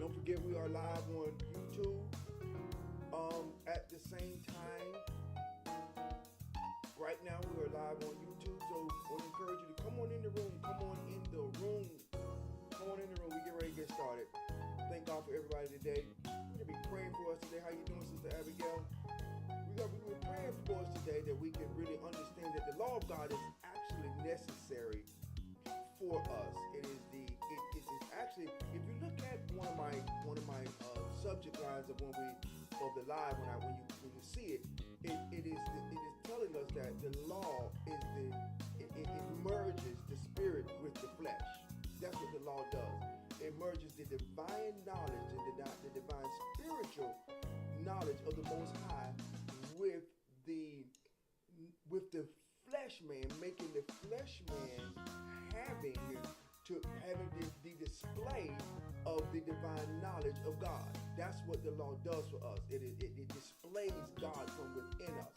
Don't forget we are live on YouTube at the same time. Right now we are live on YouTube, so I want to encourage you to come on in the room. Come on in the room. Come on in the room. We get ready to get started. Thank God for everybody today. We're going to be praying for us today. How you doing, Sister Abigail? We're praying for us today that we can really understand that the law of God is actually necessary for us. It is actually, if you look at one of my subject lines of the live when you see it, it is telling us that the law is it merges the spirit with the flesh. That's what the law does. It merges the divine knowledge and the divine spiritual knowledge of the Most High with the flesh man, making the flesh man having the display of the divine knowledge of God. That's what the law does for us. It displays God from within us.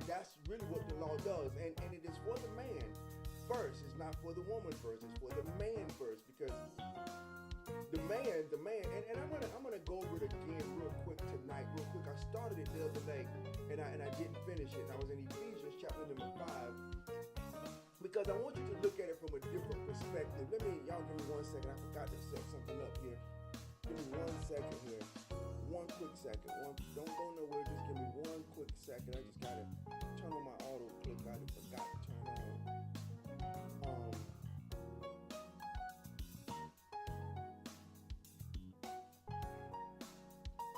That's really what the law does, and it is for the man first. It's not for the woman first. It's for the man first, because the man, and I'm gonna go over it again real quick tonight. Real quick, I started it the other day, and I didn't finish it. I was in Ephesians chapter number 5. Because I want you to look at it from a different perspective. Y'all give me 1 second. I forgot to set something up here. Give me 1 second here. One quick second. Don't go nowhere. Just give me 1 quick second. I just gotta turn on my auto click. I forgot to turn on.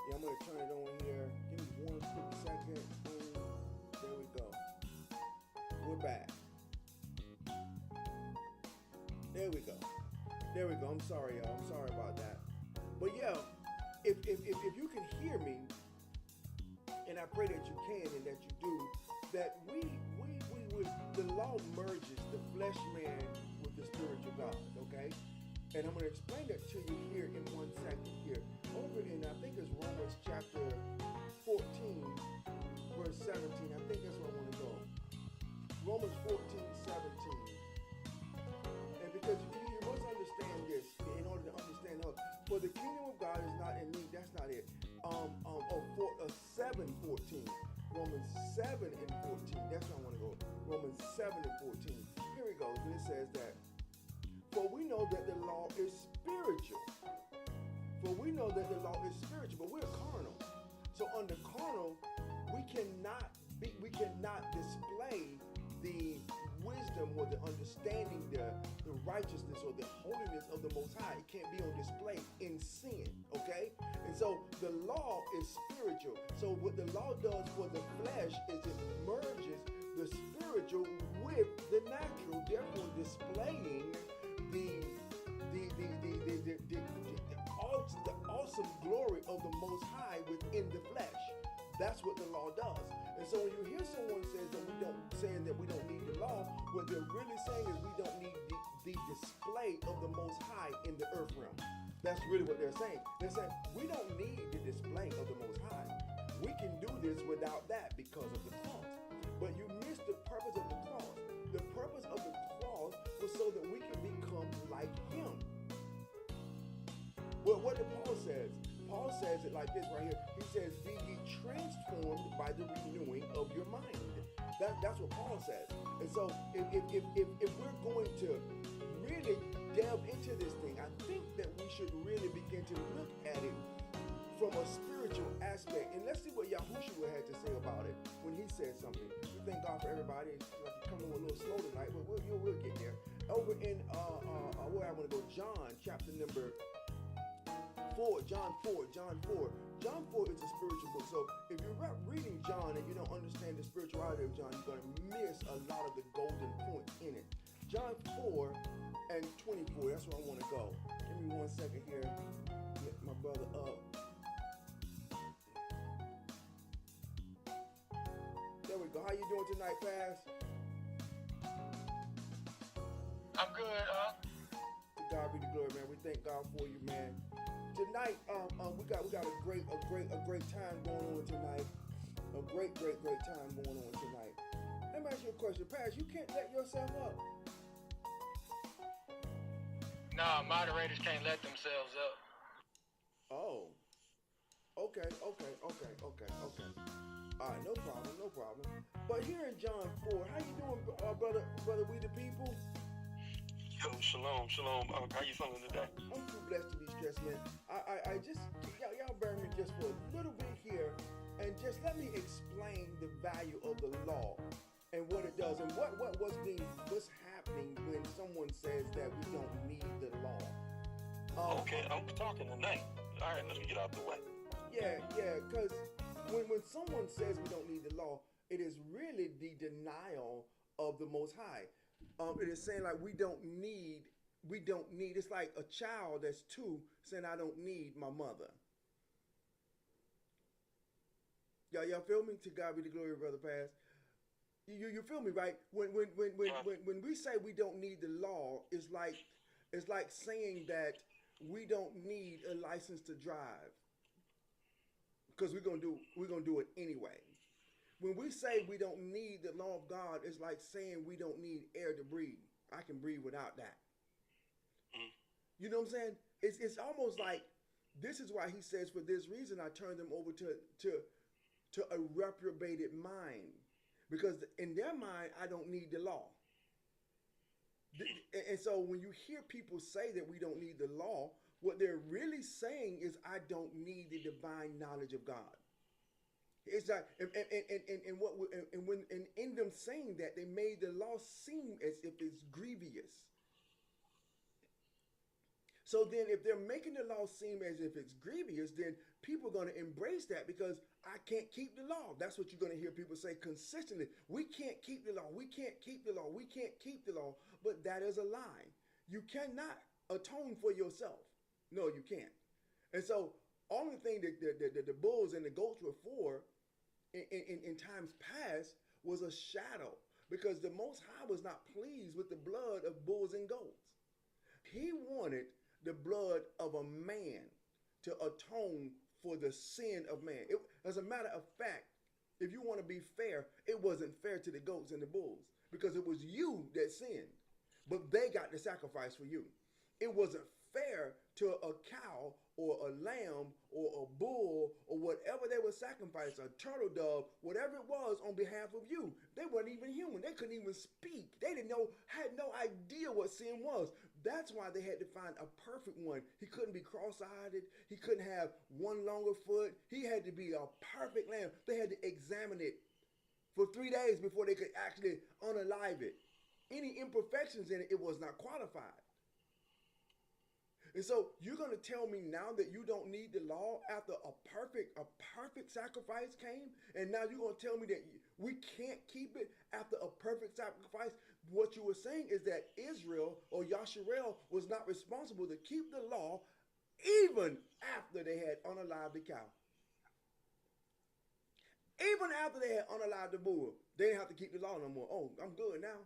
Yeah, I'm gonna turn it on here. Give me 1 quick second. There we go. We're back. There we go. I'm sorry, y'all. I'm sorry about that. But yeah, if you can hear me, and I pray that you can and that you do, that we the law merges the flesh man with the spiritual God, okay? And I'm going to explain that to you here in 1 second here. Over in, I think it's Romans chapter 14, verse 17. I think that's where I want to go. Romans 14, 17. Because you must understand this in order to understand us. For the kingdom of God is not in me. That's not it. 7:14. Romans 7 and 14. That's where I want to go. Romans 7 and 14. Here it goes. And it says that, for we know that the law is spiritual. For we know that the law is spiritual, but we're carnal. So under carnal, we cannot display the wisdom or the understanding, the righteousness or the holiness of the Most High. It can't be on display in sin, okay? And so the law is spiritual. So what the law does for the flesh is it merges the spiritual with the natural, therefore displaying the awesome glory of the Most High within the flesh. That's what the law does. And so when you hear someone saying that we don't need the law, what they're really saying is we don't need the display of the Most High in the earth realm. That's really what they're saying. They're saying we don't need the display of the Most High. We can do this without that because of the cross. But you missed the purpose of the cross. The purpose of the cross was so that we can become like Him. Well, what did Paul says? Paul says it like this right here. He says, be ye transformed by the renewing of your mind. That's what Paul says. And so if we're going to really delve into this thing, I think that we should really begin to look at it from a spiritual aspect. And let's see what Yahushua had to say about it when he said something. We thank God for everybody. It's like you're coming a little slow tonight, but we'll get there. Over in where I want to go, John chapter number 4, John 4 is a spiritual book. So if you're reading John and you don't understand the spirituality of John, you're going to miss a lot of the golden points in it. John 4 and 24, that's where I want to go. Give me 1 second here. Get my brother up. There we go. How you doing tonight, Paz? I'm good, huh? To God be the glory, man. We thank God for you, man. Tonight, we got a great time going on tonight. A great time going on tonight. Let me ask you a question, Paz. You can't let yourself up. Nah, moderators can't let themselves up. Oh, okay, okay, okay, okay, okay. All right, no problem, no problem. But here in John 4, how you doing, brother, we the people? Yo, shalom, shalom. How you feeling today? I'm too blessed to be stressed, man. I just, y'all bear me just for a little bit here, and just let me explain the value of the law and what it does, and what's happening when someone says that we don't need the law. Okay, I'm talking tonight. All right, let's get out the way. Yeah, because when someone says we don't need the law, it is really the denial of the Most High. It is saying like we don't need. It's like a child that's 2 saying I don't need my mother. Y'all feel me? To God be the glory, brother Pass. You feel me, right? When we say we don't need the law, it's like saying that we don't need a license to drive because we're gonna do it anyway. When we say we don't need the law of God, it's like saying we don't need air to breathe. I can breathe without that. You know what I'm saying? It's almost like this is why he says, for this reason I turn them over to a reprobated mind. Because in their mind, I don't need the law. And so when you hear people say that we don't need the law, what they're really saying is I don't need the divine knowledge of God. It's like, and in them saying that, they made the law seem as if it's grievous. So then if they're making the law seem as if it's grievous, then people are going to embrace that because I can't keep the law. That's what you're going to hear people say consistently. We can't keep the law. We can't keep the law. We can't keep the law. But that is a lie. You cannot atone for yourself. No, you can't. And so only thing that the bulls and the goats were for in times past was a shadow, because the Most High was not pleased with the blood of bulls and goats. He wanted the blood of a man to atone for the sin of man. As a matter of fact, if you want to be fair, it wasn't fair to the goats and the bulls because it was you that sinned, but they got the sacrifice for you. It wasn't fair to a cow or a lamb or a bull or whatever they were sacrificing, a turtle dove, whatever it was, on behalf of you. They weren't even human. They couldn't even speak. They had no idea what sin was. That's why they had to find a perfect one. He couldn't be cross-eyed. He couldn't have one longer foot. He had to be a perfect lamb. They had to examine it for 3 days before they could actually unalive it. Any imperfections in it, it was not qualified. And so you're going to tell me now that you don't need the law after a perfect sacrifice came? And now you're going to tell me that we can't keep it after a perfect sacrifice? What you were saying is that Israel or Yasharel was not responsible to keep the law even after they had unalived the cow. Even after they had unalived the bull, they didn't have to keep the law no more. Oh, I'm good now.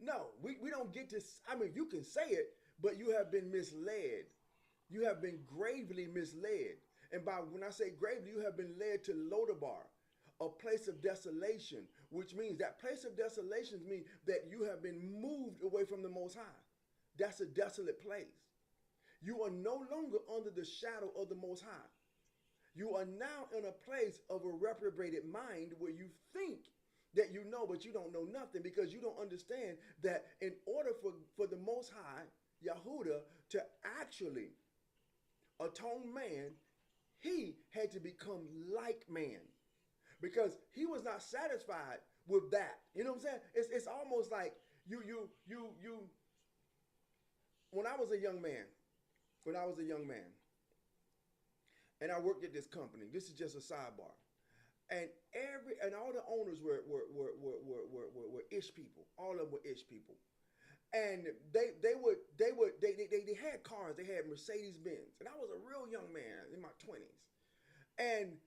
No, we don't get to, I mean, you can say it, but you have been misled. You have been gravely misled. And when I say gravely, you have been led to Lodabar, a place of desolation, which means that place of desolation means that you have been moved away from the Most High. That's a desolate place. You are no longer under the shadow of the Most High. You are now in a place of a reprobated mind where you think that you know, but you don't know nothing, because you don't understand that in order for the Most High, Yahudah, to actually atone man, he had to become like man, because he was not satisfied with that. You know what I'm saying? It's almost like you. When I was a young man, and I worked at this company. This is just a sidebar. And all the owners were ish people. All of them were ish people, and they had cars. They had Mercedes Benz, and I was a real young man in my 20s. And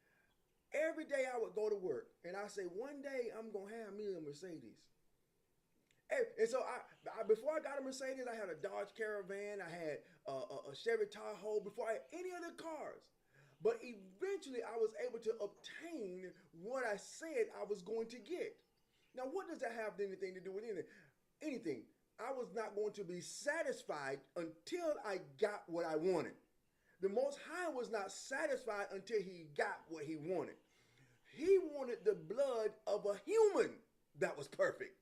every day I would go to work, and I say, one day I'm gonna have me a Mercedes. And so I before I got a Mercedes, I had a Dodge Caravan. I had a Chevy Tahoe. Before I had any other cars. But eventually I was able to obtain what I said I was going to get. Now, what does that have anything to do with anything? I was not going to be satisfied until I got what I wanted. The Most High was not satisfied until he got what he wanted. He wanted the blood of a human that was perfect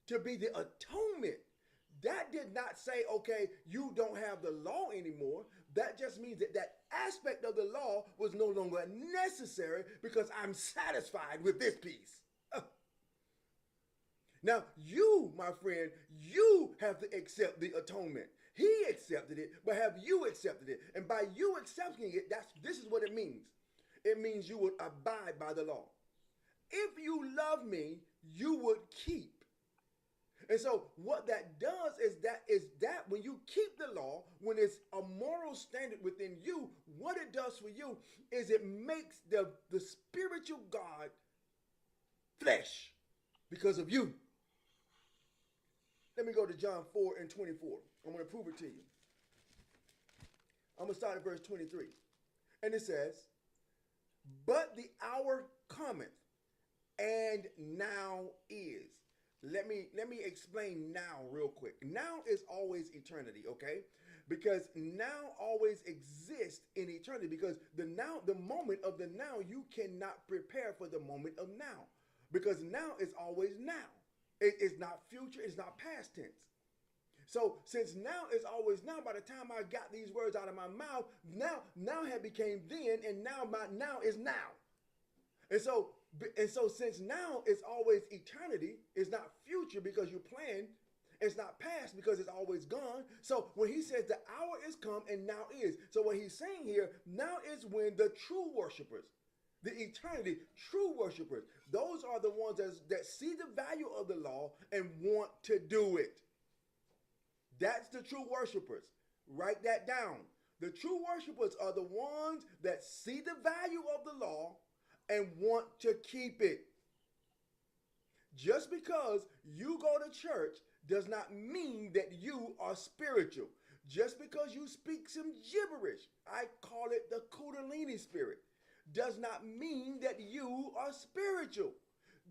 to be the atonement. That did not say, okay, you don't have the law anymore. That just means that that aspect of the law was no longer necessary because I'm satisfied with this piece. Now, you, my friend, you have to accept the atonement. He accepted it, but have you accepted it? And by you accepting it, this is what it means. It means you would abide by the law. If you love me, you would keep. And so what that does is that when you keep the law, when it's a moral standard within you, what it does for you is it makes the spiritual God flesh because of you. Let me go to John 4:24. I'm going to prove it to you. I'm going to start at verse 23. And it says, but the hour cometh, and now is. Let me explain now real quick. Now is always eternity, okay? Because now always exists in eternity. Because the moment of the now, you cannot prepare for the moment of now. Because now is always now. It is not future, it's not past tense. So since now is always now, by the time I got these words out of my mouth, now had became then, and now my now is now. And so since now is always eternity, it's not future because you planned, it's not past because it's always gone. So when he says the hour is come and now is, so what he's saying here, now is when the true worshipers, the eternity, true worshipers, those are the ones that see the value of the law and want to do it. That's the true worshipers. Write that down. The true worshipers are the ones that see the value of the law and want to keep it. Just because you go to church does not mean that you are spiritual. Just because you speak some gibberish, I call it the Kundalini spirit, does not mean that you are spiritual.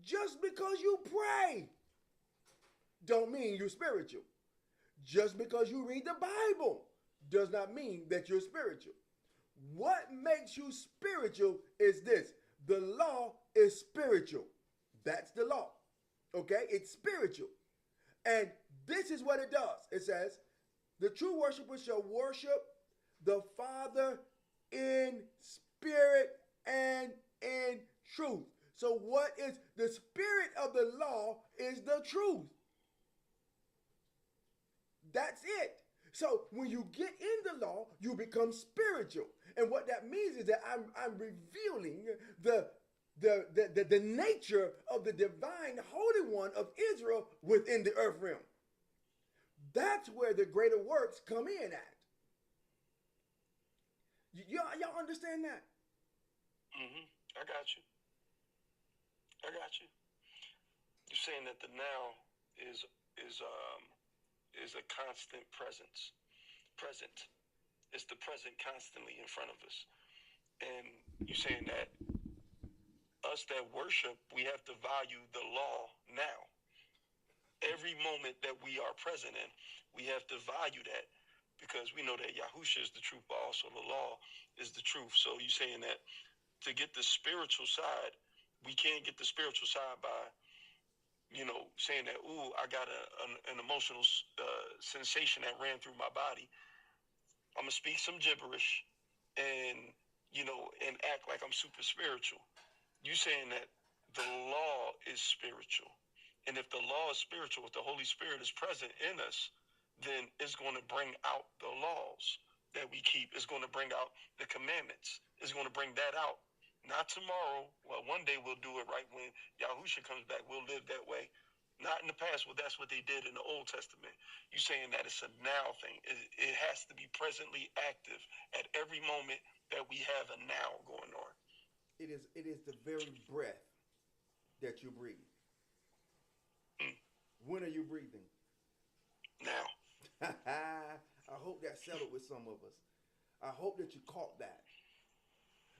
Just because you pray don't mean you're spiritual. Just because you read the Bible does not mean that you're spiritual. What makes you spiritual is this. The law is spiritual. That's the law. Okay? It's spiritual. And this is what it does. It says, the true worshipers shall worship the Father in spirit and in truth. So what is the spirit of the law is the truth. That's it. So when you get in the law, you become spiritual. And what that means is that I'm revealing the nature of the divine Holy One of Israel within the earth realm. That's where the greater works come in at. Y'all understand that? Mm-hmm. I got you. You're saying that the now is a constant presence. Present. It's the present constantly in front of us. And you're saying that us that worship, we have to value the law now. Every moment that we are present in, we have to value that because we know that Yahusha is the truth, but also the law is the truth. So you're saying that to get the spiritual side, we can't get the spiritual side by saying that, ooh, I got an emotional sensation that ran through my body. I'm going to speak some gibberish and act like I'm super spiritual. You saying that the law is spiritual. And if the law is spiritual, if the Holy Spirit is present in us, then it's going to bring out the laws that we keep. It's going to bring out the commandments. It's going to bring that out. Not tomorrow. Well, one day we'll do it right when Yahusha comes back. We'll live that way. Not in the past. Well, that's what they did in the Old Testament. You're saying that it's a now thing. It has to be presently active at every moment that we have a now going on. It is the very breath that you breathe. When are you breathing? Now. I hope that settled with some of us. I hope that you caught that.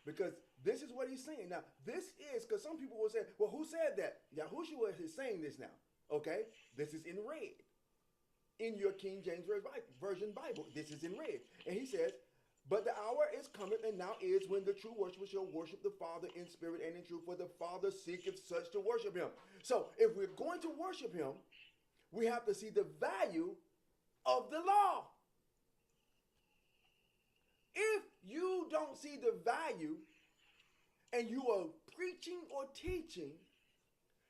Because this is what he's saying. Now, this is, because some people will say, well, who said that? Yahushua is saying this now. Okay? This is in red. in your King James Version Bible. This is in red. And he says, but the hour is coming, and now is, when the true worshipers shall worship the Father in spirit and in truth, for the Father seeketh such to worship him. So if we're going to worship him, we have to see the value of the law. If you don't see the value and you are preaching or teaching,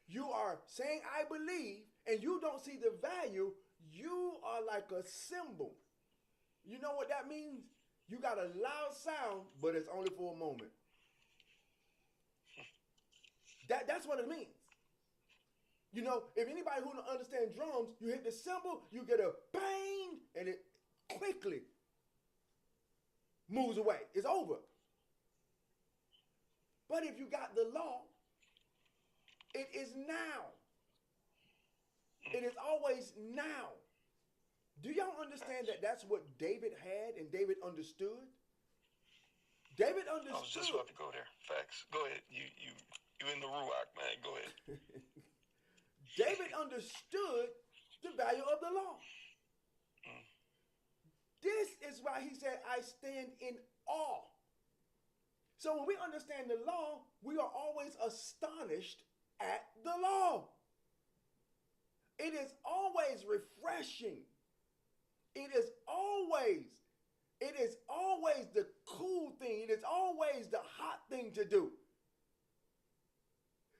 you are saying, I believe, and you don't see the value, you are like a cymbal. You know what that means? You got a loud sound, but it's only for a moment. That's what it means. You know, if anybody who don't understand drums, you hit the cymbal, you get a bang, and it quickly moves away. It's over. But if you got the law, it is now. It is always now. Do y'all understand that that's what David had and David understood? David understood. I was just about to go there. Facts. Go ahead. You in the ruach, man. Go ahead. David understood the value of the law. This is why he said, I stand in awe. So when we understand the law, we are always astonished at the law. It is always refreshing. It is always the cool thing. It is always the hot thing to do.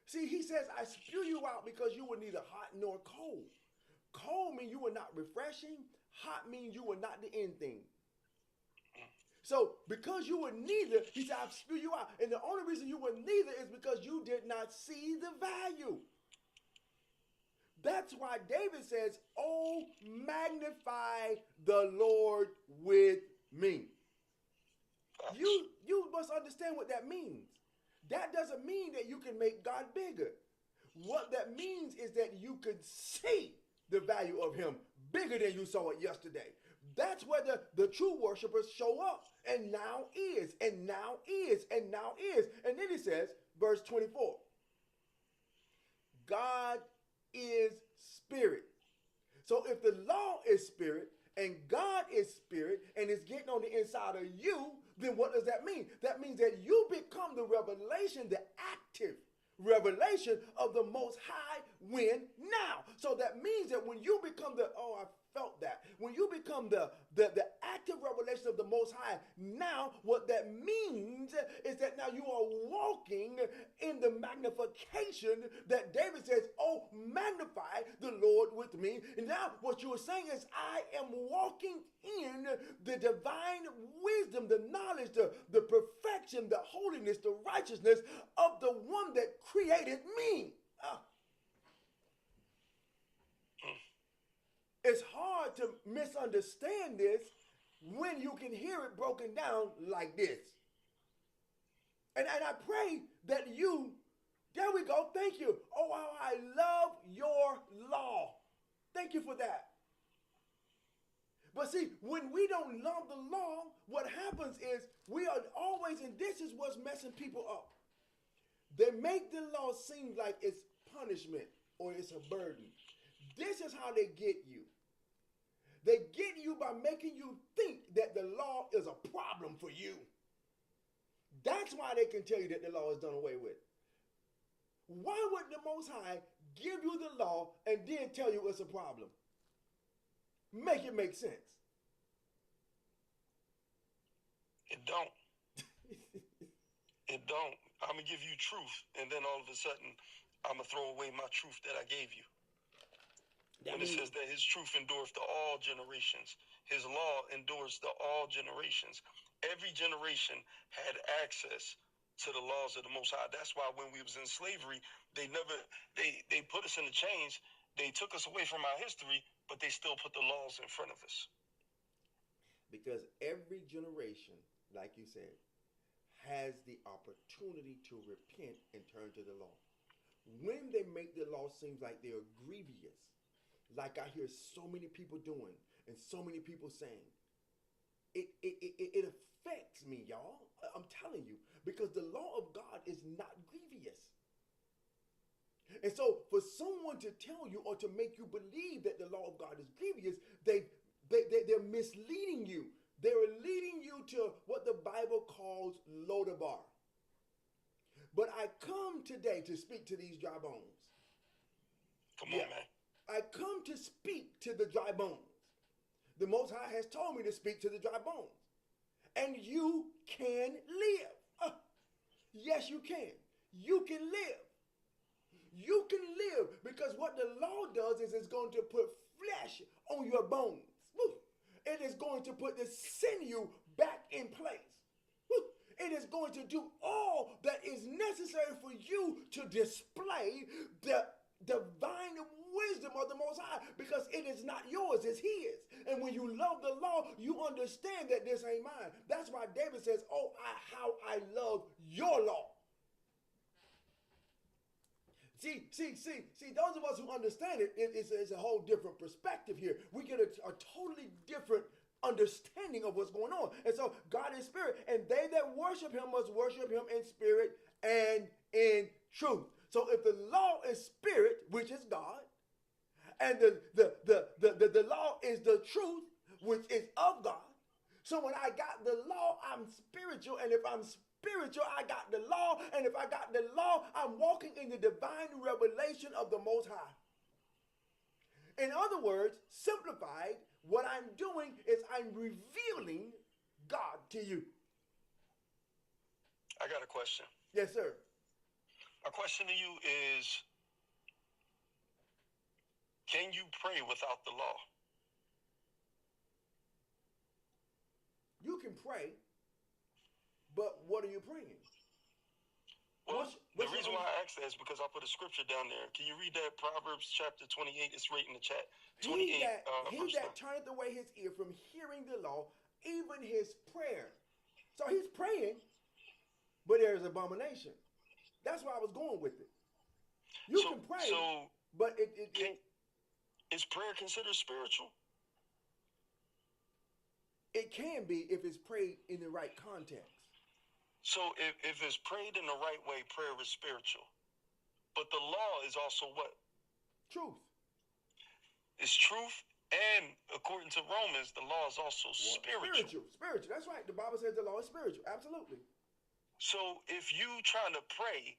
See, he says, I spew you out because you were neither hot nor cold. Cold means you were not refreshing. Hot means you were not the end thing. So because you were neither, he said, I spew you out. And the only reason you were neither is because you did not see the value. That's why David says, oh, magnify the Lord with me. You must understand what that means. That doesn't mean that you can make God bigger. What that means is that you can see the value of him bigger than you saw it yesterday. That's where the true worshipers show up. And now is, and now is, and now is. And then he says, verse 24, God is spirit. So if the law is spirit and God is spirit and it's getting on the inside of you, then what does that mean? That means that you become the revelation, the active revelation of the Most High when now. So that means that when you become I felt that. When you become the active revelation of the Most High now, what that means is that now you are walking in the magnification that David says, oh, magnify the Lord with me. And now what you are saying is, I am walking in the divine wisdom, the knowledge, the perfection, the holiness, the righteousness of the one that created me. It's hard to misunderstand this when you can hear it broken down like this. And I pray that there we go, thank you. Oh, how I love your law. Thank you for that. But see, when we don't love the law, what happens is we are always, and this is what's messing people up. They make the law seem like it's punishment or it's a burden. This is how they get you. They get you by making you think that the law is a problem for you. That's why they can tell you that the law is done away with. Why would the Most High give you the law and then tell you it's a problem? Make it make sense. It don't. It don't. I'm going to give you truth, and then all of a sudden, I'm going to throw away my truth that I gave you. When it says that his truth endureth to all generations, his law endures to all generations. Every generation had access to the laws of the Most High. That's why when we was in slavery, they put us in the chains. They took us away from our history, but they still put the laws in front of us. Because every generation, like you said, has the opportunity to repent and turn to the law. When they make the law seem like they're grievous, like I hear so many people doing and so many people saying, it affects me, y'all. I'm telling you, because the law of God is not grievous. And so for someone to tell you or to make you believe that the law of God is grievous, they're misleading you. They're leading you to what the Bible calls Lodabar. But I come today to speak to these dry bones. Come on, man. I come to speak to the dry bones. The Most High has told me to speak to the dry bones. And you can live. Yes, you can. You can live. You can live, because what the law does is it's going to put flesh on your bones. Woo. It is going to put the sinew back in place. Woo. It is going to do all that is necessary for you to display the divine wisdom of the Most High, because it is not yours, it's his. And when you love the law, you understand that this ain't mine. That's why David says, oh, how I love your law. See, those of us who understand it's a whole different perspective here. We get a totally different understanding of what's going on. And so God is spirit, and they that worship him must worship him in spirit and in truth. So if the law is spirit, which is God, and the law is the truth, which is of God. So when I got the law, I'm spiritual, and if I'm spiritual, I got the law, and if I got the law, I'm walking in the divine revelation of the Most High. In other words, simplified, what I'm doing is I'm revealing God to you. I got a question. Yes, sir. My question to you is, can you pray without the law? You can pray, but what are you praying? Well, the reason why I asked that is because I put a scripture down there. Can you read that? Proverbs chapter 28. It's right in the chat. 28. He that turneth away his ear from hearing the law, even his prayer. So he's praying, but there's abomination. That's where I was going with it. You can pray, but is prayer considered spiritual? It can be if it's prayed in the right context. So if it's prayed in the right way, prayer is spiritual. But the law is also what? Truth. It's truth, and according to Romans, the law is also spiritual. Spiritual. That's right. The Bible says the law is spiritual. Absolutely. So if you trying to pray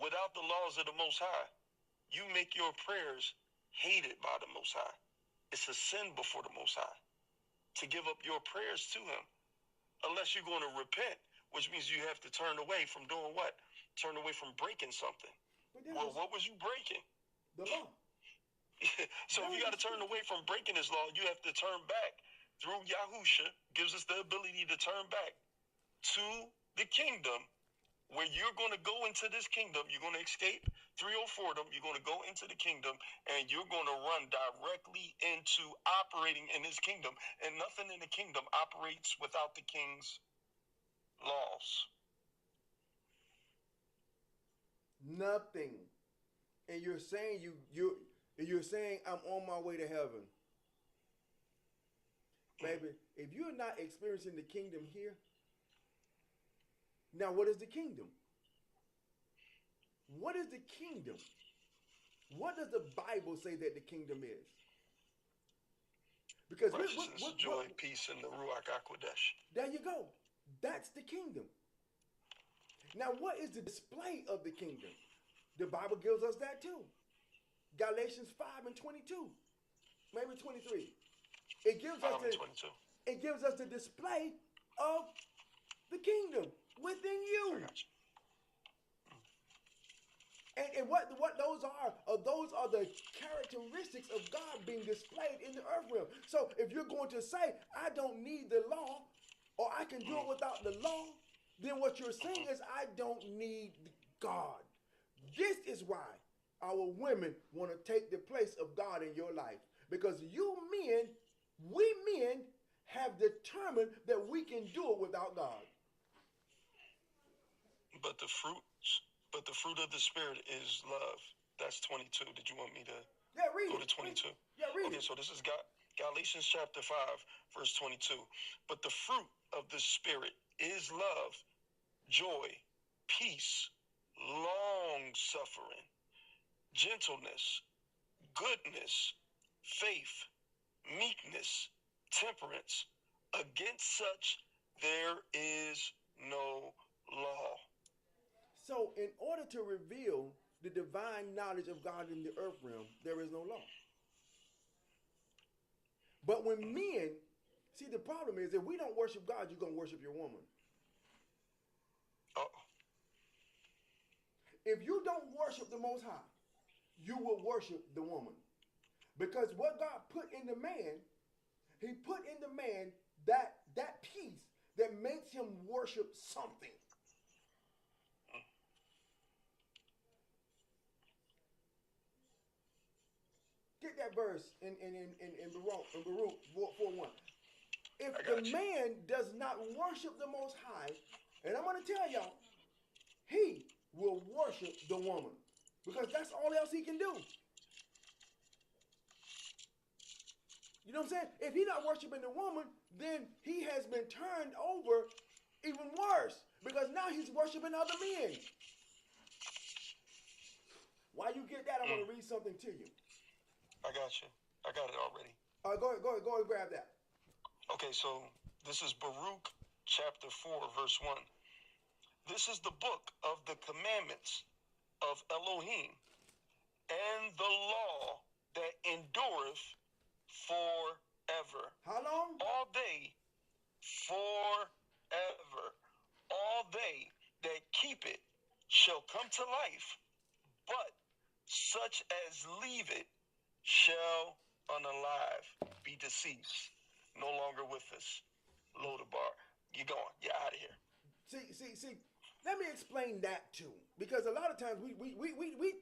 without the laws of the Most High, you make your prayers hated by the Most High. It's a sin before the Most High to give up your prayers to him, unless you're going to repent, which means you have to turn away from doing what? Turn away from breaking something. Well, what was you breaking? The law. So if you got to turn away from breaking his law, you have to turn back. Through Yahusha gives us the ability to turn back to the kingdom, where you're going to go into this kingdom. You're going to escape 304 them. You're going to go into the kingdom, and you're going to run directly into operating in his kingdom. And nothing in the kingdom operates without the king's laws. Nothing. And you're saying you're saying I'm on my way to heaven. Baby, if you're not experiencing the kingdom here, now what is the kingdom? What is the kingdom? What does the Bible say that the kingdom is? Because righteousness, joy, peace, and the Ruach HaKodesh. There you go. That's the kingdom. Now, what is the display of the kingdom? The Bible gives us that too. Galatians 5:22, maybe 23. It gives us the display of the kingdom within you. And what those are the characteristics of God being displayed in the earth realm. So if you're going to say, I don't need the law, or I can do it without the law, then what you're saying is, I don't need God. This is why our women want to take the place of God in your life. Because we men have determined that we can do it without God. But the fruit of the Spirit is love. That's 22. Did you want me to go to 22? Read it. So this is Galatians chapter 5, verse 22. But the fruit of the Spirit is love, joy, peace, long-suffering, gentleness, goodness, faith, meekness, temperance. Against such there is no law. So in order to reveal the divine knowledge of God in the earth realm, there is no law. But when men, see, the problem is if we don't worship God, you're going to worship your woman. Oh, If you don't worship the Most High, you will worship the woman. Because what God put in the man, he put in the man that piece that makes him worship something. Get that verse in Baruch 4:1. If the man does not worship the Most High, and I'm going to tell y'all, he will worship the woman. Because that's all else he can do. You know what I'm saying? If he's not worshiping the woman, then he has been turned over even worse. Because now he's worshiping other men. While you get that, I want to read something to you. I got you. I got it already. Go ahead and grab that. Okay, so this is Baruch chapter 4, verse 1. This is the book of the commandments of Elohim and the law that endureth forever. How long? All they forever. All they that keep it shall come to life, but such as leave it shall unalive be deceased, no longer with us. Lodabar, you going? You're out of here. See. Let me explain that too, because a lot of times we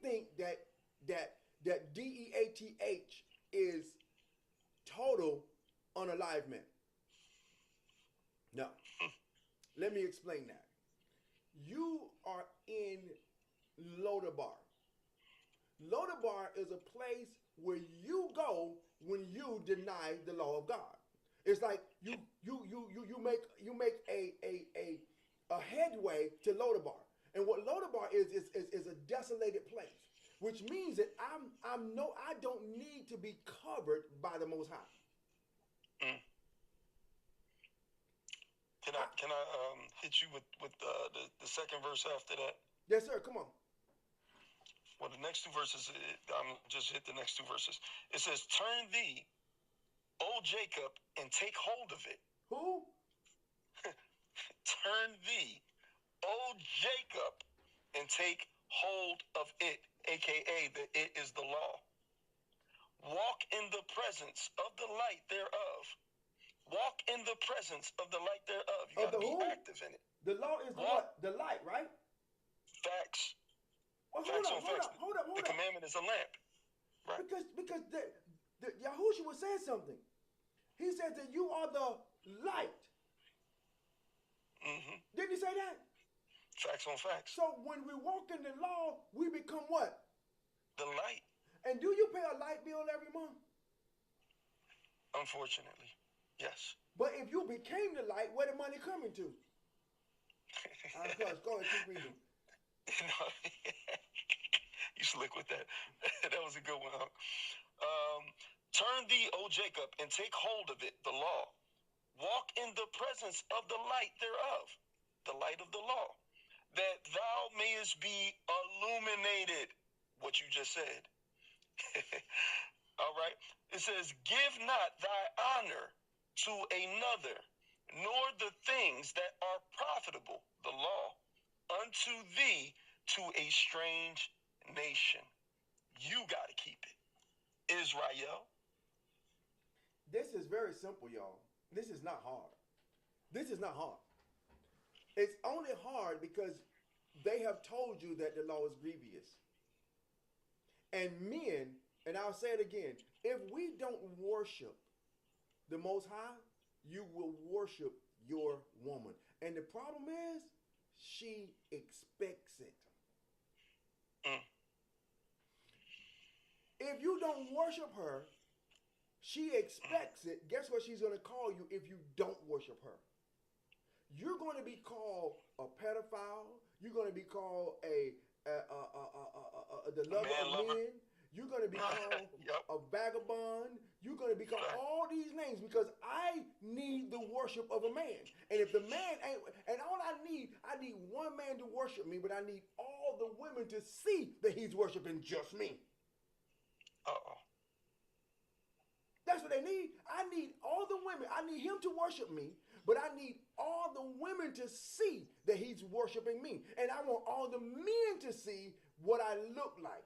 think that DEATH is total unalivement. No. Let me explain that. You are in Lodabar. Lodabar is a place where you go when you deny the law of God. It's like you make a headway to Lodabar. And what Lodabar is a desolated place, which means that I don't need to be covered by the Most High. Can I hit you with the second verse after that? Yes, sir. Come on. Well, the next two verses, I'm just hit the next two verses. It says, "Turn thee, O Jacob, and take hold of it." Who? Turn thee, O Jacob, and take hold of it, aka the it is the law. Walk in the presence of the light thereof. Walk in the presence of the light thereof. You gotta be active in it. The law is what? The light, right? Facts. Well, hold up. The commandment is a lamp. Right. Because the Yahushua was saying something. He said that you are the light. Mm-hmm. Didn't he say that? Facts on facts. So when we walk in the law, we become what? The light. And do you pay a light bill every month? Unfortunately, yes. But if you became the light, where the money coming to? Go ahead, keep reading. You slick with that. That was a good one, huh? Turn thee, O Jacob, and take hold of it, the law. Walk in the presence of the light thereof, the light of the law, that thou mayest be illuminated. What you just said. All right. It says, "Give not thy honor to another, nor the things that are profitable, the law, unto thee to a strange nation." You got to keep it. Israel. This is very simple, y'all. This is not hard. This is not hard. It's only hard because they have told you that the law is grievous. And men, and I'll say it again, if we don't worship the Most High, you will worship your woman. And the problem is, she expects it. If you don't worship her, she expects it. Guess what she's going to call you if you don't worship her? You're going to be called a pedophile. You're going to be called a the lover man of lover. men. You're going to become Yep. a vagabond. You're going to become Right. all these names because I need the worship of a man. And if the man ain't, and all I need one man to worship me, but I need all the women to see that he's worshiping just me. Uh-oh. That's what they need. I need all the women. I need him to worship me, but I need all the women to see that he's worshiping me. And I want all the men to see what I look like.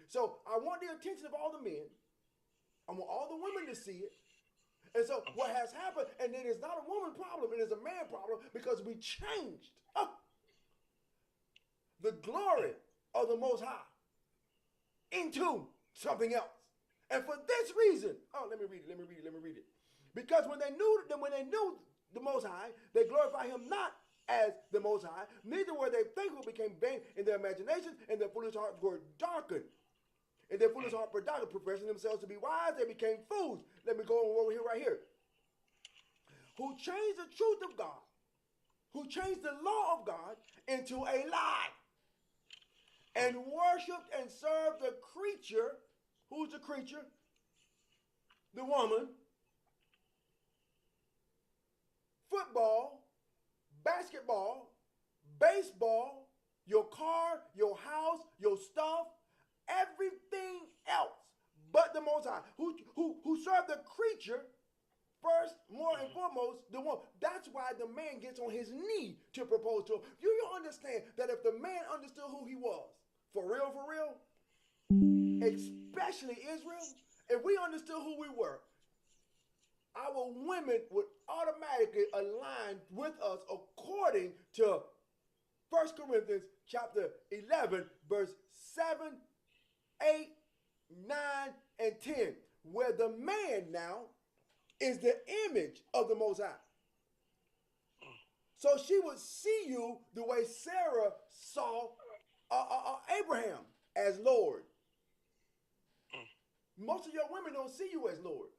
So I want the attention of all the men. I want all the women to see it. And so what has happened, and it is not a woman problem, it is a man problem because we changed the glory of the Most High into something else. And for this reason, let me read it. Because when they knew the Most High, they glorified him not as the Most High, neither were they thankful, became vain in their imaginations, and their foolish hearts were darkened. And their foolish heart were darkened, professing themselves to be wise, they became fools. Let me go over here right here. Who changed the truth of God, who changed the law of God into a lie, and worshipped and served the creature. Who's the creature? The woman. Football, basketball, baseball, your car, your house, your stuff, everything else but the Most High. Who served the creature first, more and foremost, the one. That's why the man gets on his knee to propose to him. You understand that if the man understood who he was, for real, especially Israel, if we understood who we were, our women would automatically align with us according to 1 Corinthians chapter 11, verse 7, 8, 9, and 10, where the man now is the image of the Most High. So she would see you the way Sarah saw Abraham as Lord. Most of your women don't see you as Lord.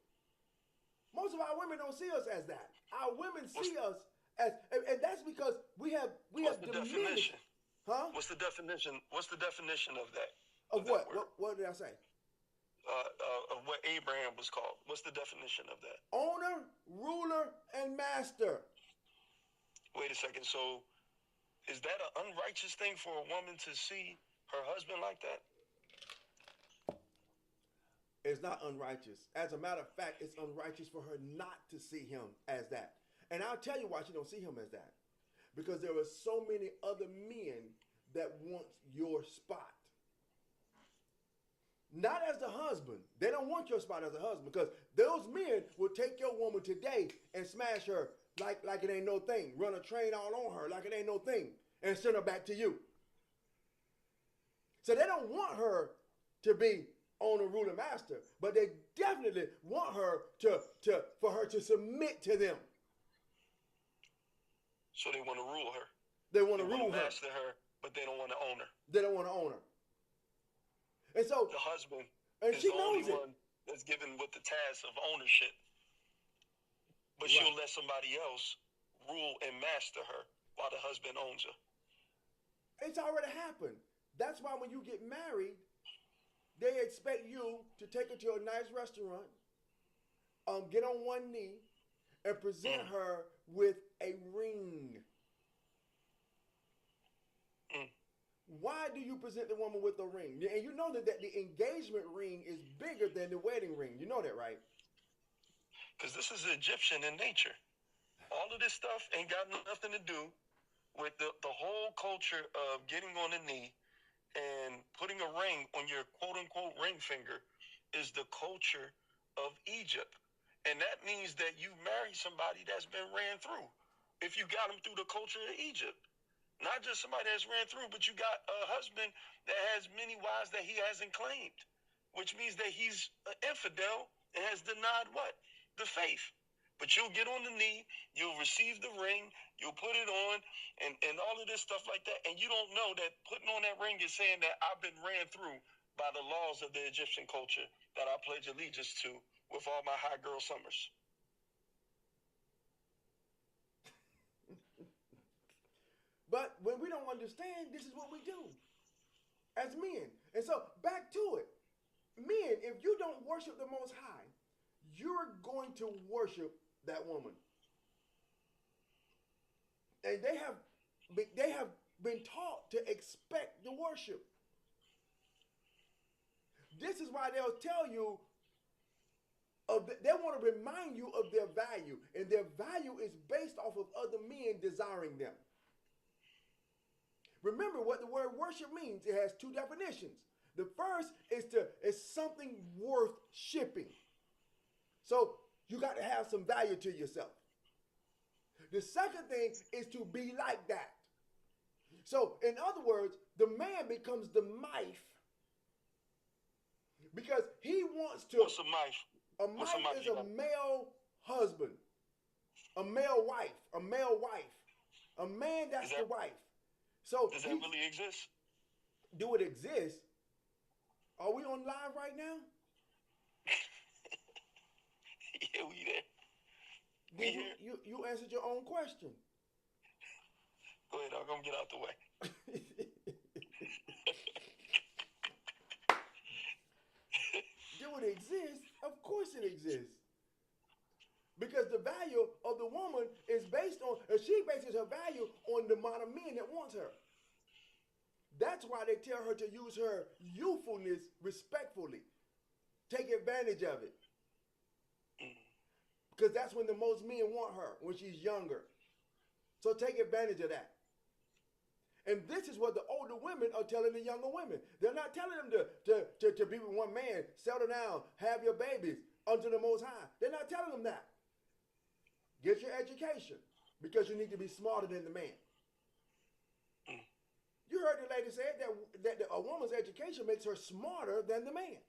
Most of our women don't see us as that. Our women see us as, and that's because we have diminished. Definition? Huh? What's the definition? What's the definition of that? Of what? What did I say? Of what Abraham was called. What's the definition of that? Owner, ruler, and master. Wait a second. So, is that an unrighteous thing for a woman to see her husband like that? It's not unrighteous. As a matter of fact, it's unrighteous for her not to see him as that. And I'll tell you why she don't see him as that. Because there are so many other men that want your spot. Not as the husband. They don't want your spot as a husband because those men will take your woman today and smash her like it ain't no thing. Run a train all on her like it ain't no thing and send her back to you. So they don't want her to be owner, ruler, master, but they definitely want her for her to submit to them. So they want to rule her. They want to rule her. Master her, but they don't want to own her. They don't want to own her. And so the husband is the knows only one that's given with the task of ownership. But right. She'll let somebody else rule and master her while the husband owns her. It's already happened. That's why when you get married, they expect you to take her to a nice restaurant, get on one knee, and present her with a ring. Why do you present the woman with a ring? And you know that the engagement ring is bigger than the wedding ring. You know that, right? Because this is Egyptian in nature. All of this stuff ain't got nothing to do with the whole culture of getting on a knee and putting a ring on your quote-unquote ring finger is the culture of Egypt. And that means that you marry somebody that's been ran through. If you got them through the culture of Egypt. Not just somebody that's ran through, but you got a husband that has many wives that he hasn't claimed, which means that he's an infidel and has denied what? The faith. But you'll get on the knee, you'll receive the ring, you'll put it on, and all of this stuff like that. And you don't know that putting on that ring is saying that I've been ran through by the laws of the Egyptian culture that I pledge allegiance to with all my high girl summers. But when we don't understand, this is what we do. as men. And so back to it. Men, if you don't worship the Most High, you're going to worship that woman. And they have been taught to expect the worship. This is why they'll tell you they want to remind you of their value, and their value is based off of other men desiring them. Remember what the word worship means. It has two definitions. The first is something worth shipping. So you got to have some value to yourself. The second thing is to be like that. So in other words, the man becomes the wife because he wants to. What's a wife? A wife is a male husband, a male wife, a man that's the wife. So does that really exist? Do it exist? Are we on live right now? Yeah, we there. We here. You answered your own question. Go ahead, I'm gonna get out the way. Do it exist? Of course it exists. Because the value of the woman is based on, she bases her value on the amount of men that wants her. That's why they tell her to use her youthfulness respectfully. Take advantage of it. Because that's when the most men want her, when she's younger. So take advantage of that. And this is what the older women are telling the younger women. They're not telling them to be with one man, settle down, have your babies unto the Most High. They're not telling them that. Get your education because you need to be smarter than the man. You heard the lady say that a woman's education makes her smarter than the man.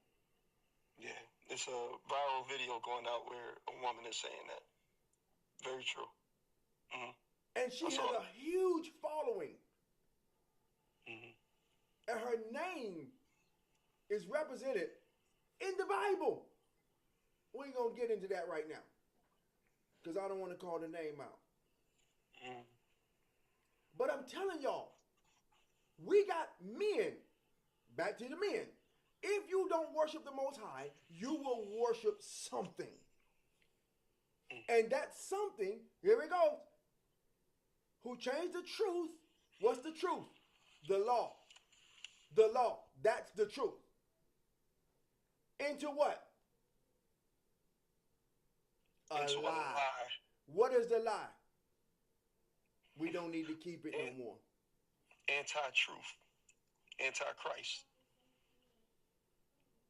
Yeah, it's a viral video going out where a woman is saying that. Very true. Mm-hmm. And she has a huge following. Mm-hmm. And her name is represented in the Bible. We ain't going to get into that right now because I don't want to call the name out. Mm-hmm. But I'm telling y'all, we got men, back to the men. If you don't worship the Most High, you will worship something. And that something, here we go, who changed the truth. What's the truth? The law. The law. That's the truth. Into what? Into a lie. What is the lie? We don't need to keep it no more. Anti-truth. Anti-Christ.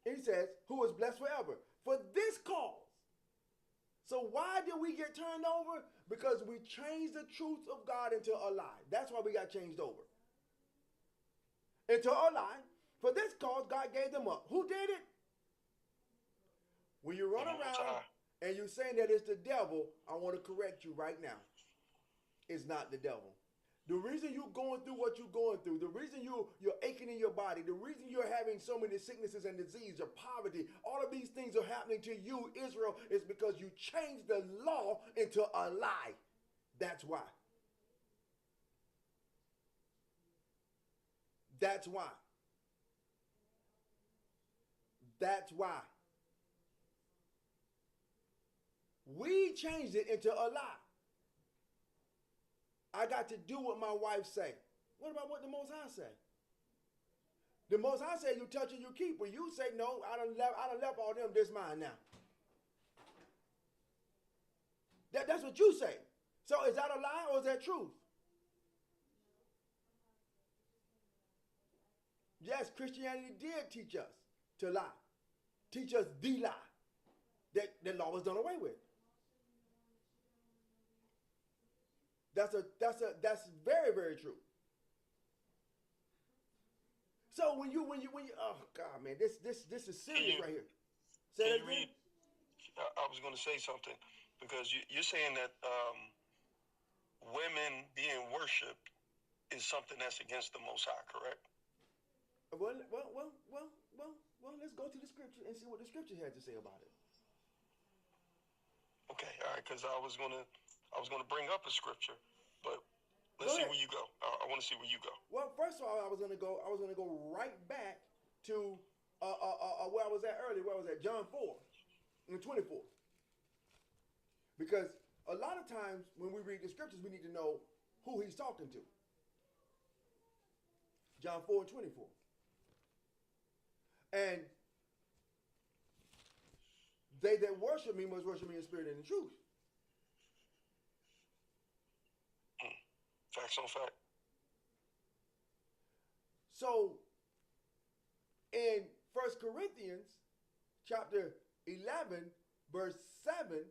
He says, who is blessed forever. For this cause. So why did we get turned over? Because we changed the truth of God into a lie. That's why we got changed over. Into a lie. For this cause, God gave them up. Who did it? When you run around and you're saying that it's the devil, I want to correct you right now. It's not the devil. The reason you're going through what you're going through, the reason you're aching in your body, the reason you're having so many sicknesses and disease, your poverty, all of these things are happening to you, Israel, is because you changed the law into a lie. That's why. That's why. That's why. We changed it into a lie. I got to do what my wife say. What about what the Most High say? The Most High say you touch it, you keep it. You say, no, I done left all them, this mine now. That's what you say. So is that a lie or is that truth? Yes, Christianity did teach us to lie. Teach us the lie that the law was done away with. That's very, very true. So when you oh God, man, this is serious right here. Say that again. I was going to say something because you're saying that women being worshipped is something that's against the Most High, correct? Well, let's go to the scripture and see what the scripture had to say about it. Okay, all right, because I was gonna bring up a scripture, but Let's see where you go. I want to see where you go. Well, first of all, I was gonna go right back to where I was at earlier. Where I was at John 4 and 24. Because a lot of times when we read the scriptures, we need to know who he's talking to. John 4 and 24. And they that worship me must worship me in spirit and in truth. Facts on fact. So in 1 Corinthians chapter 11, verse 7,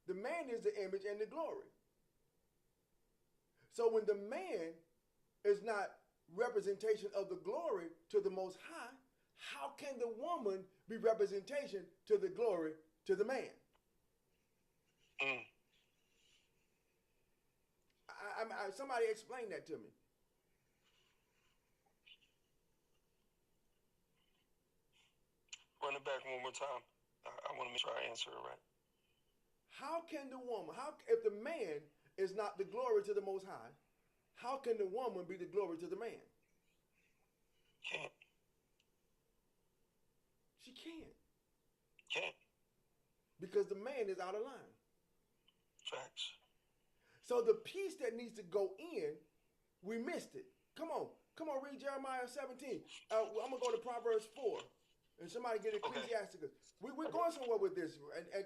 the man is the image and the glory. So when the man is not representation of the glory to the Most High, how can the woman be representation to the glory to the man? Somebody explain that to me. Run it back one more time. I want to make sure I answer it right. How can the woman, if the man is not the glory to the Most High, how can the woman be the glory to the man? Can't. She can't. Can't. Because the man is out of line. Facts. So the piece that needs to go in, we missed it. Come on, read Jeremiah 17. I'm going to go to Proverbs 4. And somebody get Ecclesiasticus. Okay. We're going somewhere with this.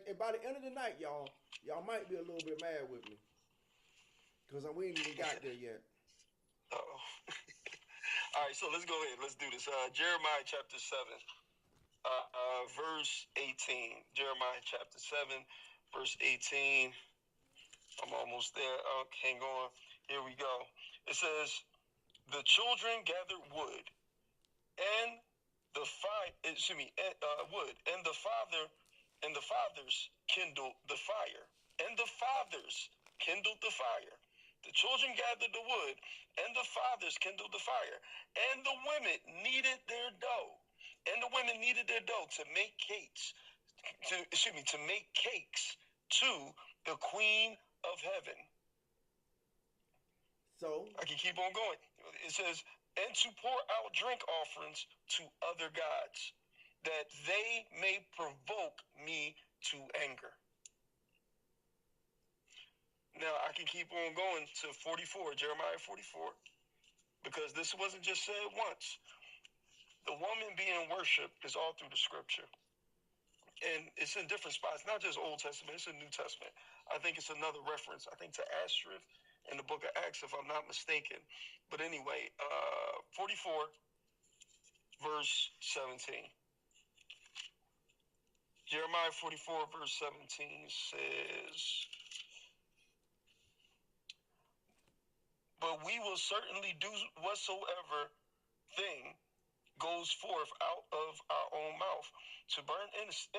And by the end of the night, y'all might be a little bit mad with me. Because we ain't even got there yet. Uh-oh. All right, so let's go ahead. Let's do this. Jeremiah chapter 7, verse 18. Jeremiah chapter 7, verse 18. I'm almost there. Hang on. Here we go. It says, the children gathered wood, and the wood, and the fathers kindled the fire, and the fathers kindled the fire. The children gathered the wood, and the fathers kindled the fire, and the women kneaded their dough, to make cakes, to make cakes to the Queen of Heaven. So I can keep on going. It says, and to pour out drink offerings to other gods, that they may provoke me to anger. Now, I can keep on going to 44, Jeremiah 44, because this wasn't just said once. The woman being worshipped is all through the scripture. And it's in different spots, not just Old Testament, it's in New Testament. I think it's another reference, I think to Ashereth in the book of Acts, if I'm not mistaken. But anyway, 44, verse 17. Jeremiah 44, verse 17 says, but we will certainly do whatsoever thing goes forth out of our own mouth, to burn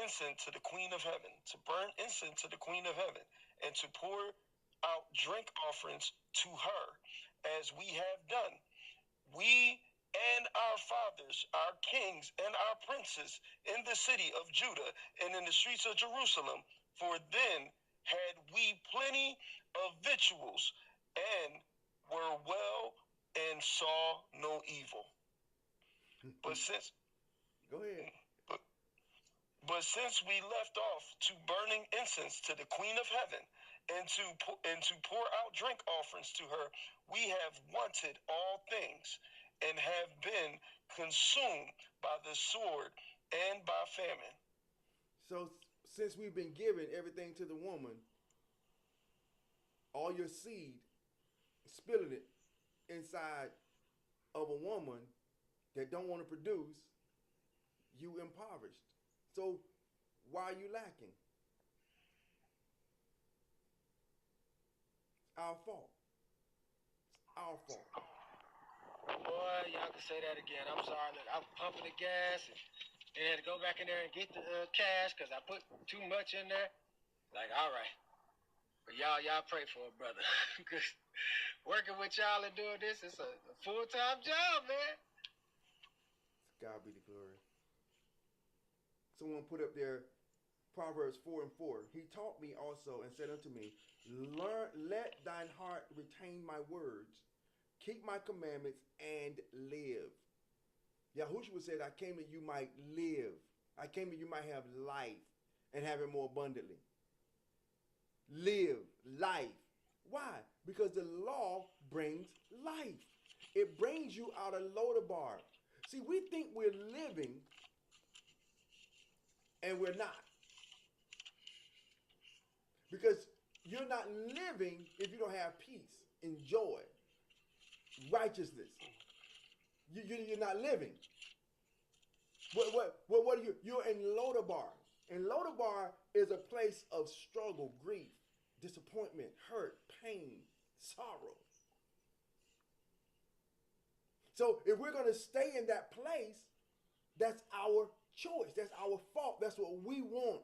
incense to the Queen of Heaven, and to pour out drink offerings to her, as we have done. We and our fathers, our kings and our princes in the city of Judah and in the streets of Jerusalem, for then had we plenty of victuals and were well and saw no evil. But since go ahead. But since we left off to burning incense to the Queen of Heaven and to pour out drink offerings to her, we have wanted all things and have been consumed by the sword and by famine. So since we've been giving everything to the woman, all your seed, spilling it inside of a woman that don't want to produce, you impoverished. So why are you lacking? It's our fault. It's our fault. Boy, y'all can say that again. I'm sorry. Look, I was pumping the gas and had to go back in there and get the cash because I put too much in there. Like, all right. But y'all pray for a brother. Because working with y'all and doing this, it's a full-time job, man. God be the glory. Someone put up there, Proverbs 4 and 4. He taught me also and said unto me, let thine heart retain my words, keep my commandments, and live. Yahushua said, I came that you might live. I came that you might have life and have it more abundantly. Live life. Why? Because the law brings life. It brings you out of Lodabar. See, we think we're living and we're not. Because you're not living if you don't have peace and joy, righteousness. You're not living. What are you? You're in Lodabar. And Lodabar is a place of struggle, grief, disappointment, hurt, pain, sorrow. So if we're going to stay in that place, that's our choice. That's our fault. That's what we want.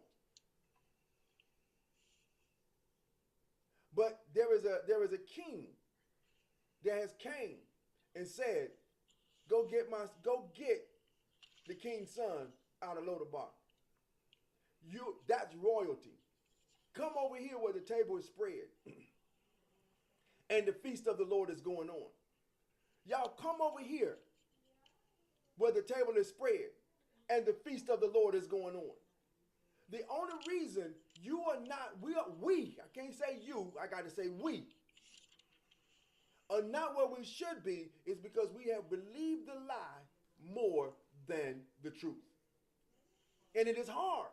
But there is a king that has came and said, go get the king's son out of Lodabar. That's royalty. Come over here where the table is spread and the feast of the Lord is going on. Y'all come over here where the table is spread and the feast of the Lord is going on. The only reason you are not, I can't say you, I got to say we, are not where we should be is because we have believed the lie more than the truth. And it is hard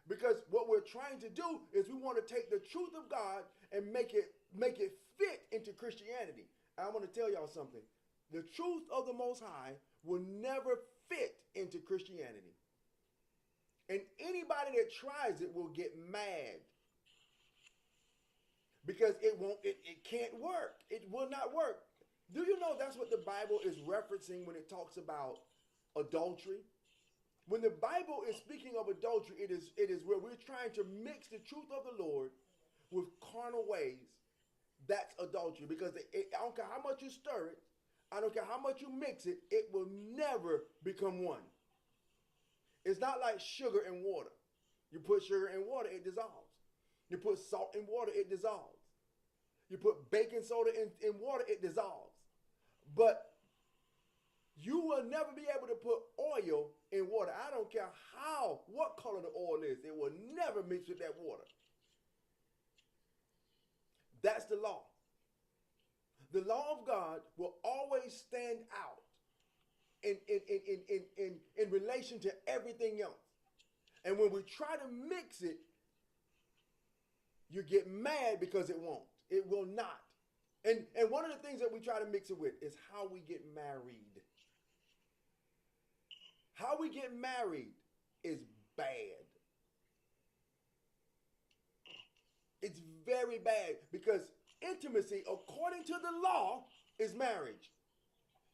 because what we're trying to do is we want to take the truth of God and make it fit into Christianity. I want to tell y'all something. The truth of the Most High will never fit into Christianity. And anybody that tries it will get mad because it can't work. It will not work. Do you know that's what the Bible is referencing when it talks about adultery? When the Bible is speaking of adultery, it is where we're trying to mix the truth of the Lord with carnal ways. That's adultery because I don't care how much you stir it, I don't care how much you mix it, it will never become one. It's not like sugar and water. You put sugar in water, it dissolves. You put salt in water, it dissolves. You put baking soda in water, it dissolves. But you will never be able to put oil in water. I don't care what color the oil is. It will never mix with that water. That's the law. The law of God will always stand out in relation to everything else. And when we try to mix it, you get mad because it won't. It will not. And one of the things that we try to mix it with is how we get married. How we get married is bad. It's very bad because intimacy, according to the law, is marriage.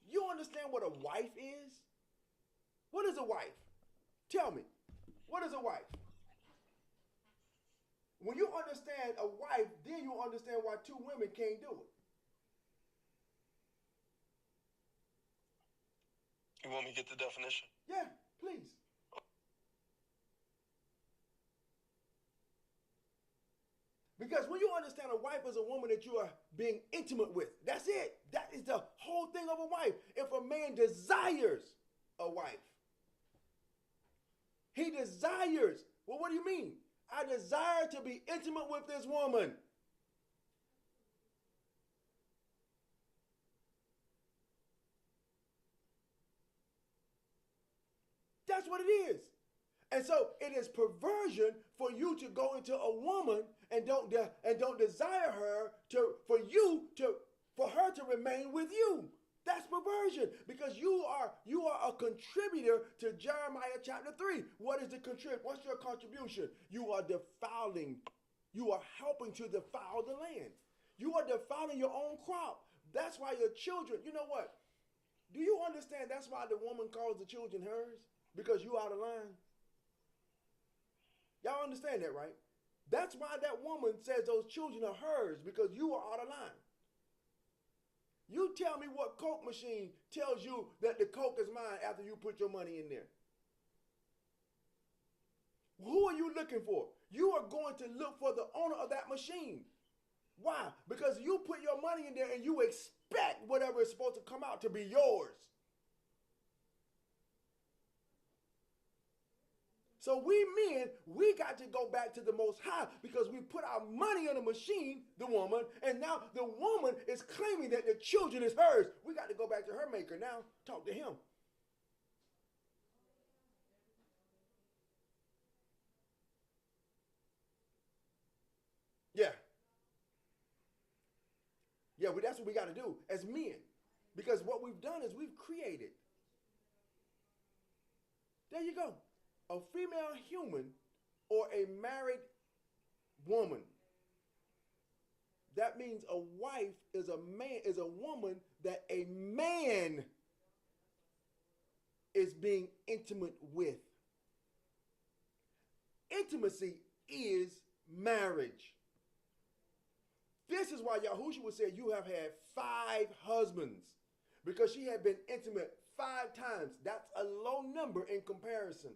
You understand what a wife is? What is a wife? Tell me. What is a wife? When you understand a wife, then you understand why two women can't do it. You want me to get the definition? Yeah, please. Because when you understand a wife is a woman that you are being intimate with, that's it. That is the whole thing of a wife. If a man desires a wife, he desires. Well, what do you mean? I desire to be intimate with this woman. That's what it is. And so it is perversion for you to go into a woman and don't desire her for her to remain with you. That's perversion because you are a contributor to Jeremiah chapter 3. What is the contribute? What's your contribution? You are defiling. You are helping to defile the land. You are defiling your own crop. That's why your children, you know what? Do you understand that's why the woman calls the children hers? Because you out of line. Y'all understand that, right? That's why that woman says those children are hers, because you are out of line. You tell me what Coke machine tells you that the Coke is mine after you put your money in there. Who are you looking for? You are going to look for the owner of that machine. Why? Because you put your money in there and you expect whatever is supposed to come out to be yours. So we men, we got to go back to the Most High because we put our money on the machine, the woman, and now the woman is claiming that the children is hers. We got to go back to her maker now, talk to him. Yeah. Yeah, that's what we got to do as men. Because what we've done is we've created. There you go. A female human or a married woman. That means a wife is a woman that a man is being intimate with. Intimacy is marriage. This is why Yahushua would say you have had 5 husbands, because she had been intimate 5 times. That's a low number in comparison.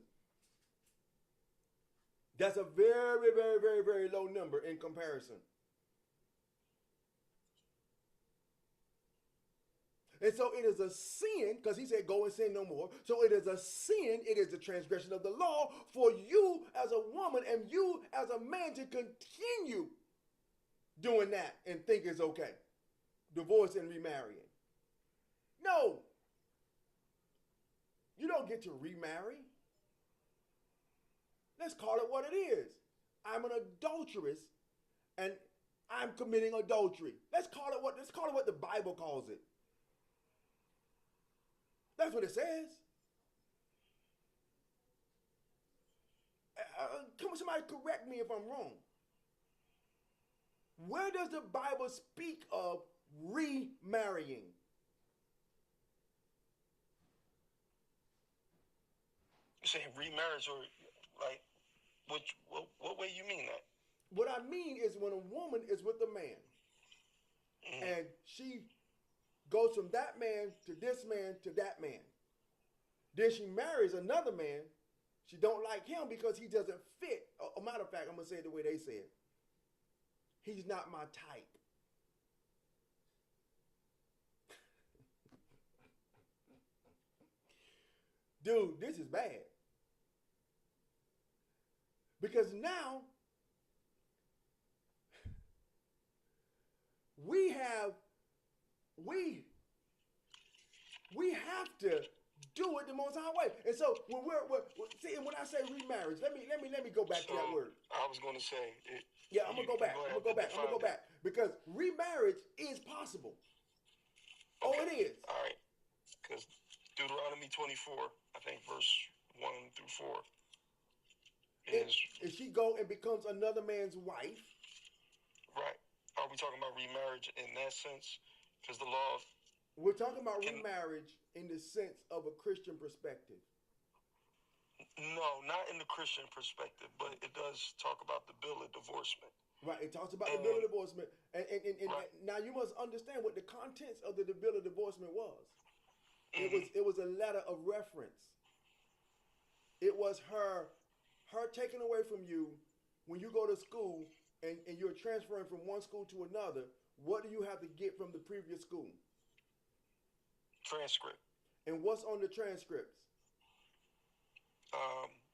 That's a very, very, very, very low number in comparison. And so it is a sin, because he said, go and sin no more. So it is a sin, it is a transgression of the law for you as a woman and you as a man to continue doing that and think it's okay. Divorce and remarrying. No. You don't get to remarry. Let's call it what it is. I'm an adulteress and I'm committing adultery. Let's call it what the Bible calls it. That's what it says. Come on, somebody correct me if I'm wrong. Where does the Bible speak of remarrying? You saying remarriage, or like, what way you mean that? What I mean is when a woman is with a man, and she goes from that man to this man to that man. Then she marries another man. She don't like him because he doesn't fit. A matter of fact, I'm going to say it the way they say it. He's not my type. Dude, this is bad. Because now we have to do it the Most High way. And so when see, and when I say remarriage, let me go back to that word. I was going to say it. Yeah, I'm gonna go back. I'm gonna go back because remarriage is possible. Okay. Oh, it is. All right, because Deuteronomy 24, I think verse 1 through 4 is. If she go and becomes another man's wife. Right. Are we talking about remarriage in that sense? Because the law. We're talking about remarriage in the sense of a Christian perspective. No, not in the Christian perspective, but it does talk about the bill of divorcement. Right, it talks about the bill of divorcement. And right. Now you must understand what the contents of the bill of divorcement was. It was a letter of reference. It was her taken away from you when you go to school and you're transferring from one school to another. What do you have to get from the previous school? Transcript. And what's on the transcripts?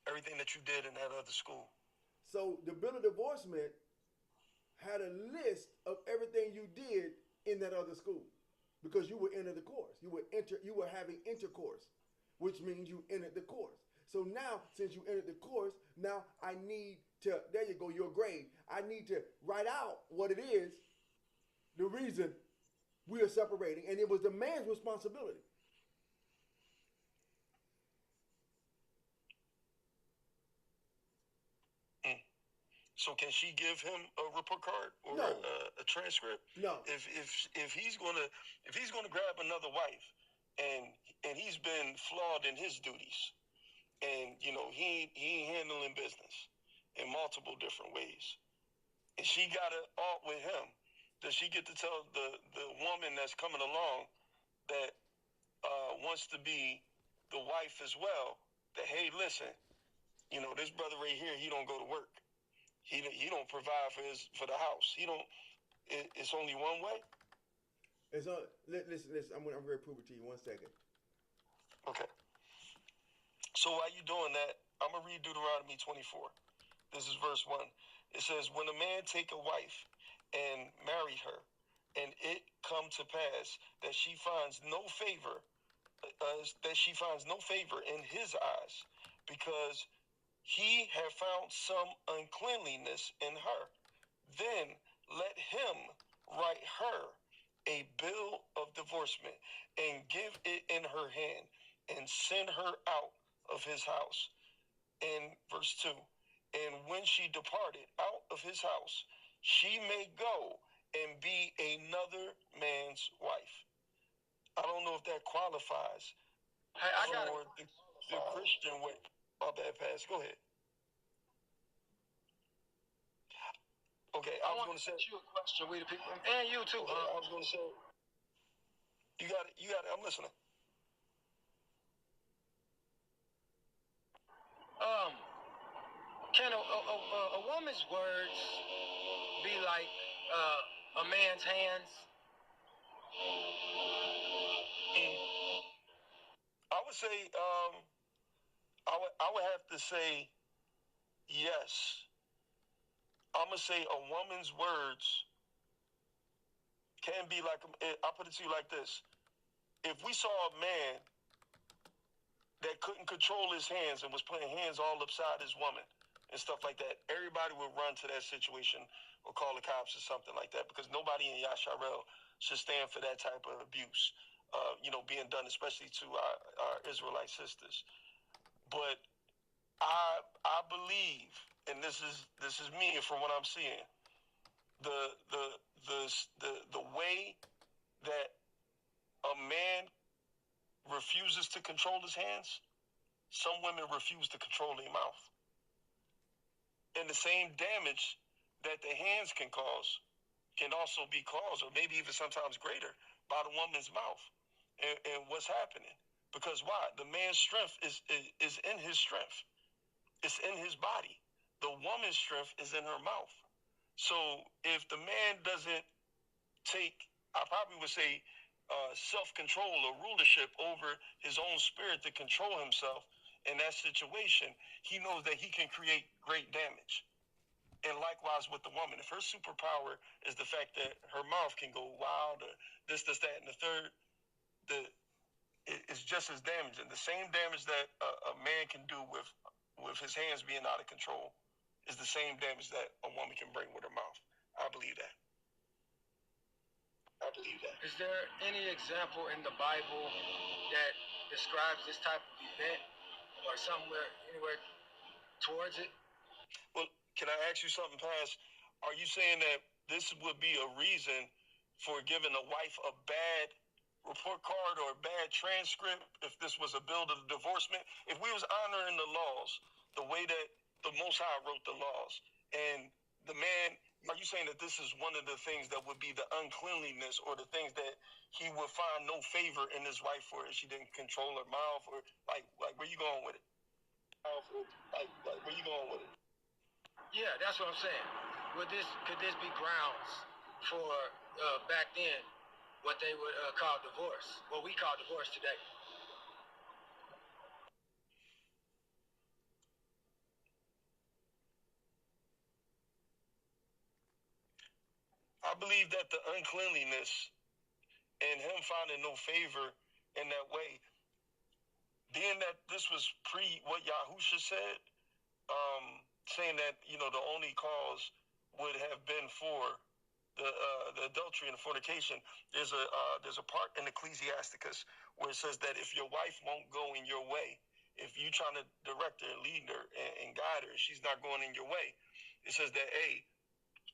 Everything that you did in that other school. So the bill of divorcement had a list of everything you did in that other school, because you would enter the course. You were having intercourse, which means you entered the course. So now, since you entered the course, now I need to, there you go, your grade. I need to write out what it is, the reason we are separating. And it was the man's responsibility. So can she give him a report card or no. a transcript? No. If he's gonna grab another wife, and he's been flawed in his duties, and he ain't handling business in multiple different ways, and she got it out with him, does she get to tell the woman that's coming along that wants to be the wife as well that, hey, listen, You know, this brother right here, he don't go to work. He don't provide for the house. He don't. It's only one way. It's on. Listen. I'm going to prove it to you. 1 second. Okay. So while you doing that, I'm gonna read Deuteronomy 24. This is verse 1. It says, "When a man take a wife and marry her, and it come to pass that she finds no favor, in his eyes, because he have found some uncleanliness in her, then let him write her a bill of divorcement and give it in her hand and send her out of his house." In verse 2, "And when she departed out of his house, she may go and be another man's wife." I don't know if that qualifies for the Christian way. Oh, bad pass. Go ahead. Okay, I was going to say you a question, we the people, and you too. I was going to say, you got it. I'm listening. Can a woman's words be like a man's hands? I would say, I would have to say yes. I'm gonna say a woman's words can be like. I'll put it to you like this: if we saw a man that couldn't control his hands and was putting hands all upside his woman and stuff like that, everybody would run to that situation or call the cops or something like that, because nobody in Yasharel should stand for that type of abuse, being done, especially to our Israelite sisters. But I believe, and this is me from what I'm seeing, the way that a man refuses to control his hands, some women refuse to control their mouth. And the same damage that the hands can cause can also be caused, or maybe even sometimes greater, by the woman's mouth. And what's happening? Because why? The man's strength is in his strength. It's in his body. The woman's strength is in her mouth. So if the man doesn't take, I probably would say, self-control or rulership over his own spirit to control himself in that situation, he knows that he can create great damage. And likewise with the woman, if her superpower is the fact that her mouth can go wild, or this, that, and the third, it's just as damaging. The same damage that a man can do with his hands being out of control is the same damage that a woman can bring with her mouth. I believe that. Is there any example in the Bible that describes this type of event, or anywhere towards it? Well, can I ask you something, Paz? Are you saying that this would be a reason for giving a wife a bad report card or a bad transcript if this was a bill of divorcement? If we was honoring the laws the way that the Most High wrote the laws, and the man, are you saying that this is one of the things that would be the uncleanliness, or the things that he would find no favor in his wife for if she didn't control her mouth, or like where you going with it? Like where you going with it? Yeah, that's what I'm saying. Could this be grounds for back then what they would call divorce, what we call divorce today? I believe that the uncleanliness and him finding no favor in that way, being that this was pre what Yahusha said, saying that the only cause would have been for the adultery and the fornication. There's a part in Ecclesiasticus where it says that if your wife won't go in your way, if you trying to direct her, lead her, and guide her, and she's not going in your way, it says that, hey,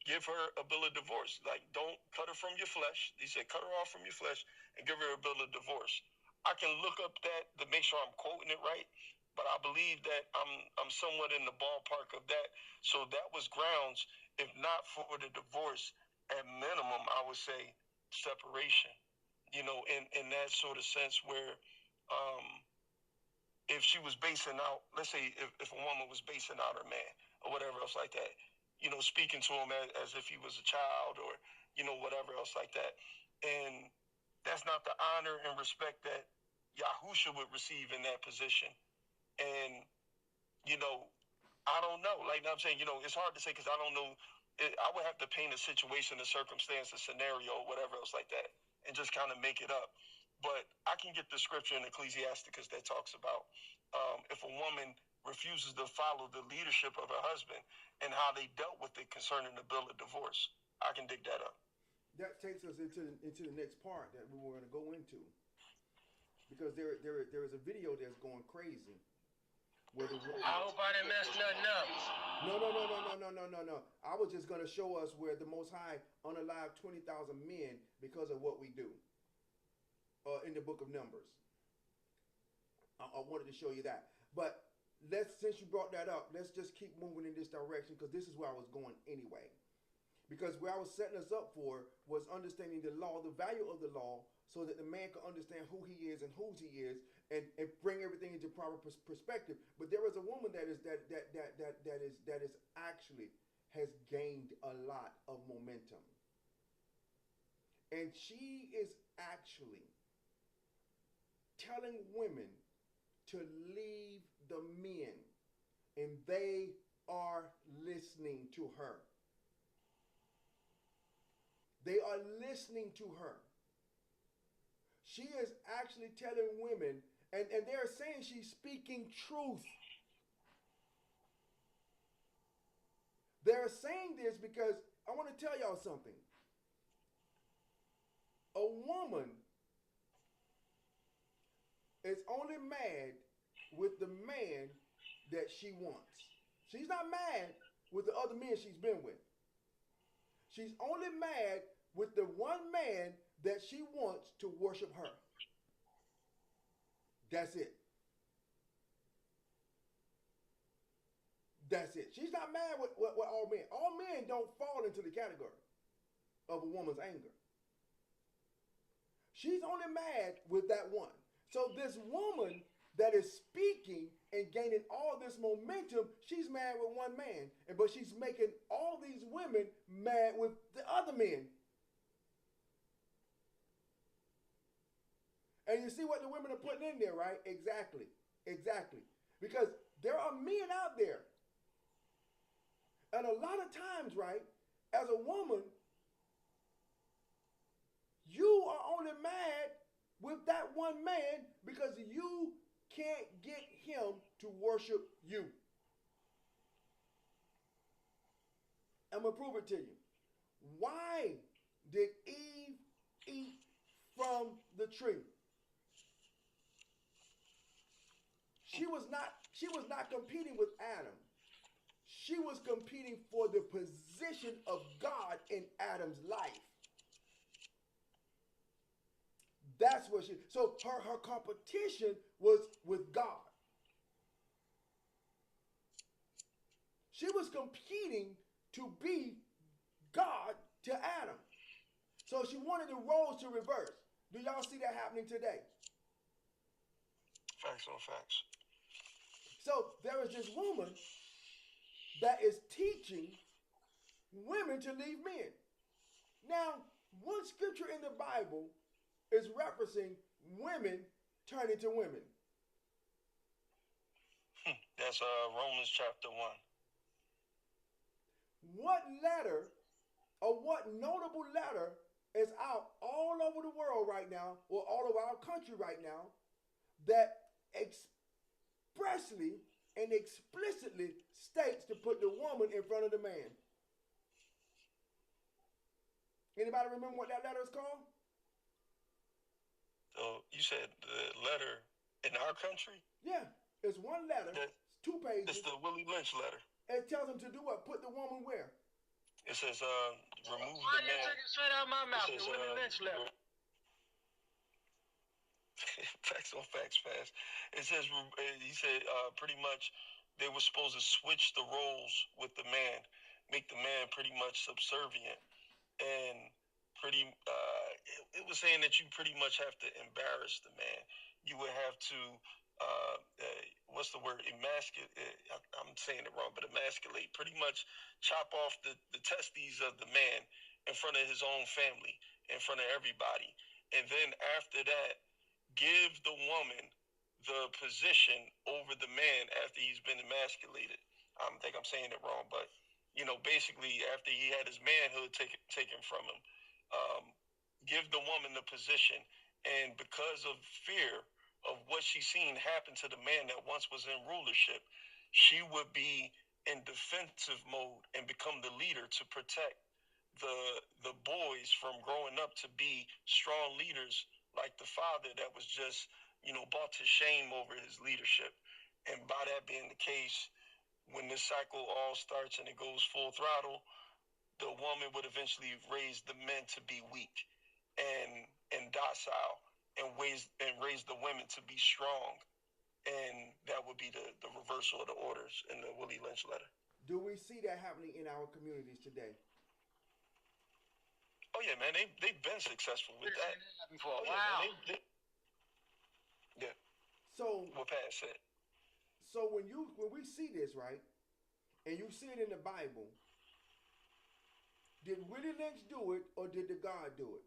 give her a bill of divorce. Like, don't cut her from your flesh. He said, cut her off from your flesh and give her a bill of divorce. I can look up that to make sure I'm quoting it right, but I believe that I'm somewhat in the ballpark of that. So that was grounds, if not for the divorce, at minimum, I would say separation. In that sort of sense where if she was basing out, let's say if a woman was basing out her man or whatever else like that, speaking to him as if he was a child or, whatever else like that. And that's not the honor and respect that Yahusha would receive in that position. And, I don't know. Like I'm saying, it's hard to say because I don't know. I would have to paint a situation, a circumstance, a scenario, whatever else like that, and just kind of make it up. But I can get the scripture in Ecclesiasticus that talks about if a woman refuses to follow the leadership of her husband and how they dealt with it concerning the bill of divorce. I can dig that up. That takes us into the next part that we were going to go into, because there is a video that's going crazy. I hope I didn't mess nothing up. No. I was just going to show us where the Most High unalived 20,000 men because of what we do in the book of Numbers. I wanted to show you that. But since you brought that up, let's just keep moving in this direction, because this is where I was going anyway. Because where I was setting us up for was understanding the law, the value of the law, so that the man could understand who he is and whose he is, and bring everything into proper perspective. But there is a woman that is actually has gained a lot of momentum, and she is actually telling women to leave the men, and they are listening to her. They are listening to her. She is actually telling women, and they're saying she's speaking truth. They're saying this because I want to tell y'all something. A woman is only mad with the man that she wants. She's not mad with the other men she's been with. She's only mad with the one man that she wants to worship her. That's it. That's it. She's not mad with all men. All men don't fall into the category of a woman's anger. She's only mad with that one. So this woman that is speaking and gaining all this momentum, she's mad with one man. But she's making all these women mad with the other men. And you see what the women are putting in there, right? Exactly. Because there are men out there. And a lot of times, right, as a woman, you are only mad with that one man because you can't get him to worship you. I'm going to prove it to you. Why did Eve eat from the tree? She was not competing with Adam. She was competing for the position of God in Adam's life. That's what so her competition was with God. She was competing to be God to Adam. So she wanted the roles to reverse. Do y'all see that happening today? Facts on facts. So there is this woman that is teaching women to leave men. Now, one scripture in the Bible is referencing women turning to women. That's Romans chapter 1. What letter or what notable letter is out all over the world right now, or all over our country right now, that expressly and explicitly states to put the woman in front of the man? Anybody remember what that letter is called? So you said the letter in our country? Yeah, it's one letter, it's 2 pages. It's the Willie Lynch letter. It tells him to do what? Put the woman where? It says remove Why the you man. took it straight out of my mouth? The Willie Lynch letter. Facts on facts, fast. It says, he said pretty much they were supposed to switch the roles with the man, make the man pretty much subservient, and it was saying that you pretty much have to embarrass the man. You would have to what's the word? Emasculate. I'm saying it wrong, but emasculate. Pretty much chop off the testes of the man in front of his own family, in front of everybody. And then after that, give the woman the position over the man after he's been emasculated. I think I'm saying it wrong, but basically after he had his manhood taken from him, um, give the woman the position. And because of fear of what she's seen happen to the man that once was in rulership, she would be in defensive mode and become the leader to protect the boys from growing up to be strong leaders like the father that was just brought to shame over his leadership. And by that being the case, when this cycle all starts and it goes full throttle, the woman would eventually raise the men to be weak and docile, and raise the women to be strong. And that would be the reversal of the orders in the Willie Lynch letter. Do we see that happening in our communities today? Oh yeah, man, they've been successful with that before. Oh, wow. Yeah, yeah. So what Pat said. So when we see this, right, and you see it in the Bible, did Willie Lynch do it or did the God do it?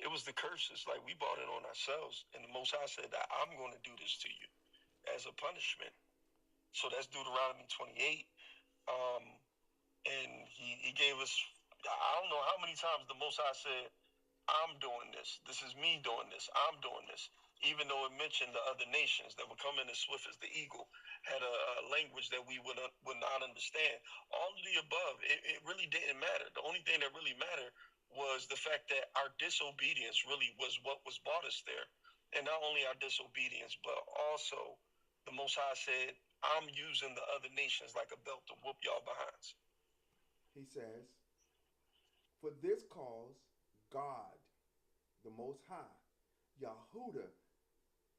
It was the curses. Like, we brought it on ourselves, and the Most High said that I'm going to do this to you as a punishment. So that's Deuteronomy 28. And he gave us, I don't know how many times the Most High said, I'm doing this. This is me doing this. I'm doing this. Even though it mentioned the other nations that were coming as swift as the eagle, had a language that we would not understand. All of the above, it really didn't matter. The only thing that really mattered was the fact that our disobedience really was what was brought us there. And not only our disobedience, but also the Most High said, I'm using the other nations like a belt to whoop y'all behinds. He says, for this cause, God, the Most High, Yahudah,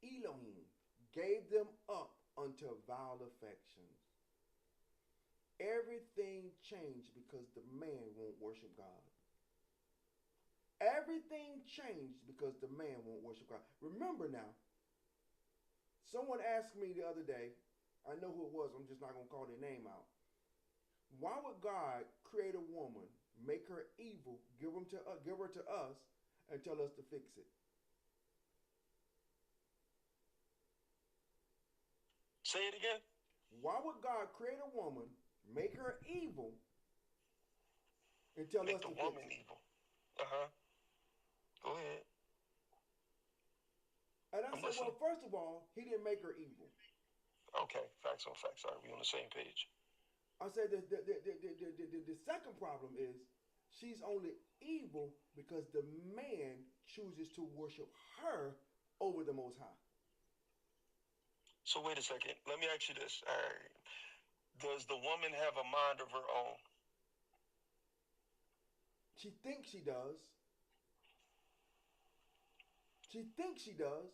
Elohim, gave them up unto vile affections. Everything changed because the man won't worship God. Everything changed because the man won't worship God. Remember now, someone asked me the other day, I know who it was, I'm just not going to call their name out. Why would God create a woman, make her evil, give her to us, and tell us to fix it? Say it again. Why would God create a woman, make her evil, and tell us to fix it? Make the woman evil. Go ahead. And I said, well, first of all, he didn't make her evil. Okay, facts on facts. All right, we on the same page. I said the second problem is she's only evil because the man chooses to worship her over the Most High. So wait a second. Let me ask you this. All right. Does the woman have a mind of her own? She thinks she does. She thinks she does.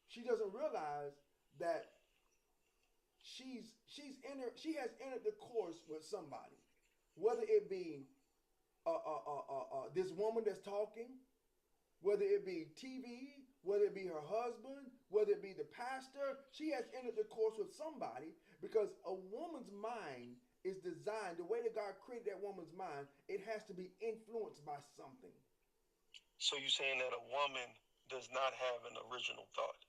She doesn't realize that she has entered the course with somebody, whether it be this woman that's talking, whether it be TV, whether it be her husband, whether it be the pastor. She has entered the course with somebody because a woman's mind is designed, the way that God created that woman's mind, it has to be influenced by something. So you're saying that a woman does not have an original thought?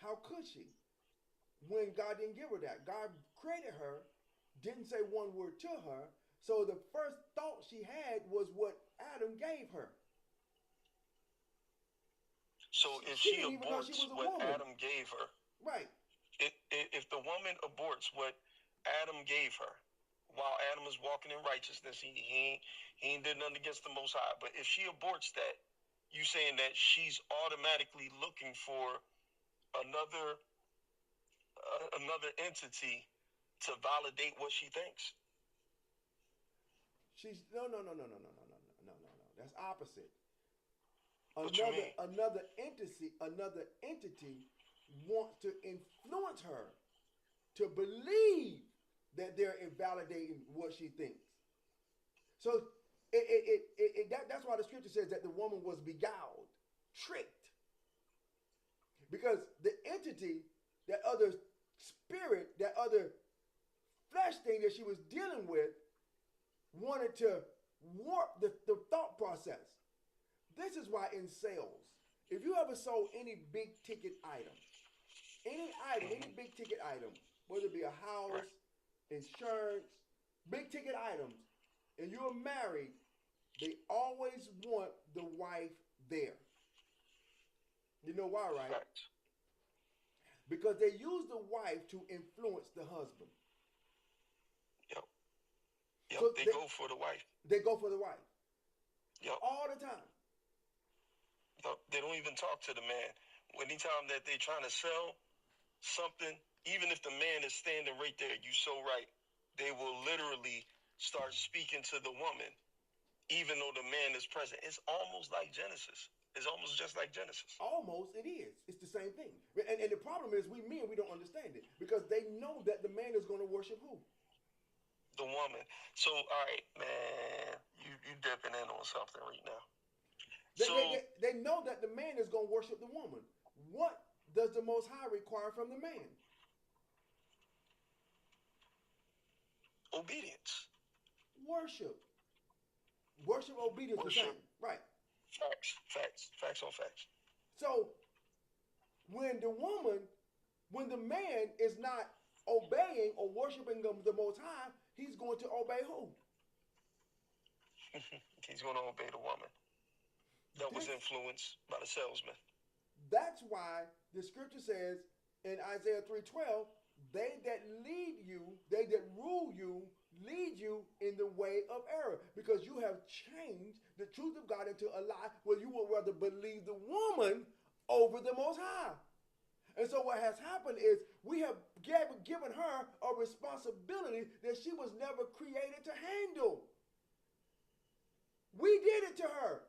How could she? When God didn't give her that. God created her, didn't say one word to her, so the first thought she had was what Adam gave her. So if she aborts what Adam gave her, right? If the woman aborts what Adam gave her, while Adam is walking in righteousness, he ain't did nothing against the Most High. But if she aborts that, you saying that she's automatically looking for another entity to validate what she thinks? She's no. That's opposite. What you mean? Another entity wants to influence her to believe that they're invalidating what she thinks. So that's why the scripture says that the woman was beguiled, tricked. because the entity, that other spirit, that other flesh thing that she was dealing with, wanted to warp the thought process. This is why in sales, if you ever sold any big ticket item, any big ticket item, whether it be a house, insurance, big ticket items, and you're married, they always want the wife there. You know why, right? Right. Because they use the wife to influence the husband. Yep. Yep. So they go for the wife. They go for the wife. Yep. All the time. Yep. They don't even talk to the man. Anytime that they trying to sell something, even if the man is standing right there, you so right, they will literally start speaking to the woman, even though the man is present. It's almost like Genesis. It's almost just like Genesis. Almost, it is. It's the same thing. And the problem is, we don't understand it because they know that the man is going to worship who? The woman. So, all right, man, you dipping in on something right now. They know that the man is going to worship the woman. What does the Most High require from the man? Obedience. Worship. Worship, obedience, Worship. the same. Right. Facts on facts. So when the man is not obeying or worshiping the Most High, he's going to obey who? He's going to obey the woman that was influenced by the salesman. That's why the scripture says in Isaiah 3:12, they that lead you, they that rule you, lead you in the way of error, because you have changed the truth of God into a lie where you would rather believe the woman over the Most High. And so what has happened is we have given her a responsibility that she was never created to handle. We did it to her.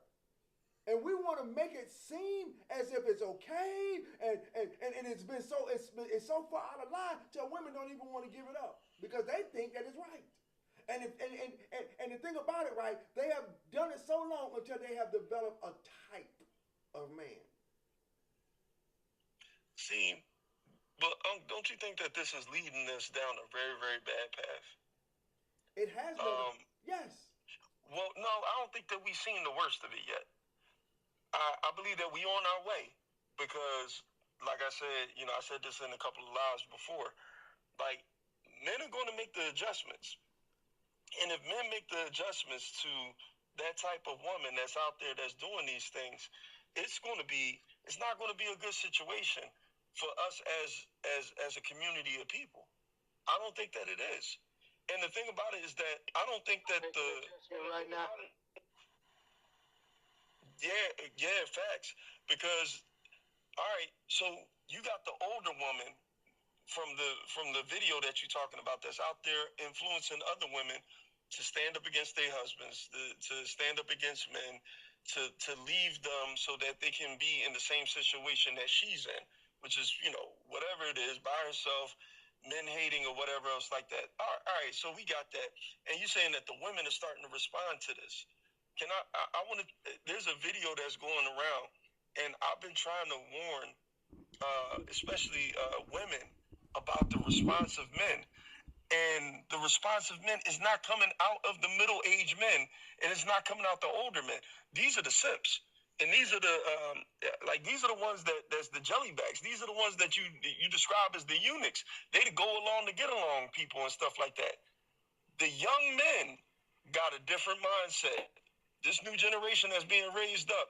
And we want to make it seem as if it's okay, and it's been it's so far out of line till women don't even want to give it up because they think that it's right. And the thing about it, right, they have done it so long until they have developed a type of man. See, but don't you think that this is leading us down a very, very bad path? It has been. Yes. Well, no, I don't think that we've seen the worst of it yet. I believe that we on our way because, like I said, I said this in a couple of lives before, like, men are going to make the adjustments. And if men make the adjustments to that type of woman that's out there that's doing these things, it's not going to be a good situation for us as a community of people. I don't think that it is. And the thing about it is that I don't think that right now. Yeah, facts. Because, all right, so you got the older woman from the video that you're talking about that's out there influencing other women to stand up against their husbands, to stand up against men, to leave them so that they can be in the same situation that she's in, which is, whatever it is, by herself, men hating or whatever else like that. All right, so we got that. And you're saying that the women are starting to respond to this. I want to, there's a video that's going around, and I've been trying to warn, especially women, about the responsive men. And the responsive men is not coming out of the middle-aged men, and it's not coming out the older men. These are the simps. And these are these are the ones that's the jelly bags. These are the ones that you describe as the eunuchs. They go along to get along people and stuff like that. The young men got a different mindset. This new generation that's being raised up.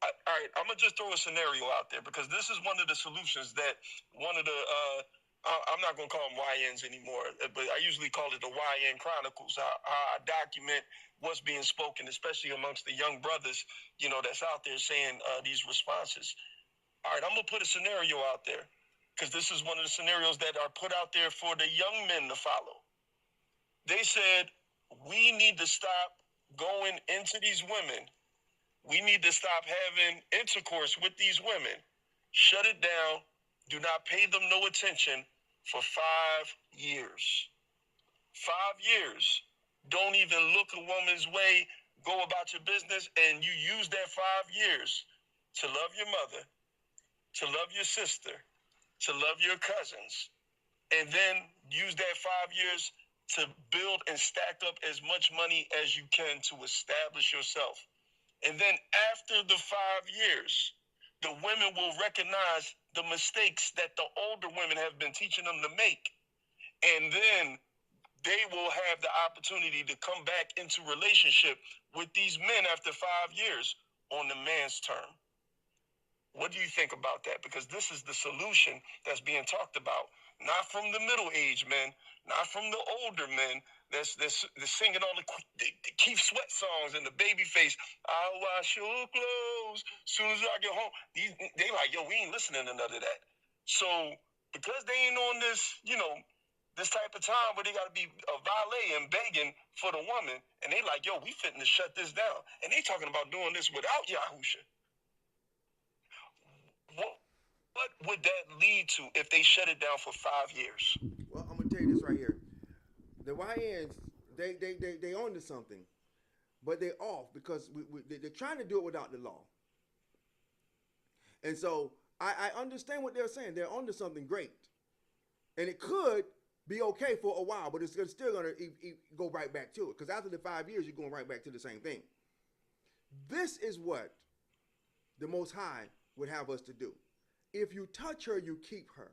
All right, I'm going to just throw a scenario out there because this is one of the solutions that one of the, I'm not going to call them YNs anymore, but I usually call it the YN Chronicles, how I document what's being spoken, especially amongst the young brothers, that's out there saying these responses. All right, I'm going to put a scenario out there because this is one of the scenarios that are put out there for the young men to follow. They said, we need to stop going into these women. We need to stop having intercourse with these women. Shut it down. Do not pay them no attention for 5 years. 5 years. Don't even look a woman's way. Go about your business, and you use that 5 years to love your mother, to love your sister, to love your cousins, and then use that 5 years to build and stack up as much money as you can to establish yourself. And then after the 5 years, the women will recognize the mistakes that the older women have been teaching them to make. And then they will have the opportunity to come back into relationship with these men after 5 years on the man's term. What do you think about that? Because this is the solution that's being talked about. Not from the middle-aged men, not from the older men that's singing all the Keith Sweat songs and the baby face. I'll wash your clothes soon as I get home. They like, yo, we ain't listening to none of that. So because they ain't on this, this type of time where they got to be a valet and begging for the woman, and they like, yo, we fitting to shut this down. And they talking about doing this without Yahusha. What would that lead to if they shut it down for 5 years? Well, I'm gonna tell you this right here. The YNs, they on to something, but they're off because they're trying to do it without the law. And so I understand what they're saying. They're on to something great, and it could be okay for a while, but it's still gonna go right back to it, because after the 5 years, you're going right back to the same thing. This is what the Most High would have us to do. If you touch her, you keep her.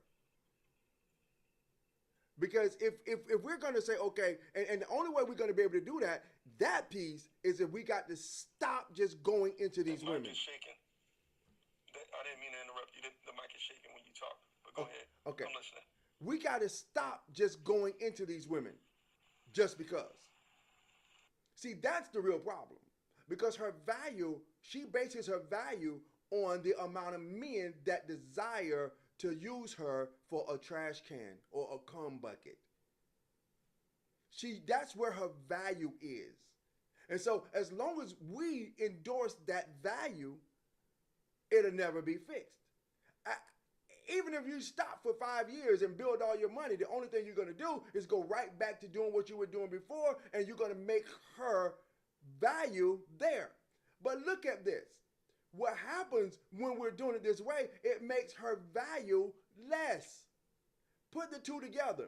Because if we're going to say, okay, and the only way we're going to be able to do that piece is if we got to stop just going into these women. The mic is shaking. I didn't mean to interrupt you. The mic is shaking when you talk, but go ahead. Okay. I'm listening. We got to stop just going into these women just because. See, that's the real problem. Because her value, she bases her value on the amount of men that desire to use her for a trash can or a cum bucket. That's where her value is. And so as long as we endorse that value, it'll never be fixed. Even if you stop for 5 years and build all your money, the only thing you're going to do is go right back to doing what you were doing before, and you're going to make her value there. But look at this. What happens when we're doing it this way, it makes her value less. Put the two together.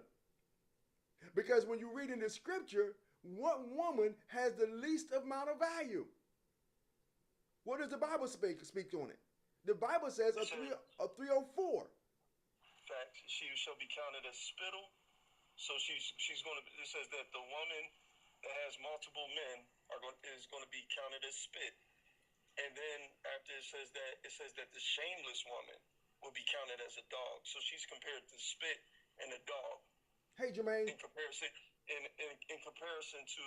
Because when you read in the scripture, what woman has the least amount of value? What does the Bible speak on it? The Bible says a 304. Fact, she shall be counted as spittle. So she's going to, it says that the woman that has multiple men is going to be counted as spit. And then after it says that the shameless woman will be counted as a dog. So she's compared to spit and a dog. Hey, Jermaine. In comparison to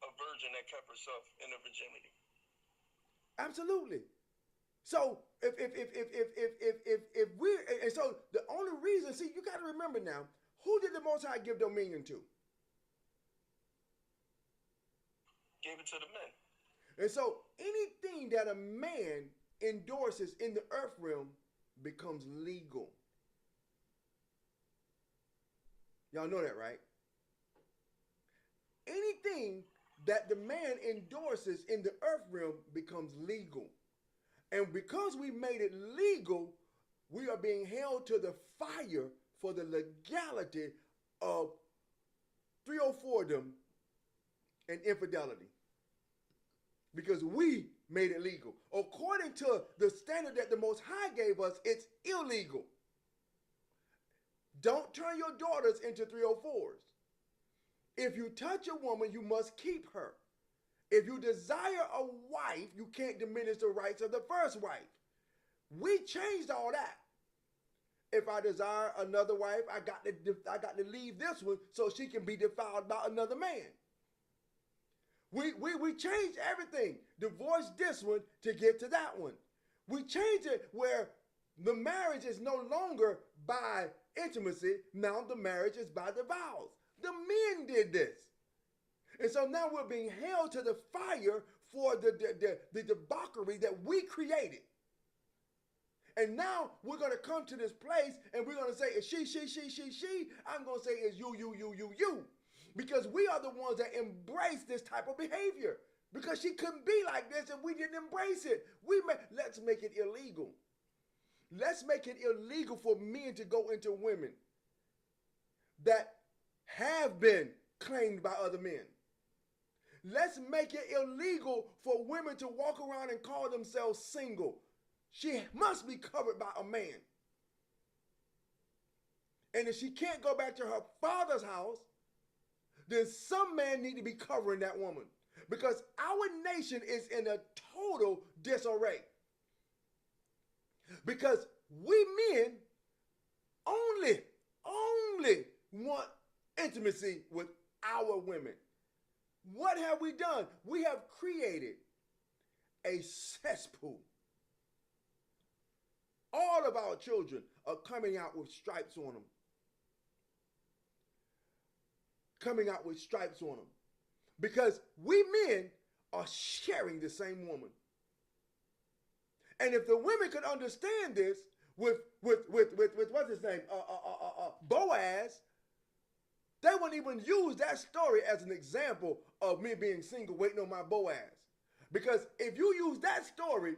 a virgin that kept herself in her virginity. Absolutely. So if we're, and so the only reason, see, you got to remember now, who did the Most High give dominion to? Gave it to the men. And so anything that a man endorses in the earth realm becomes legal. Y'all know that, right? Anything that the man endorses in the earth realm becomes legal. And because we made it legal, we are being held to the fire for the legality of 304-dom and infidelity. Because we made it legal. According to the standard that the Most High gave us, it's illegal. Don't turn your daughters into 304s. If you touch a woman, you must keep her. If you desire a wife, you can't diminish the rights of the first wife. We changed all that. If I desire another wife, I got to leave this one so she can be defiled by another man. We changed everything. Divorced this one to get to that one. We changed it where the marriage is no longer by intimacy. Now the marriage is by the vows. The men did this. And so now we're being held to the fire for the debauchery that we created. And now we're going to come to this place and we're going to say, it's she. I'm going to say it's you. Because we are the ones that embrace this type of behavior. Because she couldn't be like this if we didn't embrace it. Let's make it illegal. Let's make it illegal for men to go into women that have been claimed by other men. Let's make it illegal for women to walk around and call themselves single. She must be covered by a man. And if she can't go back to her father's house, then some man need to be covering that woman. Because our nation is in a total disarray. Because we men only want intimacy with our women. What have we done? We have created a cesspool. All of our children are coming out with stripes on them. Coming out with stripes on them. Because we men are sharing the same woman. And if the women could understand this with what's his name, Boaz, they wouldn't even use that story as an example of me being single waiting on my Boaz. Because if you use that story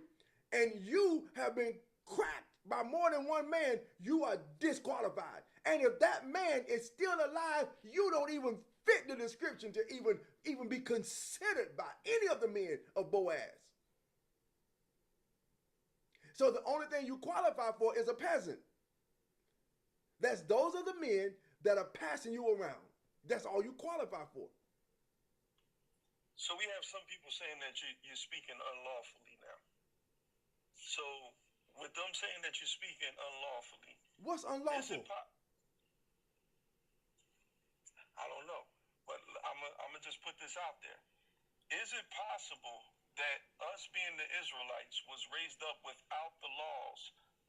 and you have been cracked by more than one man, you are disqualified. And if that man is still alive, you don't even fit the description to even be considered by any of the men of Boaz. So the only thing you qualify for is a peasant. Those are the men that are passing you around. That's all you qualify for. So we have some people saying that you're speaking unlawfully now. So with them saying that you're speaking unlawfully, what's unlawful? I don't know, but I'm gonna just put this out there. Is it possible that us being the Israelites was raised up without the laws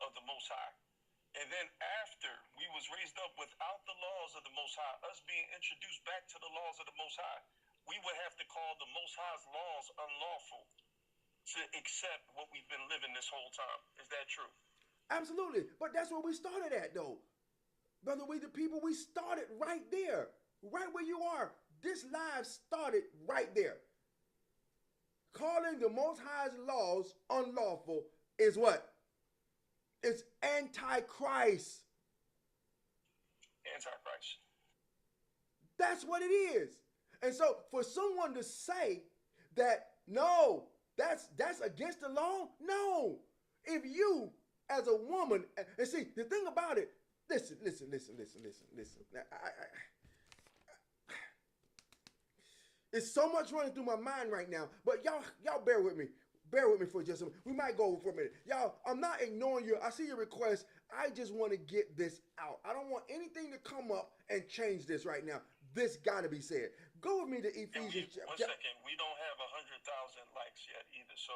of the Most High? And then after we was raised up without the laws of the Most High, us being introduced back to the laws of the Most High, we would have to call the Most High's laws unlawful to accept what we've been living this whole time. Is that true? Absolutely. But that's where we started at, though. Brother, we the people, we started right there. Right where you are. This live started right there. Calling the Most High's laws unlawful is what? It's antichrist. Antichrist. That's what it is. And so for someone to say that, no, that's against the law, no. If you, as a woman, and see, the thing about it, listen. It's so much running through my mind right now, but y'all bear with me. Bear with me for just a minute. We might go for a minute. Y'all, I'm not ignoring you. I see your request. I just want to get this out. I don't want anything to come up and change this right now. This got to be said. Go with me to Ephesians. One second. We don't have 100,000 likes yet either, so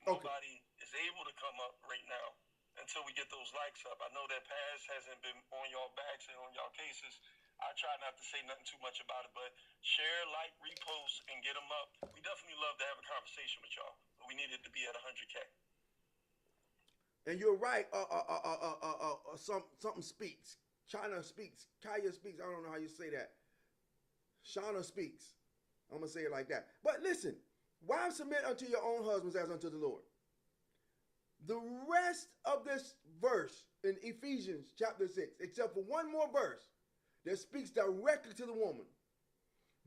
nobody is able to come up right now until we get those likes up. I know that Paz hasn't been on y'all backs and on y'all cases. I try not to say nothing too much about it, but share, like, repost, and get them up. We definitely love to have a conversation with y'all, but we needed to be at 100K. And you're right. Something speaks. China speaks. Kaya speaks. I don't know how you say that. Shauna speaks. I'm going to say it like that. But listen, wives, submit unto your own husbands as unto the Lord. The rest of this verse in Ephesians chapter 6, except for one more verse, that speaks directly to the woman.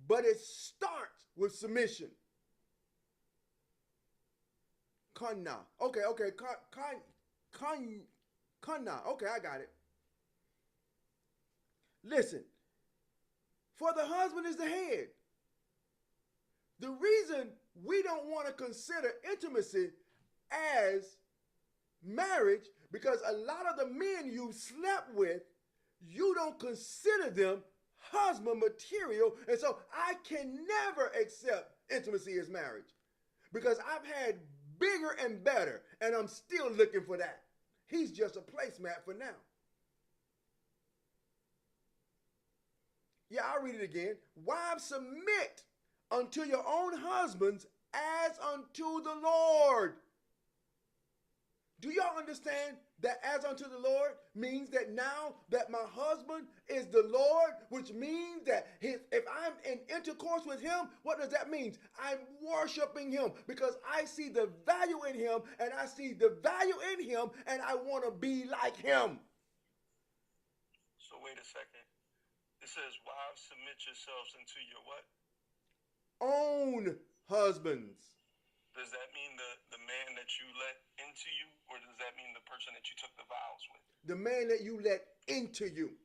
But it starts with submission. Kana. Okay. Kana. Okay, I got it. Listen. For the husband is the head. The reason we don't want to consider intimacy as marriage, because a lot of the men you slept with, you don't consider them husband material. And so I can never accept intimacy as marriage, because I've had bigger and better, and I'm still looking for that. He's just a placemat for now. Yeah, I'll read it again. Wives, submit unto your own husbands as unto the Lord. Do y'all understand that as unto the Lord means that now that my husband is the Lord, which means that if I'm in intercourse with him, what does that mean? I'm worshiping him because I see the value in him and I see the value in him and I want to be like him. So wait a second. It says, wives, submit yourselves unto your what? Own husbands. Does that mean the man that you let into you, or does that mean the person that you took the vows with? The man that you let into you.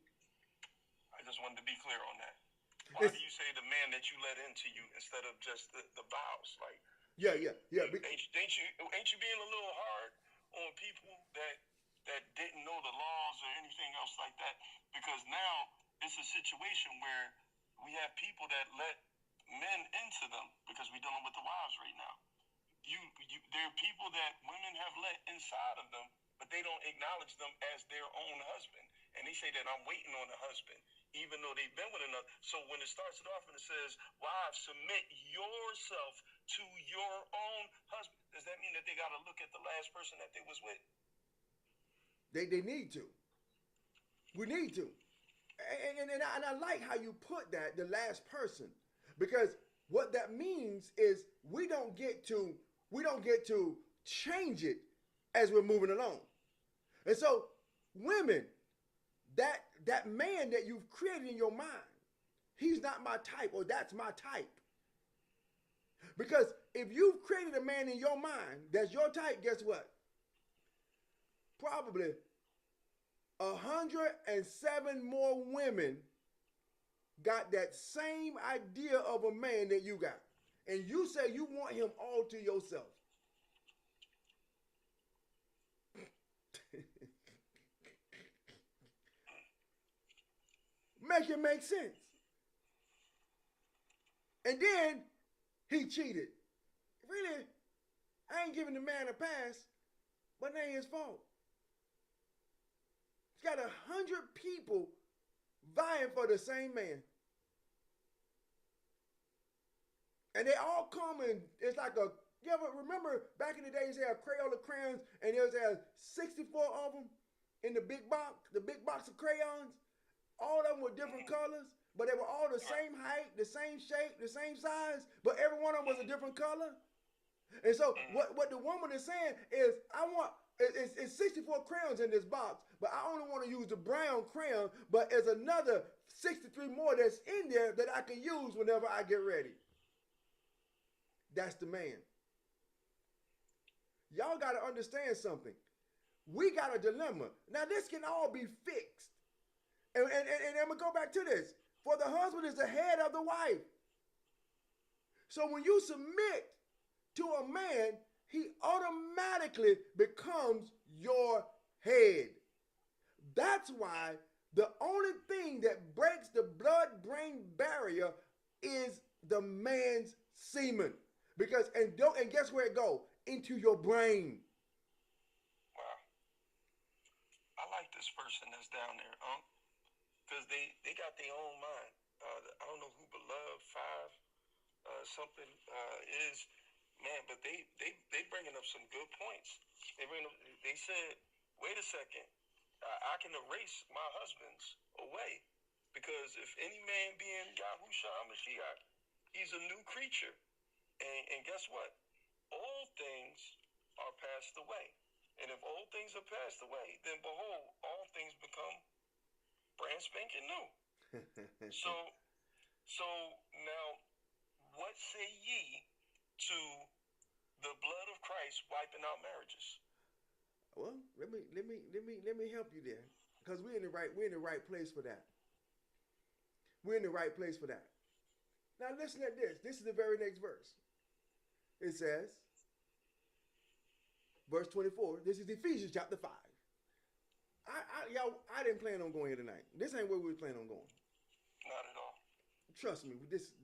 I just wanted to be clear on that. Why do you say the man that you let into you instead of just the vows? Like, yeah. Ain't you being a little hard on people that didn't know the laws or anything else like that? Because now it's a situation where we have people that let men into them because we're dealing with the wives right now. There are people that women have let inside of them, but they don't acknowledge them as their own husband. And they say that I'm waiting on a husband, even though they've been with another. So when it starts it off and it says, wives, submit yourself to your own husband, does that mean that they got to look at the last person that they was with? They need to. We need to. And I like how you put that, the last person, because what that means is we don't get to change it as we're moving along. And so women, that man that you've created in your mind, he's not my type or that's my type. Because if you've created a man in your mind that's your type, guess what? Probably 107 more women got that same idea of a man that you got. And you say you want him all to yourself. Make it make sense. And then he cheated. Really, I ain't giving the man a pass, but it ain't his fault. He's got 100 people vying for the same man. And they all come and it's like you ever remember back in the days they had Crayola crayons and there was 64 of them in the big box of crayons. All of them were different colors, but they were all the same height, the same shape, the same size, but every one of them was a different color. And so what the woman is saying is, it's 64 crayons in this box, but I only want to use the brown crayon, but there's another 63 more that's in there that I can use whenever I get ready. That's the man. Y'all got to understand something. We got a dilemma. Now, this can all be fixed. And I'm going to go back to this. For the husband is the head of the wife. So when you submit to a man, he automatically becomes your head. That's why the only thing that breaks the blood-brain barrier is the man's semen. Because, and guess where it goes? Into your brain. Wow. I like this person that's down there, because they got their own mind. I don't know who Beloved 5 something is, man, but they bringing up some good points. They said, wait a second, I can erase my husbands away, because if any man be in Yahushua HaMashiach, he's a new creature. And guess what? Old things are passed away. And if old things are passed away, then behold, all things become brand spanking new. So now, what say ye to the blood of Christ wiping out marriages? Well, let me help you there, because we're in the right place for that. We're in the right place for that. Now listen at this. This is the very next verse. It says, verse 24. This is Ephesians chapter 5. I didn't plan on going here tonight. This ain't where we were planning on going. Not at all. Trust me,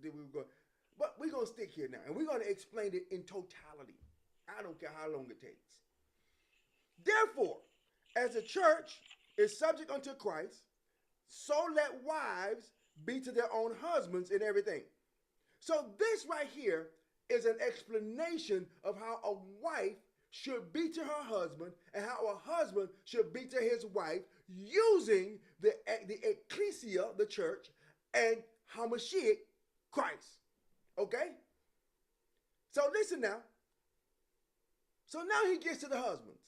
we were going. But we're going to stick here now, and we're going to explain it in totality. I don't care how long it takes. Therefore, as the church is subject unto Christ, so let wives be to their own husbands in everything. So this right here is an explanation of how a wife should be to her husband and how a husband should be to his wife using the ecclesia, the church, and Hamashiach, Christ. Okay? So listen now. So now he gets to the husbands.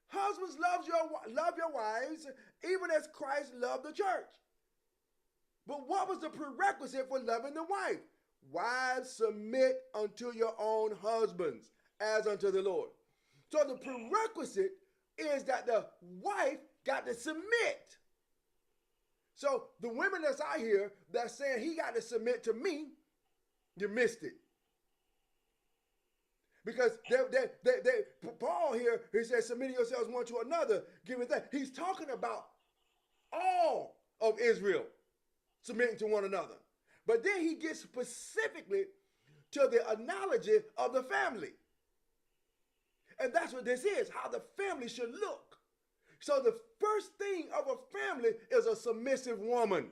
Husbands, love your wives, even as Christ loved the church. But what was the prerequisite for loving the wife? Wives, submit unto your own husbands, as unto the Lord. So the prerequisite is that the wife got to submit. So the women that's out here that's saying he got to submit to me, you missed it. Because Paul here, he says, submitting yourselves one to another, giving that. He's talking about all of Israel submitting to one another. But then he gets specifically to the analogy of the family. And that's what this is, how the family should look. So the first thing of a family is a submissive woman.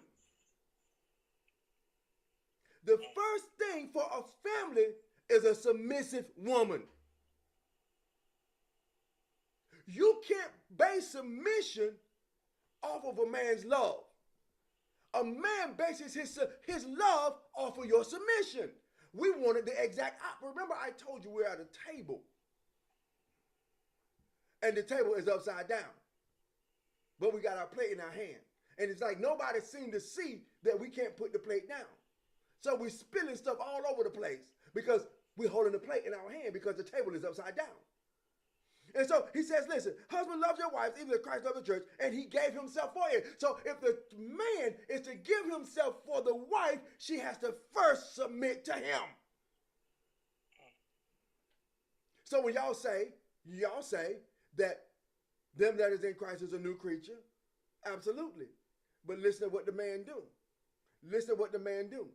The first thing for a family is a submissive woman. You can't base submission off of a man's love. A man bases his love off of your submission. We wanted the exact opposite. Remember, I told you we're at a table. And the table is upside down. But we got our plate in our hand. And it's like nobody seemed to see that we can't put the plate down. So we're spilling stuff all over the place because we're holding the plate in our hand because the table is upside down. And so he says, listen, husband, love your wives, even as Christ loved the church, and he gave himself for it. So if the man is to give himself for the wife, she has to first submit to him. So when y'all say that them that is in Christ is a new creature, absolutely. But listen to what the man do. Listen to what the man do.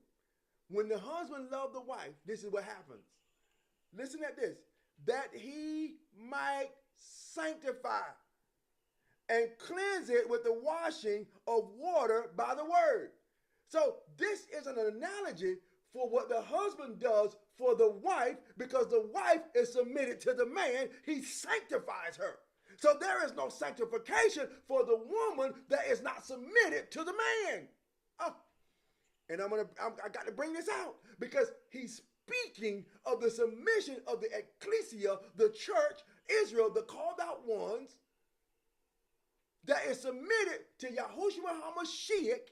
When the husband loved the wife, this is what happens. Listen at this. That he might sanctify and cleanse it with the washing of water by the word. So this is an analogy for what the husband does for the wife, because the wife is submitted to the man. He sanctifies her. So there is no sanctification for the woman that is not submitted to the man. Oh. And I got to bring this out because he's speaking of the submission of the ecclesia, the church, Israel, the called out ones that is submitted to Yahushua HaMashiach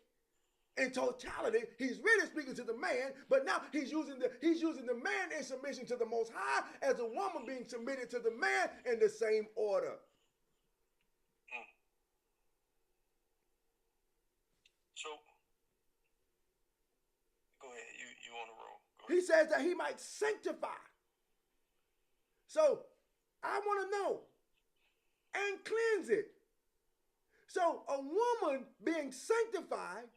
in totality. He's really speaking to the man, but now he's using the man in submission to the Most High as a woman being submitted to the man in the same order. So, go ahead. You on the roll. He says that he might sanctify. So, I want to know and cleanse it. So, a woman being sanctified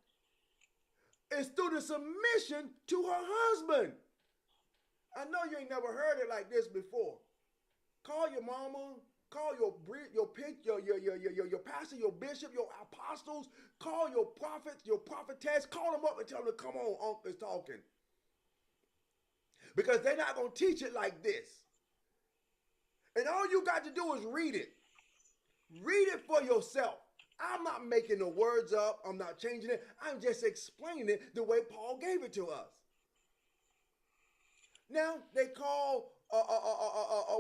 is through the submission to her husband. I know you ain't never heard it like this before. Call your mama, call your pastor, your bishop, your apostles, call your prophets, your prophetess, call them up and tell them, come on, uncle's talking. Because they're not going to teach it like this. And all you got to do is read it. Read it for yourself. I'm not making the words up. I'm not changing it. I'm just explaining it the way Paul gave it to us. Now, they call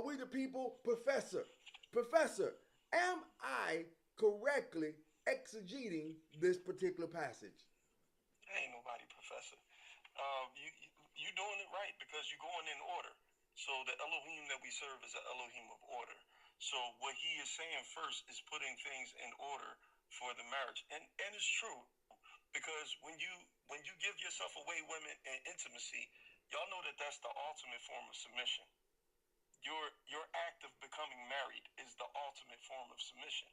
we the people professor. Professor, am I correctly exegeting this particular passage? Ain't nobody professor. You doing it right because you're going in order. So the Elohim that we serve is an Elohim of order. So what he is saying first is putting things in order for the marriage. And it's true, because when you give yourself away, women, in intimacy, y'all know that that's the ultimate form of submission. Your act of becoming married is the ultimate form of submission.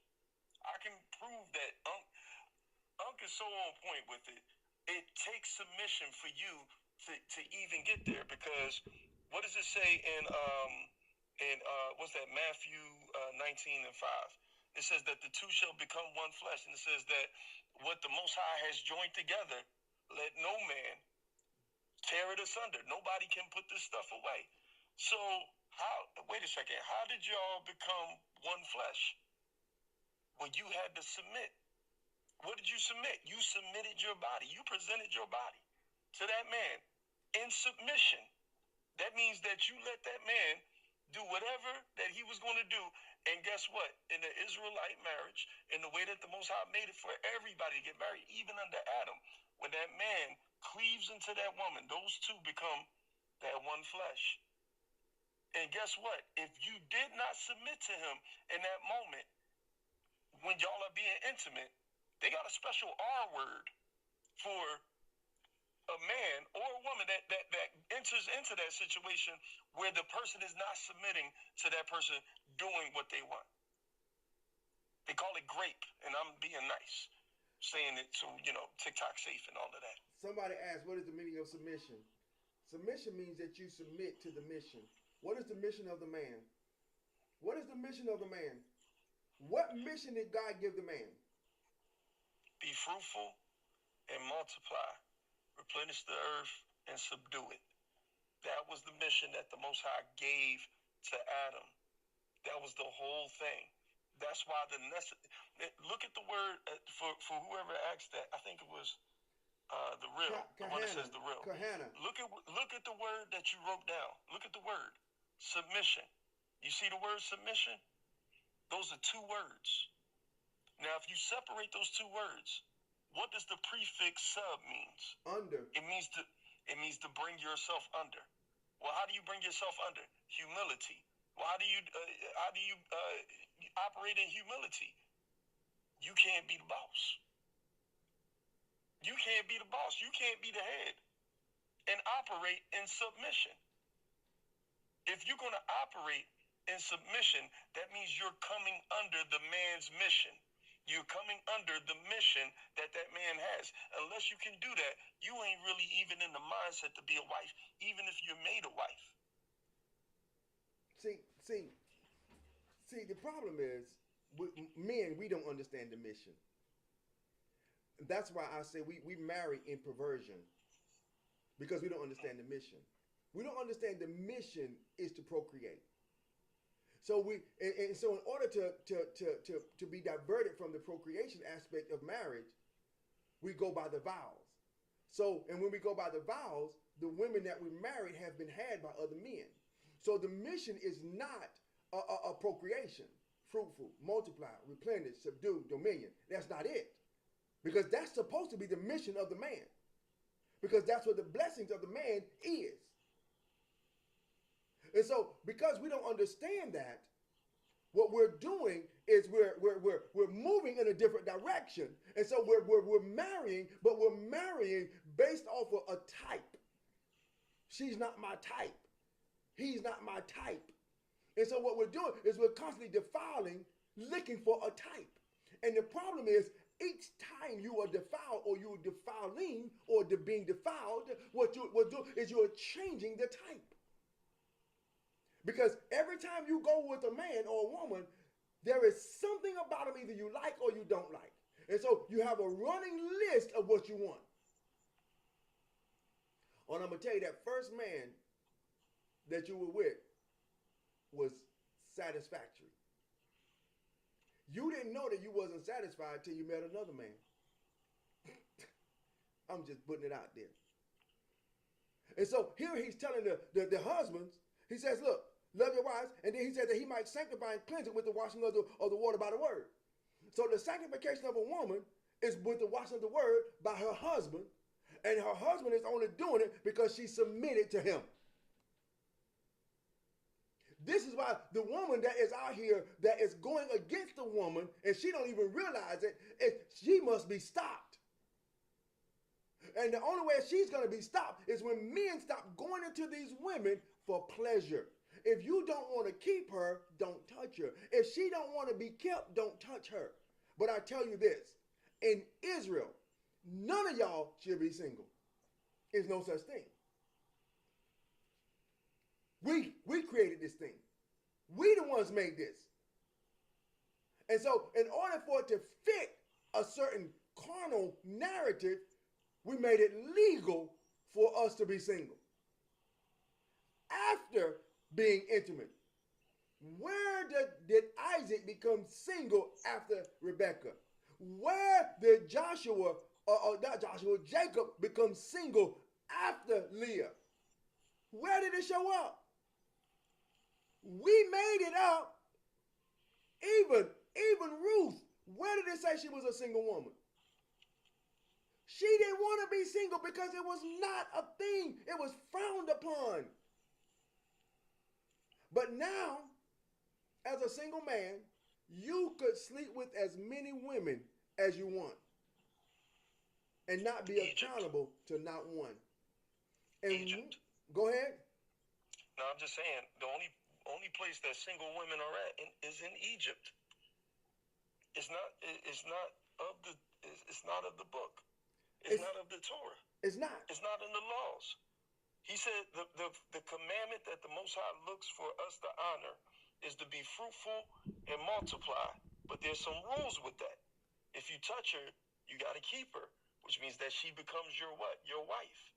I can prove that Unc is so on point with it. It takes submission for you to even get there, because what does it say in what's that, Matthew 19:5? It says that the two shall become one flesh, and it says that what the Most High has joined together, let no man tear it asunder. Nobody can put this stuff away. So Wait a second. How did y'all become one flesh? When you had to submit. What did you submit? You submitted your body. You presented your body to that man in submission. That means that you let that man do whatever that he was going to do. And guess what? In the Israelite marriage, in the way that the Most High made it for everybody to get married, even under Adam, when that man cleaves into that woman, those two become that one flesh. And guess what? If you did not submit to him in that moment, when y'all are being intimate, they got a special R word for a man or a woman that enters into that situation where the person is not submitting to that person doing what they want. They call it grape, and I'm being nice, saying it so, TikTok safe and all of that. Somebody asked, what is the meaning of submission? Submission means that you submit to the mission. What is the mission of the man? What is the mission of the man? What mission did God give the man? Be fruitful and multiply. Replenish the earth and subdue it. That was the mission that the Most High gave to Adam. That was the whole thing. That's why look at the word for whoever asked that. I think it was the real. The one that says the real. Kahana. Look at the word that you wrote down. Look at the word submission. You see the word submission? Those are two words. Now, if you separate those two words, what does the prefix sub means? Under. It means to bring yourself under. Well, how do you bring yourself under? Humility. Well, how do you operate in humility? You can't be the boss. You can't be the boss. You can't be the head and operate in submission. If you're going to operate in submission, that means you're coming under the man's mission. You're coming under the mission that man has. Unless you can do that, you ain't really even in the mindset to be a wife, even if you're made a wife. See, the problem is, men, we don't understand the mission. That's why I say we marry in perversion, because we don't understand the mission. We don't understand the mission is to procreate. So in order to be diverted from the procreation aspect of marriage, we go by the vows. And when we go by the vows, the women that we married have been had by other men. So the mission is not a procreation, fruitful, multiply, replenish, subdue, dominion. That's not it. Because that's supposed to be the mission of the man. Because that's what the blessings of the man is. And so, because we don't understand that, what we're doing is we're moving in a different direction. And so we're marrying, but we're marrying based off of a type. She's not my type. He's not my type. And so what we're doing is we're constantly defiling, looking for a type. And the problem is, each time you are defiled or you are defiling or being defiled, what you're doing is you're changing the type. Because every time you go with a man or a woman, there is something about them either you like or you don't like. And so you have a running list of what you want. And I'm going to tell you, that first man that you were with was satisfactory. You didn't know that you wasn't satisfied till you met another man. I'm just putting it out there. And so here he's telling the husbands, he says, look, love your wives. And then he said that he might sanctify and cleanse it with the washing of the water by the word. So the sanctification of a woman is with the washing of the word by her husband. And her husband is only doing it because she submitted to him. This is why the woman that is out here that is going against the woman, and she don't even realize it, she must be stopped. And the only way she's going to be stopped is when men stop going into these women for pleasure. If you don't want to keep her, don't touch her. If she don't want to be kept, don't touch her. But I tell you this, in Israel, none of y'all should be single. There's no such thing. We created this thing. We the ones made this. And so in order for it to fit a certain carnal narrative, we made it legal for us to be single. After being intimate. Where did Isaac become single after Rebekah? Where did Jacob become single after Leah? Where did it show up? We made it up. Even Ruth, where did it say she was a single woman? She didn't want to be single because it was not a thing. It was frowned upon. But now, as a single man, you could sleep with as many women as you want and not be accountable to not one. And Egypt. Go ahead. No, I'm just saying the only place that single women are at is in Egypt. It's not of the book. It's not of the Torah. It's not. It's not in the laws. He said the commandment that the Most High looks for us to honor is to be fruitful and multiply. But there's some rules with that. If you touch her, you got to keep her, which means that she becomes your what? Your wife.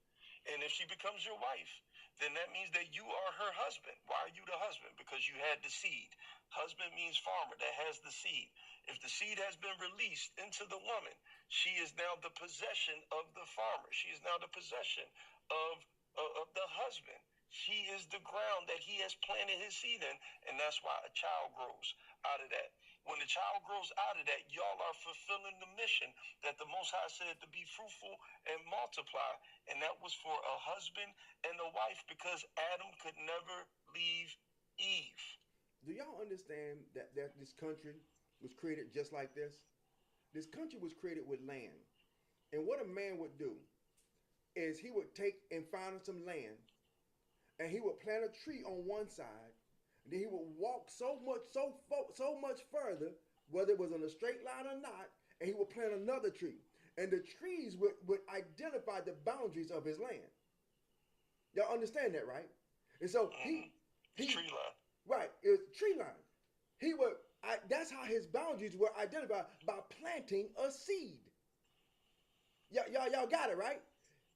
And if she becomes your wife, then that means that you are her husband. Why are you the husband? Because you had the seed. Husband means farmer that has the seed. If the seed has been released into the woman, she is now the possession of the farmer. She is now the possession of the husband. She is the ground that he has planted his seed in, and that's why a child grows out of that. When the child grows out of that, y'all are fulfilling the mission that the Most High said to be fruitful and multiply, and that was for a husband and a wife because Adam could never leave Eve. Do y'all understand that this country was created just like this? This country was created with land. And what a man would do is he would take and find some land, and he would plant a tree on one side, and then he would walk so much further, whether it was on a straight line or not, and he would plant another tree. And the trees would identify the boundaries of his land. Y'all understand that, right? And so he tree line. Right, it was tree line. That's how his boundaries were identified, by planting a seed. Y'all got it, right?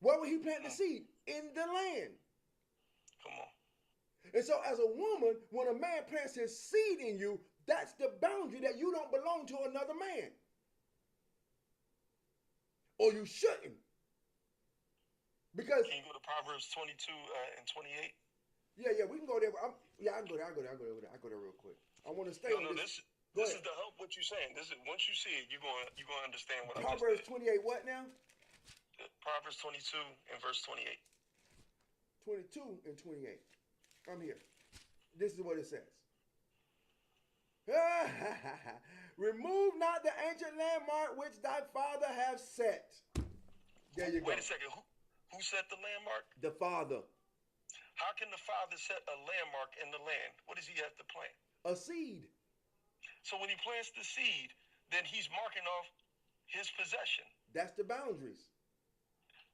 Where would he plant the seed? In the land. Come on. And so as a woman, when a man plants his seed in you, that's the boundary that you don't belong to another man. Or you shouldn't. Because can you go to Proverbs 22 and 28? Yeah, we can go there. I can go there. I'll go there real quick. I want to stay on this. This is to help what you're saying. This is once you see it, you're going to understand what Proverbs 28. What now? Proverbs 22 and verse 28. 22 and 28. I'm here. This is what it says. Remove not the ancient landmark which thy father hath set. There you go. Wait a second. Who set the landmark? The father. How can the father set a landmark in the land? What does he have to plant? A seed. So when he plants the seed, then he's marking off his possession. That's the boundaries.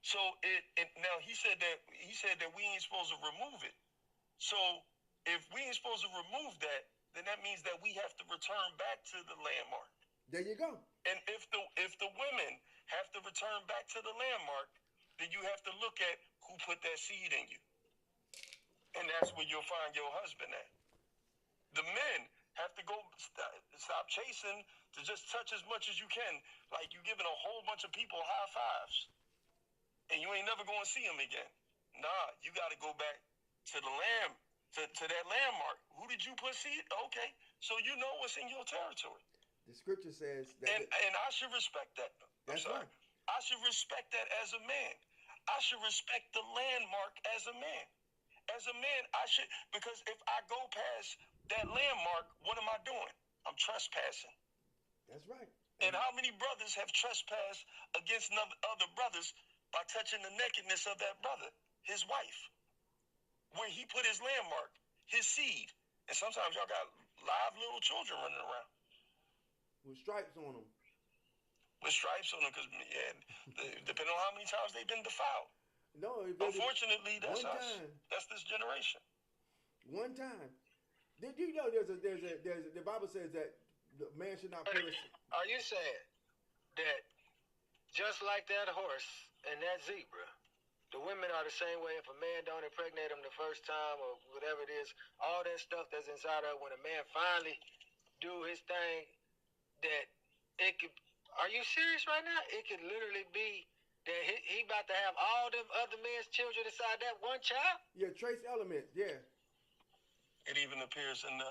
So now he said that we ain't supposed to remove it. So if we ain't supposed to remove that, then that means that we have to return back to the landmark. There you go. And if the women have to return back to the landmark, then you have to look at who put that seed in you. And that's where you'll find your husband at. The men have to go stop chasing to just touch as much as you can. Like you giving a whole bunch of people high fives. And you ain't never going to see them again. Nah, you got to go back to the land, to that landmark. Who did you put seed? Okay, so you know what's in your territory. The scripture says that. And I should respect that. I'm sorry. Right. I should respect that as a man. I should respect the landmark as a man. As a man, I should, because if I go past that landmark, what am I doing? I'm trespassing. That's right. And how many brothers have trespassed against other brothers by touching the nakedness of that brother, his wife, where he put his landmark, his seed. And sometimes y'all got live little children running around. With stripes on them. With stripes on them, because depending on how many times they've been defiled. No, unfortunately, that's us. That's this generation. One time. Did you know there's the Bible says that the man should not put a... Are you saying that just like that horse and that zebra, the women are the same way. If a man don't impregnate them the first time or whatever it is, all that stuff that's inside of when a man finally do his thing, that it could. Are you serious right now? It could literally be that he about to have all them other men's children inside that one child. Yeah, trace elements. Yeah. It even appears in the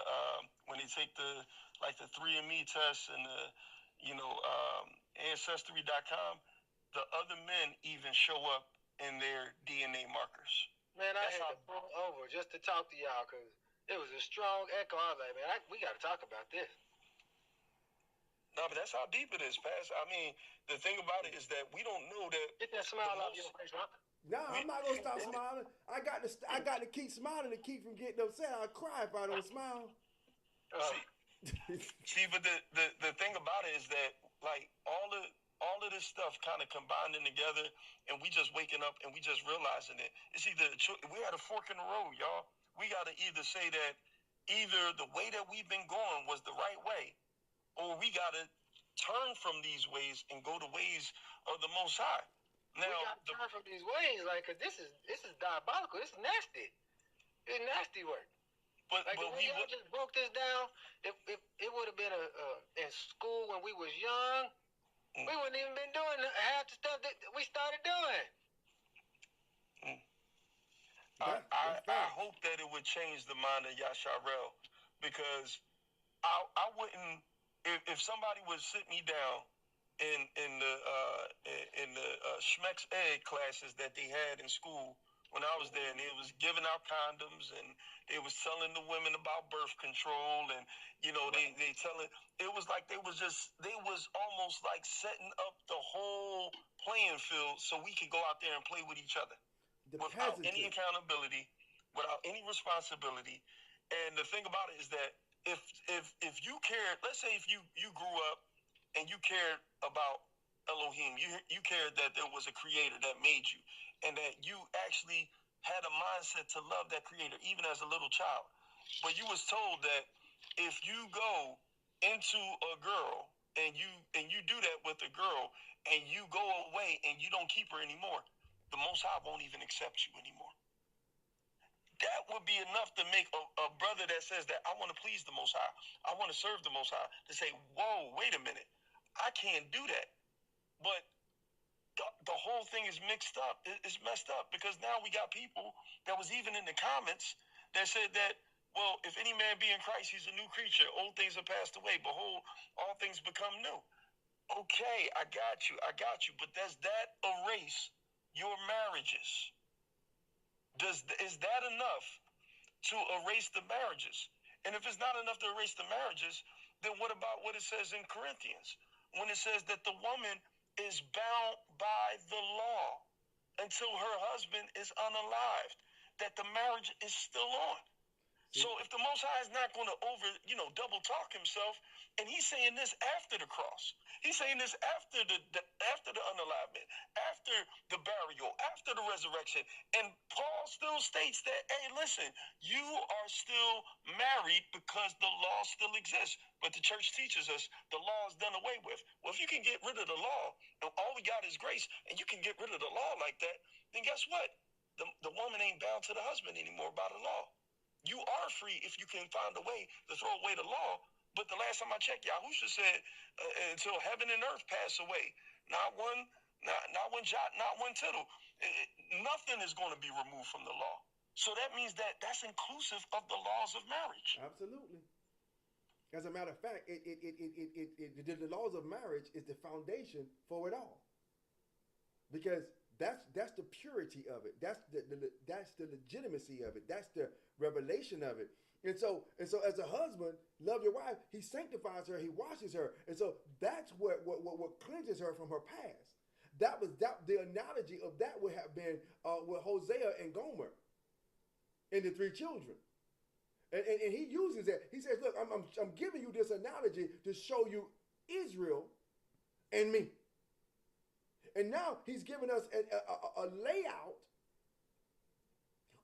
when they take the 3andMe test and the ancestry.com, the other men even show up in their DNA markers. Man, I had to pull over just to talk to y'all because it was a strong echo. I was like, man, we got to talk about this. No, but that's how deep it is, Pass. I mean, the thing about it is that we don't know that. Get that smile off your face, huh? No, I'm not gonna stop smiling. I got to keep smiling to keep from getting upset. I'll cry if I don't smile. See, but the thing about it is that like all of this stuff kind of combining together, and we just waking up and we just realizing it. It's either we had a fork in the road, y'all. We got to either say that either the way that we've been going was the right way, or we got to turn from these ways and go the ways of the Most High. Now, we got to turn from these ways, like, cause this is diabolical. This is nasty. It's nasty work. But we just broke this down. If it would have been in school when we was young, we wouldn't even been doing half the stuff that we started doing. I hope that it would change the mind of Yasharel, because I wouldn't if somebody would sit me down in the Schmeck's egg classes that they had in school when I was there, and they was giving out condoms, and they was telling the women about birth control, and they telling, it was like they was almost like setting up the whole playing field so we could go out there and play with each other without any accountability, without any responsibility. And the thing about it is that if you cared, let's say if you grew up and you cared about Elohim, you cared that there was a creator that made you, and that you actually had a mindset to love that creator even as a little child. But you was told that if you go into a girl and you do that with a girl and you go away and you don't keep her anymore, the Most High won't even accept you anymore. That would be enough to make a brother that says that I want to please the Most High, I want to serve the Most High, to say, whoa, wait a minute, I can't do that. But the whole thing is mixed up. It's messed up, because now we got people that was even in the comments that said that, well, if any man be in Christ, he's a new creature. Old things have passed away. Behold, all things become new. Okay, I got you. But does that erase your marriages? Is that enough to erase the marriages? And if it's not enough to erase the marriages, then what about what it says in Corinthians, when it says that the woman is bound by the law until her husband is unalived, that the marriage is still on? So if the Most High is not going to double talk himself, and he's saying this after the cross, he's saying this after the unalivement, after the burial, after the resurrection, and Paul still states that, hey, listen, you are still married because the law still exists, but the church teaches us the law is done away with. Well, if you can get rid of the law, and all we got is grace, and you can get rid of the law like that, then guess what? The woman ain't bound to the husband anymore by the law. You are free if you can find a way to throw away the law. But the last time I checked, Yahusha said, until heaven and earth pass away, not one jot, not one tittle, nothing is going to be removed from the law. So that means that's inclusive of the laws of marriage. Absolutely. As a matter of fact, the laws of marriage is the foundation for it all, because that's the purity of it. That's the legitimacy of it. That's the revelation of it. And so as a husband, love your wife, he sanctifies her, he washes her. And so that's what cleanses her from her past. The analogy of that would have been with Hosea and Gomer and the three children. And he uses that. He says, look, I'm giving you this analogy to show you Israel and me. And now he's giving us a layout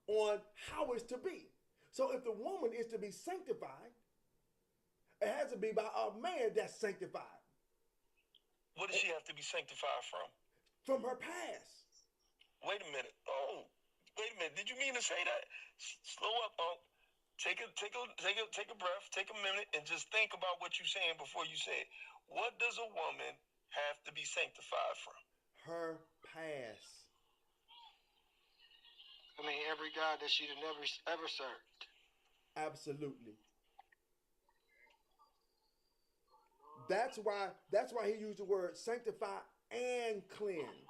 on how it's to be. So if the woman is to be sanctified, it has to be by a man that's sanctified. What does she have to be sanctified from? From her past. Wait a minute. Oh, wait a minute. Did you mean to say that? Slow up, Unc. Take a breath, take a minute, and just think about what you're saying before you say it. What does a woman have to be sanctified from? Her past. I mean, every God that she'd never ever served. Absolutely. That's why he used the word sanctify and cleanse.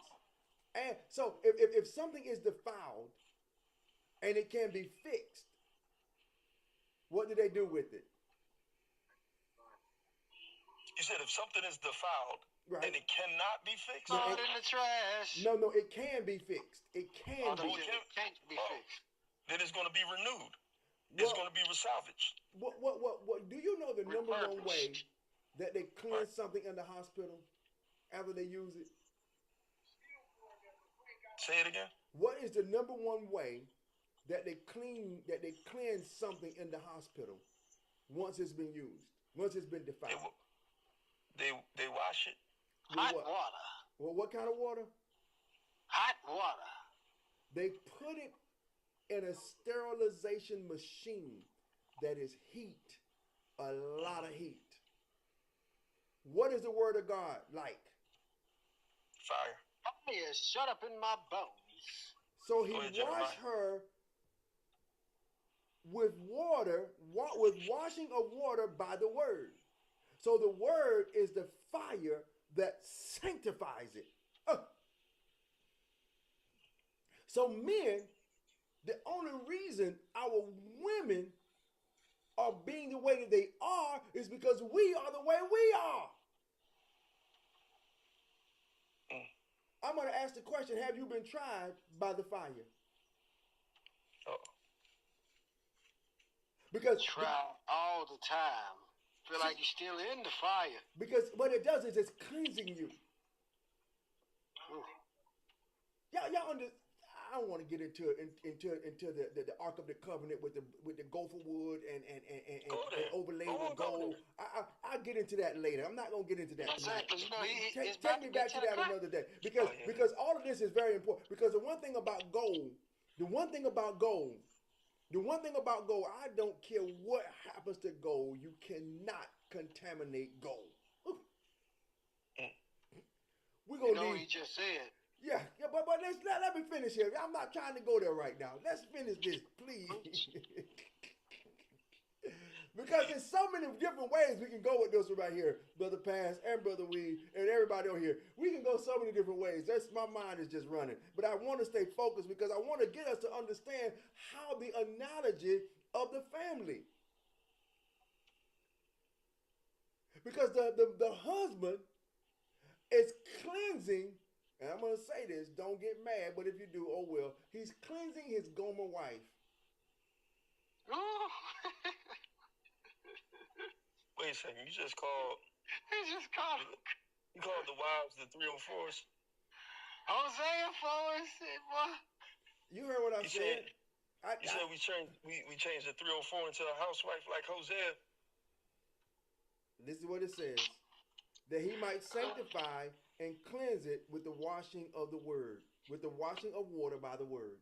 And so if something is defiled and it can be fixed, what do they do with it? You said if something is defiled Right. and it cannot be fixed? Throw it in the trash. No, it can be fixed. It can be. It can't be fixed. Then it's going to be renewed. It's going to be salvaged. What do you know the number one way that they cleanse something in the hospital after they use it? Say it again. What is the number one way that they cleanse something in the hospital once it's been used, once it's been defiled? They wash it. Hot water. Well, what kind of water? Hot water. They put it in a sterilization machine that is heat, a lot of heat. What is the word of God like? Fire. Fire shut up in my bones. So he washed her with water, with washing of water by the word. So the word is the fire that sanctifies it. So men, the only reason our women are being the way that they are is because we are the way we are. I'm going to ask the question, have you been tried by the fire? Because try all the time. Feel like you're still in the fire. Because what it does is it's cleansing you. Y'all understand? I don't want to get into the Ark of the Covenant with the gopher wood and overlaid with gold. I'll get into that later. I'm not gonna get into that tonight. Take me back to that another day because all of this is very important. Because the one thing about gold, I don't care what happens to gold, you cannot contaminate gold. We're gonna what he just said. Yeah, but let me finish here. I'm not trying to go there right now. Let's finish this, please. Because there's so many different ways we can go with this right here, Brother Pass and Brother Weed and everybody over here. We can go so many different ways. My mind is just running. But I want to stay focused because I want to get us to understand how the analogy of the family. Because the husband is cleansing. And I'm going to say this, don't get mad, but if you do, oh well. He's cleansing his Gomer wife. Wait a second, you just called... You called the wives the 304s? Hosea 4 boy. You heard what I said? You said we changed the 304 into a housewife like Hosea? This is what it says. That he might sanctify and cleanse it with the washing of the word, with the washing of water by the word.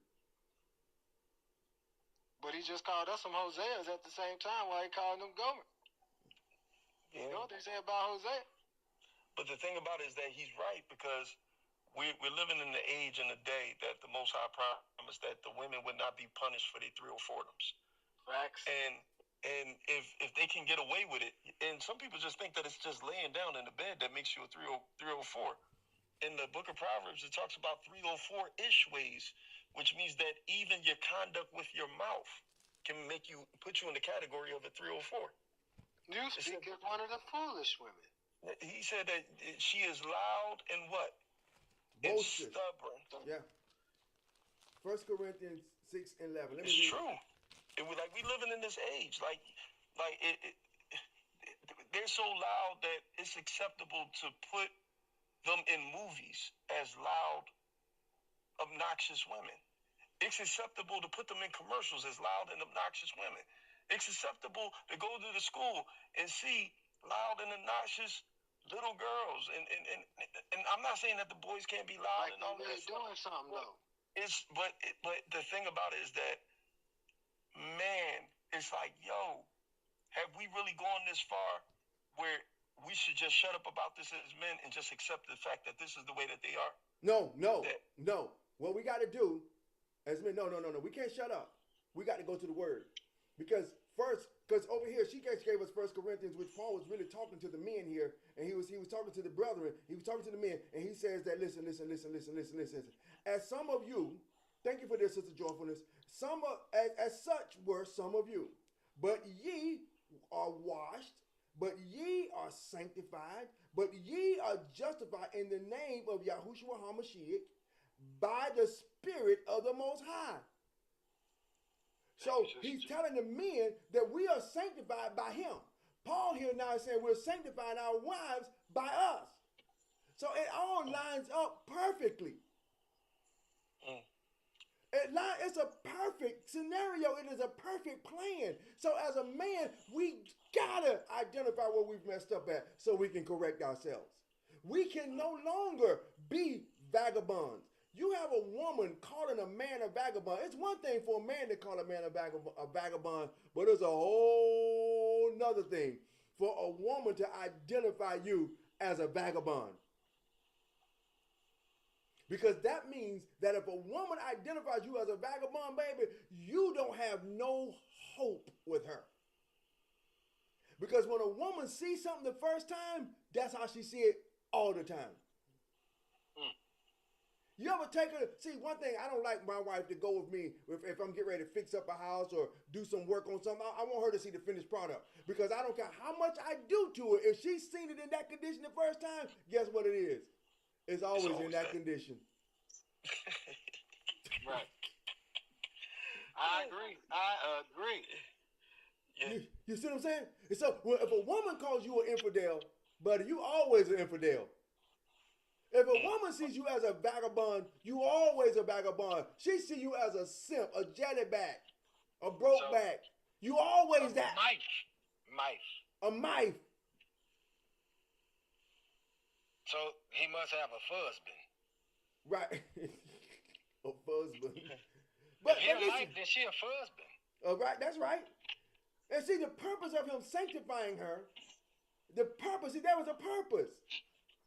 But he just called us some Hoseas at the same time while he called them Gomer. Yeah. You know what they say about Hosea? But the thing about it is that he's right, because we're living in the age and the day that the Most High promised that the women would not be punished for their 304-doms. Facts. And if they can get away with it, and some people just think that it's just laying down in the bed that makes you a 304. In the book of Proverbs, it talks about 304-ish ways, which means that even your conduct with your mouth can put you in the category of a 304. You speak as one of the foolish women. He said that she is loud and what? Boastful. And stubborn. Yeah. 1 Corinthians 6:11. It's true. We living in this age, they're so loud that it's acceptable to put them in movies as loud, obnoxious women. It's acceptable to put them in commercials as loud and obnoxious women. It's acceptable to go to the school and see loud and obnoxious little girls. And I'm not saying that the boys can't be loud and all that. They're doing something though. But the thing about it is that, man, it's like, yo, have we really gone this far where we should just shut up about this as men and just accept the fact that this is the way that they are? No. What we got to do as men, no. We can't shut up. We got to go to the word. Because over here, she gave us 1 Corinthians, which Paul was really talking to the men here, and he was talking to the brethren, he was talking to the men, and he says that, listen. As some of you, thank you for this, Sister Joyfulness, as such were some of you, but ye are washed, but ye are sanctified, but ye are justified in the name of Yahushua HaMashiach by the Spirit of the Most High. So he's telling the men that we are sanctified by him. Paul here now is saying we're sanctifying our wives by us. So it all lines up perfectly. It's a perfect scenario. It is a perfect plan. So as a man, we gotta identify where we've messed up at so we can correct ourselves. We can no longer be vagabonds. You have a woman calling a man a vagabond. It's one thing for a man to call a man a vagabond, but it's a whole nother thing for a woman to identify you as a vagabond. Because that means that if a woman identifies you as a vagabond, baby, you don't have no hope with her. Because when a woman sees something the first time, that's how she see it all the time. You ever take her, see, one thing, I don't like my wife to go with me if I'm getting ready to fix up a house or do some work on something. I want her to see the finished product because I don't care how much I do to it. If she's seen it in that condition the first time, guess what it is? It's always in that condition. Right. I agree. Yeah. You see what I'm saying? And so if a woman calls you an infidel, buddy, you always an infidel. If a woman sees you as a vagabond, you always a vagabond. She see you as a simp, a jetty back, a broke back. You always that. A mife. So he must have a husband. Right. A husband. But if he might, then she a husband. All right, that's right. And see, the purpose of him sanctifying her, there was a purpose.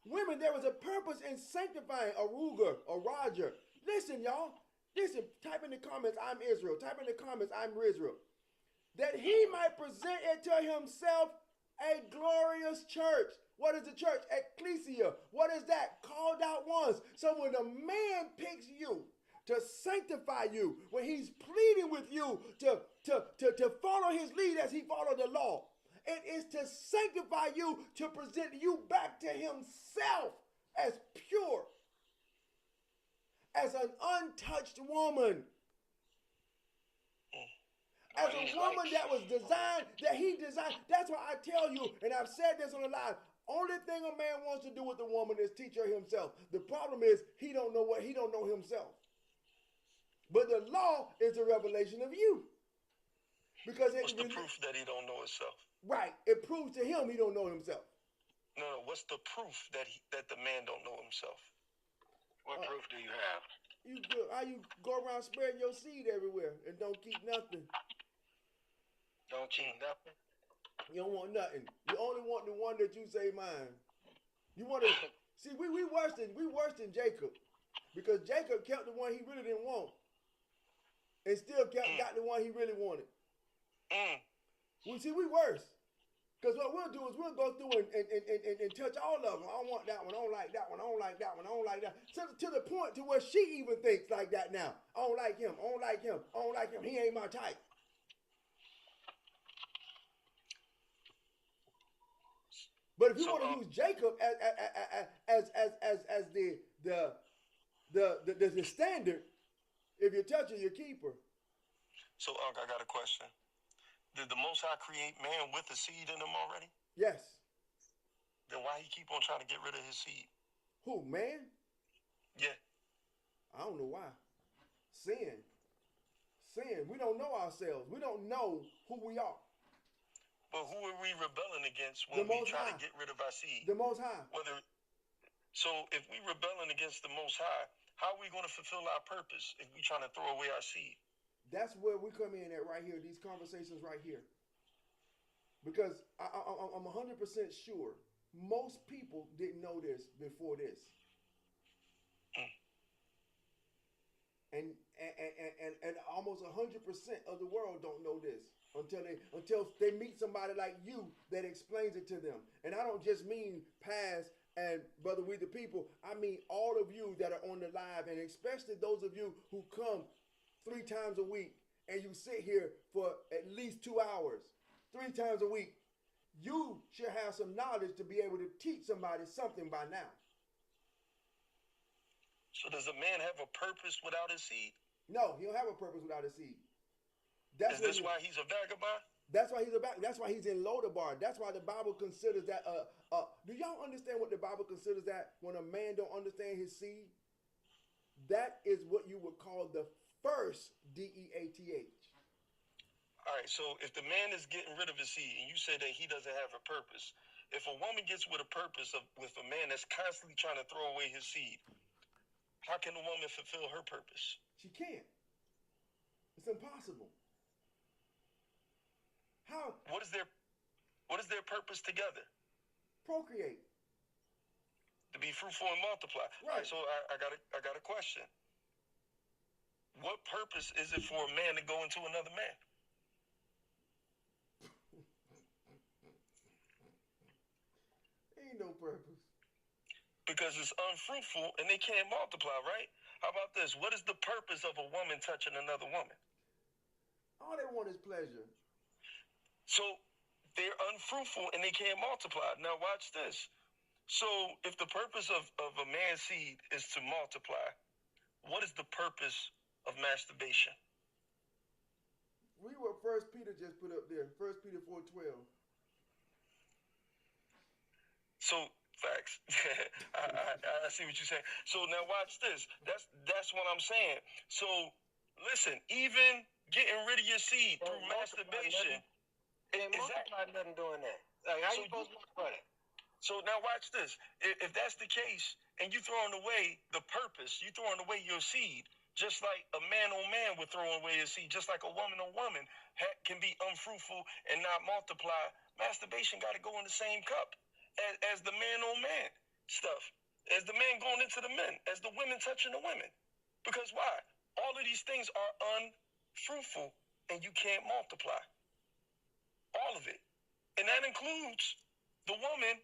Women, there was a purpose in sanctifying a Ruger, a Roger. Listen, y'all. Listen, type in the comments, I'm Israel. Type in the comments, I'm Israel. That he might present it to himself a glorious church. What is the church? Ecclesia. What is that? Called out ones. So when a man picks you to sanctify you, when he's pleading with you to follow his lead as he followed the law, it is to sanctify you, to present you back to himself as pure, as an untouched woman, as a woman that was designed, that he designed. That's why I tell you, and I've said this on the live, only thing a man wants to do with a woman is teach her himself. The problem is he don't know himself. But the law is the revelation of you. Because what's the proof that he don't know himself? Right. It proves to him he don't know himself. No. What's the proof that the man don't know himself? What proof do you have? How you go around spreading your seed everywhere and don't keep nothing? Don't keep nothing? You don't want nothing. You only want the one that you say mine. You want to see we worse than Jacob. Because Jacob kept the one he really didn't want. And still got the one he really wanted. We worse. Because what we'll do is we'll go through and touch all of them. I don't want that one. I don't like that one. I don't like that one. I don't like that. To the point to where she even thinks like that now. I don't like him. I don't like him. I don't like him. He ain't my type. But if you want to use Jacob as the standard, if you touch her, you keep her. So, Unc, I got a question. Did the Most High create man with a seed in him already? Yes. Then why he keep on trying to get rid of his seed? Who, man? Yeah. I don't know why. Sin. We don't know ourselves. We don't know who we are. But who are we rebelling against when we try to get rid of our seed? The Most High. So if we rebelling against the Most High, How are we going to fulfill our purpose if we're trying to throw away our seed? That's where we come in at right here, these conversations right here. Because I'm 100% sure most people didn't know this before this. And almost 100% of the world don't know this until they meet somebody like you that explains it to them. And I don't just mean past and Brother We the People. I mean all of you that are on the live, and especially those of you who come 3 times a week and you sit here for at least 2 hours, 3 times a week. You should have some knowledge to be able to teach somebody something by now. So does a man have a purpose without his seed? No, he don't have a purpose without a seed. Is this why he's a vagabond? That's why he's in Lodabar. That's why the Bible considers that. Do y'all understand what the Bible considers that when a man don't understand his seed? That is what you would call the first DEATH. All right, so if the man is getting rid of his seed, and you say that he doesn't have a purpose, if a woman gets with a purpose with a man that's constantly trying to throw away his seed, how can a woman fulfill her purpose? She can't. It's impossible. How? What is their purpose together? Procreate. To be fruitful and multiply. Right. So I got a question. What purpose is it for a man to go into another man? Ain't no purpose. Because it's unfruitful and they can't multiply, right? How about this? What is the purpose of a woman touching another woman? All they want is pleasure. So they're unfruitful and they can't multiply. Now watch this. So if the purpose of a man's seed is to multiply, what is the purpose of masturbation? Read what 1 Peter just put up there. 1 Peter 4:12. So facts. I see what you're saying. So now watch this. That's what I'm saying. So listen, even getting rid of your seed through masturbation. Multiply nothing doing that. Like, how you supposed to multiply that? So now watch this. If that's the case, and you throwing away the purpose, you throwing away your seed, just like a man on man would throw away his seed, just like a woman on woman can be unfruitful and not multiply. Masturbation got to go in the same cup as the man on man stuff, as the man going into the men, as the women touching the women. Because why? All of these things are unfruitful and you can't multiply. All of it. And that includes the woman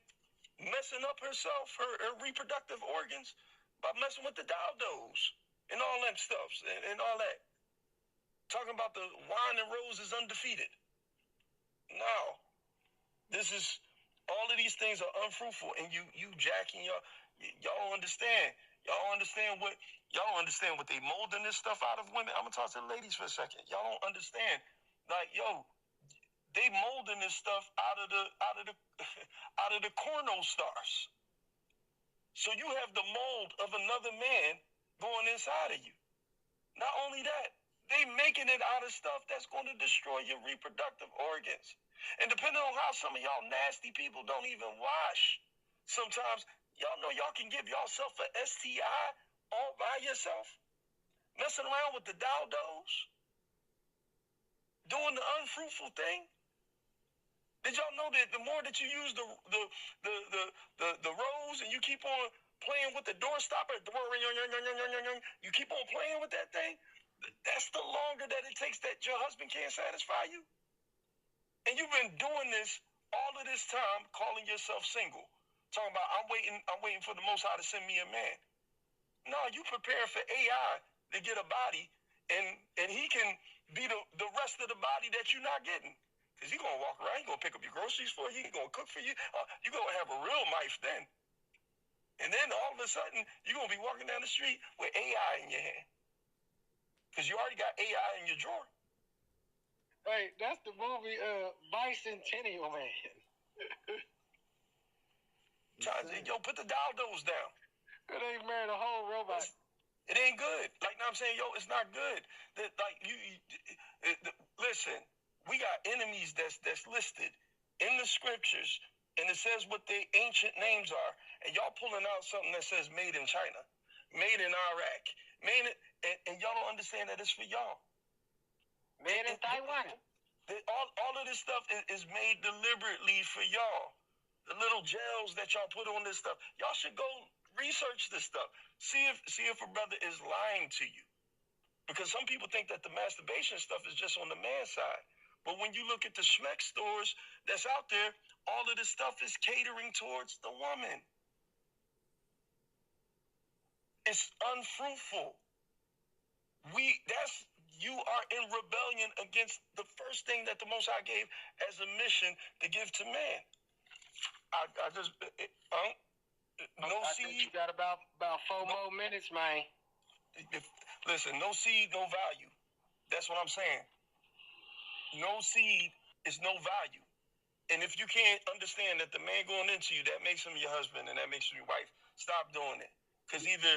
messing up herself, her reproductive organs, by messing with the dildos and all that stuff and all that. Talking about the wine and rose is undefeated. No. This is, all of these things are unfruitful, and you jacking y'all don't understand. Y'all understand what they molding this stuff out of women. I'm gonna talk to the ladies for a second. Y'all don't understand. Like, they molding this stuff out of the corno stars. So you have the mold of another man going inside of you. Not only that, they making it out of stuff that's going to destroy your reproductive organs. And depending on how some of y'all nasty people don't even wash, sometimes y'all know y'all can give yourself an STI all by yourself, messing around with the dildos, doing the unfruitful thing. Did y'all know that the more that you use the rose and you keep on playing with the door stopper, you keep on playing with that thing, that's the longer that it takes that your husband can't satisfy you. And you've been doing this all of this time, calling yourself single, talking about I'm waiting for the Most High to send me a man. No, you prepare for AI to get a body, and he can be the rest of the body that you're not getting. Because he's going to walk around, he's going to pick up your groceries for you, he's going to cook for you. You're going to have a real life then. And then all of a sudden, you're going to be walking down the street with AI in your hand. Because you already got AI in your drawer. Hey, that's the movie Bicentennial Man. Yo, put the dildos down. It ain't marrying a whole robot. It ain't good. Like, I'm saying, it's not good. Listen, we got enemies that's listed in the scriptures, and it says what their ancient names are. And y'all pulling out something that says made in China. made in Iraq, made it, and y'all don't understand that it's for y'all. Made in Taiwan. All of this stuff is made deliberately for y'all. The little gels that y'all put on this stuff, y'all should go research this stuff. See if a brother is lying to you. Because some people think that the masturbation stuff is just on the man's side. But when you look at the schmeck stores that's out there, all of this stuff is catering towards the woman. It's unfruitful. You are in rebellion against the first thing that the Most High gave as a mission to give to man. No I seed. think you got about 4 more minutes, man. Listen, no seed, no value. That's what I'm saying. No seed is no value. And if you can't understand that the man going into you, that makes him your husband and that makes him your wife, stop doing it. Because either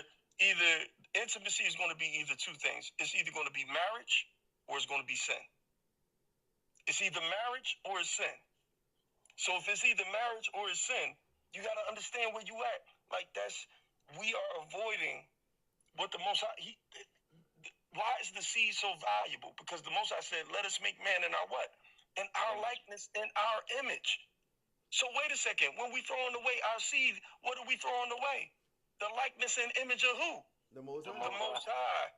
intimacy is going to be either two things. It's either going to be marriage or it's going to be sin. It's either marriage or it's sin. So if it's either marriage or it's sin, you got to understand where you at. Like we are avoiding what the Most High, why is the seed so valuable? Because the Most High said, let us make man in our what? In our likeness, in our image. So wait a second. When we throwing away our seed, what are we throwing away? The likeness and image of who? The Most High. The Most High.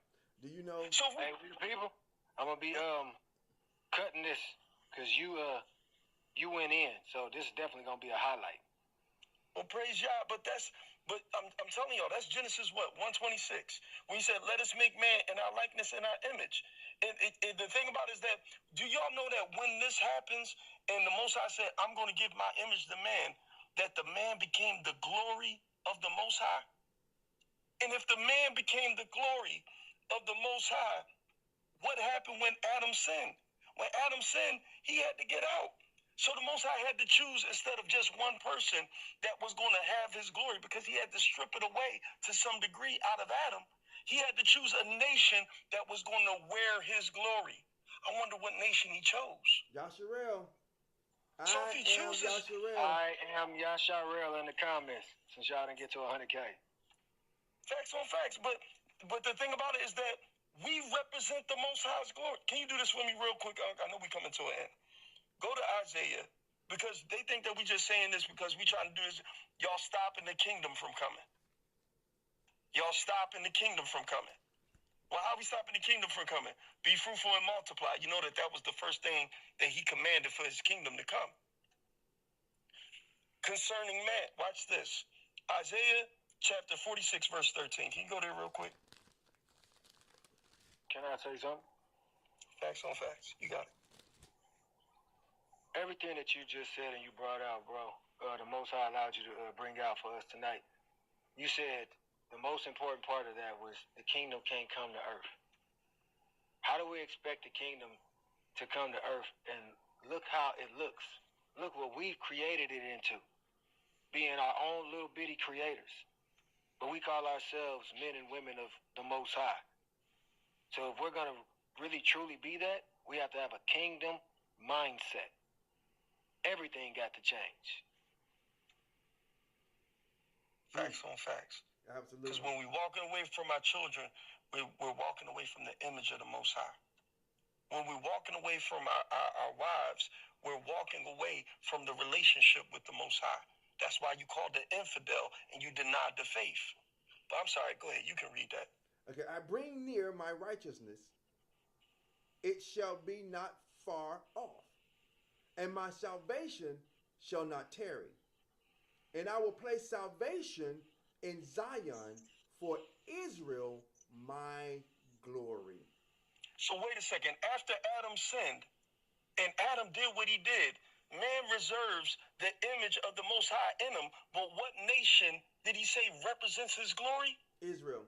Do you know? So Hey, people, I'm gonna be cutting this because you went in, so this is definitely gonna be a highlight. Well, praise Yah, but I'm telling y'all, that's Genesis what? 126. When he said, let us make man in our likeness and our image. And the thing about it is that, do y'all know that when this happens, and the Most High said, I'm going to give my image to man, that the man became the glory of the Most High? And if the man became the glory of the Most High, what happened when Adam sinned? When Adam sinned, he had to get out. So the Most High had to choose, instead of just one person that was going to have his glory, because he had to strip it away to some degree out of Adam, he had to choose a nation that was going to wear his glory. I wonder what nation he chose. Yasharel. So if he chooses, I am Yasharel in the comments, since y'all didn't get to 100K. Facts on facts. But the thing about it is that we represent the Most High's glory. Can you do this for me real quick? I know we're coming to an end. Go to Isaiah, because they think that we just saying this because we trying to do this. Y'all stopping the kingdom from coming. Y'all stopping the kingdom from coming. Well, how are we stopping the kingdom from coming? Be fruitful and multiply. You know that was the first thing that he commanded for his kingdom to come. Concerning man, watch this. Isaiah chapter 46, verse 13. Can you go there real quick? Can I say something? Facts on facts. You got it. Everything that you just said and you brought out, bro, the Most High allowed you to bring out for us tonight. You said the most important part of that was the kingdom can't come to earth. How do we expect the kingdom to come to earth? And look how it looks. Look what we've created it into, being our own little bitty creators. But we call ourselves men and women of the Most High. So if we're going to really truly be that, we have to have a kingdom mindset. Everything got to change. Facts on facts. Absolutely. Because when we're walking away from our children, we're walking away from the image of the Most High. When we're walking away from our wives, we're walking away from the relationship with the Most High. That's why you called the infidel and you denied the faith. But I'm sorry, go ahead. You can read that. Okay, I bring near my righteousness. It shall be not far off. And my salvation shall not tarry. And I will place salvation in Zion for Israel, my glory. So wait a second. After Adam sinned, and Adam did what he did, man reserves the image of the Most High in him. But what nation did he say represents his glory? Israel.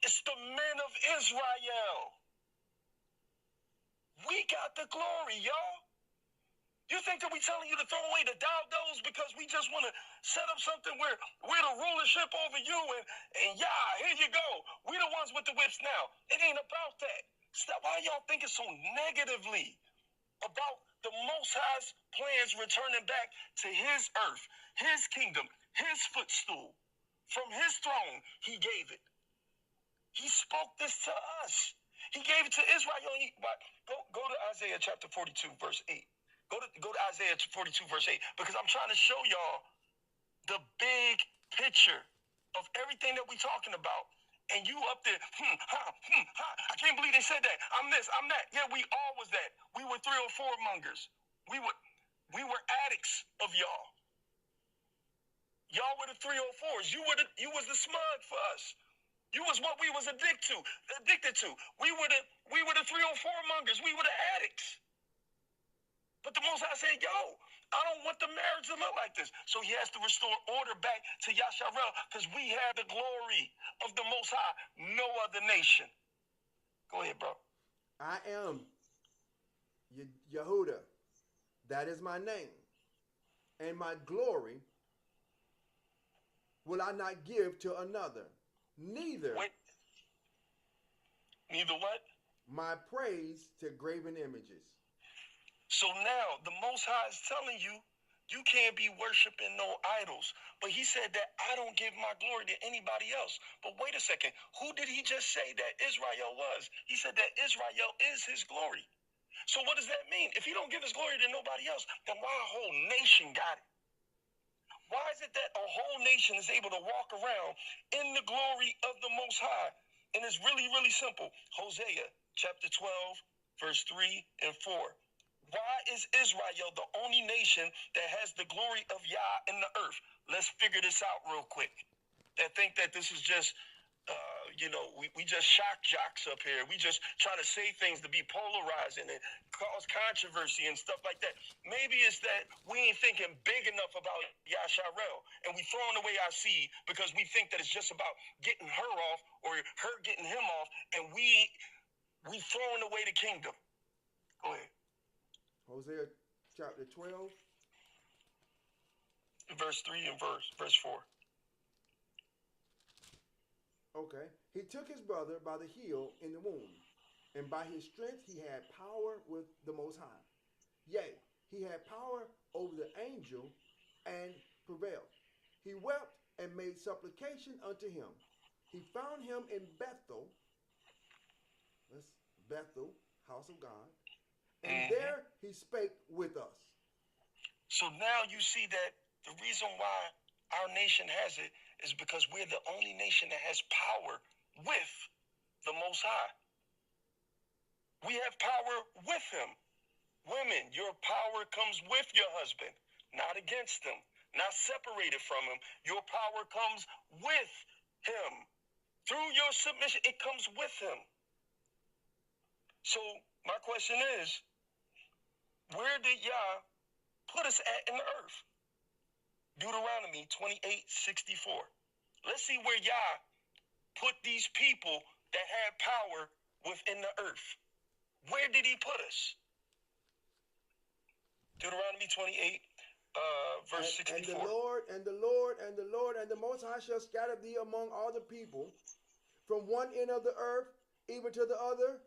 It's the men of Israel. We got the glory, y'all. You think that we telling you to throw away the Dowdos because we just want to set up something where we're the rulership over you and here you go. We the ones with the whips now. It ain't about that. Stop. Why y'all thinking so negatively about the Most High's plans returning back to his earth, his kingdom, his footstool? From his throne, he gave it. He spoke this to us. He gave it to Israel. Go to Isaiah chapter 42, verse 8. Go to Isaiah 42, verse 8, because I'm trying to show y'all the big picture of everything that we're talking about. And you up there, I can't believe they said that. I'm this, I'm that. Yeah, we all was that. We were 304 mongers. We were addicts of y'all. Y'all were the 304s. You was the smug for us. You was what we was addicted to. We were the 304 mongers. We were the addicts. But the Most High said, yo, I don't want the marriage to look like this. So he has to restore order back to Yasharel, because we have the glory of the Most High. No other nation. Go ahead, bro. I am Yehuda. That is my name. And my glory will I not give to another. Neither what? My praise to graven images. So now the Most High is telling you, you can't be worshiping no idols. But he said that I don't give my glory to anybody else. But wait a second. Who did he just say that Israel was? He said that Israel is his glory. So what does that mean? If he don't give his glory to nobody else, then why a whole nation got it? Why is it that a whole nation is able to walk around in the glory of the Most High? And it's really, really simple. Hosea chapter 12, verse 3 and 4. Why is Israel the only nation that has the glory of Yah in the earth? Let's figure this out real quick. That think that this is just, we just shock jocks up here. We just trying to say things to be polarizing and cause controversy and stuff like that. Maybe it's that we ain't thinking big enough about Yasharel, and we throwing away our seed because we think that it's just about getting her off or her getting him off, and we throwing away the kingdom. Go ahead. Hosea chapter 12. Verse 3 and verse 4. Okay. He took his brother by the heel in the womb, and by his strength he had power with the Most High. Yea, he had power over the angel and prevailed. He wept and made supplication unto him. He found him in Bethel. That's Bethel, house of God. And there he spake with us. So now you see that the reason why our nation has it is because we're the only nation that has power with the Most High. We have power with him. Women, your power comes with your husband, not against him, not separated from him. Your power comes with him. Through your submission, it comes with him. So my question is, where did Yah put us at in the earth? Deuteronomy 28:64. Let's see where Yah put these people that had power within the earth. Where did he put us? Deuteronomy 28, verse 64. And the Most High shall scatter thee among all the people, from one end of the earth even to the other.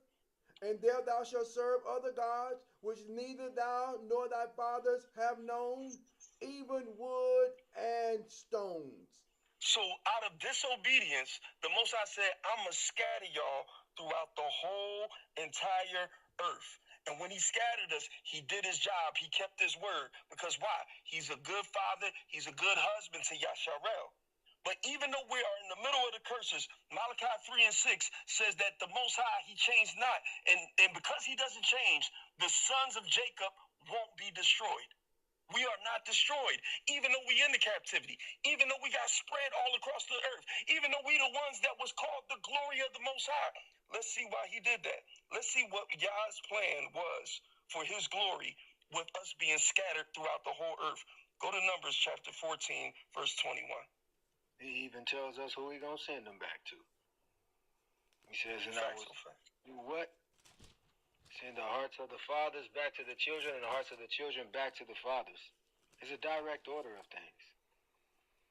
And there thou shalt serve other gods, which neither thou nor thy fathers have known, even wood and stones. So out of disobedience, the Most High said, I'm going to scatter y'all throughout the whole entire earth. And when he scattered us, he did his job. He kept his word. Because why? He's a good father. He's a good husband to Yasharel. But even though we are in the middle of the curses, Malachi 3 and 6 says that the Most High, he changed not. And because he doesn't change, the sons of Jacob won't be destroyed. We are not destroyed, even though we in the captivity, even though we got spread all across the earth, even though we the ones that was called the glory of the Most High. Let's see why he did that. Let's see what Yah's plan was for his glory with us being scattered throughout the whole earth. Go to Numbers chapter 14, verse 21. He even tells us who he gonna send them back to. He says, and I will do what? Send the hearts of the fathers back to the children and the hearts of the children back to the fathers. It's a direct order of things.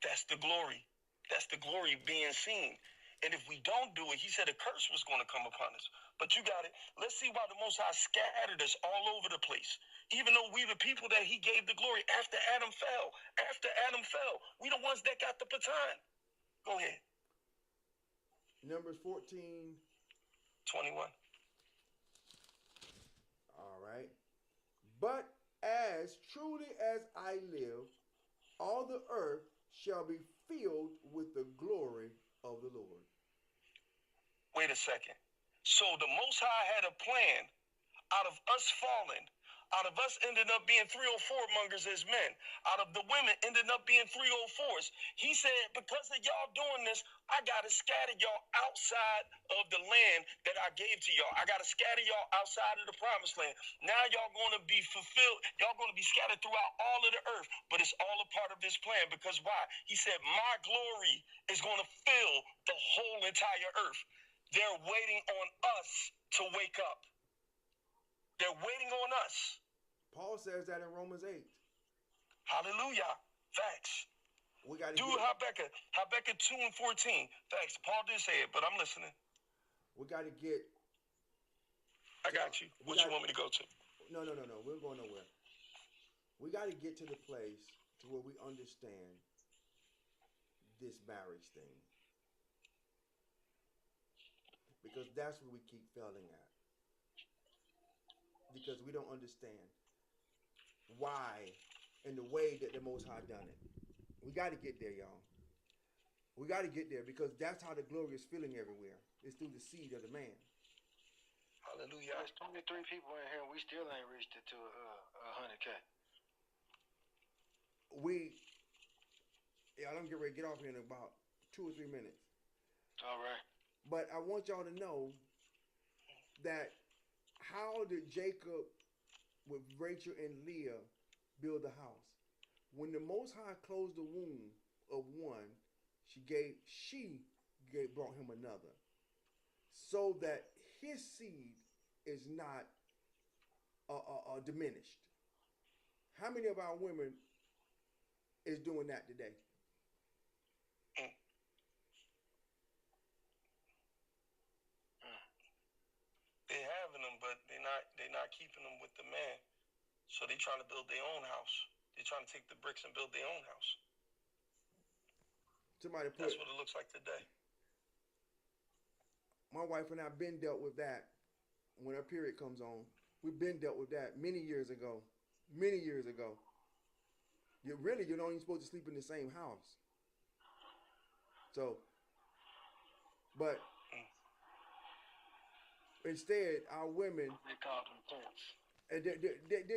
That's the glory. That's the glory being seen. And if we don't do it, he said a curse was going to come upon us. But you got it. Let's see why the Most High scattered us all over the place. Even though we the people that he gave the glory after Adam fell. After Adam fell, we the ones that got the baton. Go ahead. Numbers 14. 21. All right. But as truly as I live, all the earth shall be filled with the glory of the Lord. Wait a second. So the Most High had a plan out of us falling, out of us ending up being 304 mongers as men, out of the women ending up being 304s. He said, because of y'all doing this, I got to scatter y'all outside of the land that I gave to y'all. I got to scatter y'all outside of the promised land. Now y'all going to be fulfilled. Y'all going to be scattered throughout all of the earth, but it's all a part of this plan. Because why? He said, my glory is going to fill the whole entire earth. They're waiting on us to wake up. They're waiting on us. Paul says that in Romans 8. Hallelujah. Facts. We got to do Habakkuk 2 and 14. Facts. Paul did say it, but I'm listening. We got to get. I got you. What you want me to go to? No. We're going nowhere. We got to get to the place to where we understand this marriage thing. Because that's what we keep failing at. Because we don't understand why and the way that the Most High done it. We got to get there, y'all. We got to get there because that's how the glory is filling everywhere. It's through the seed of the man. Hallelujah. There's 23 people in here and we still ain't reached it to 100K. I'm getting ready to get off here in about 2 or 3 minutes. All right. But I want y'all to know that how did Jacob with Rachel and Leah build the house? When the Most High closed the womb of one, brought him another, so that his seed is not diminished. How many of our women is doing that today? They're having them, but they're not keeping them with the man. So they're trying to build their own house. They're trying to take the bricks and build their own house. That's what it looks like today. My wife and I been dealt with that when her period comes on. We've been dealt with that many years ago. Many years ago. You're not even supposed to sleep in the same house. So, but instead, our women, they call them tents. And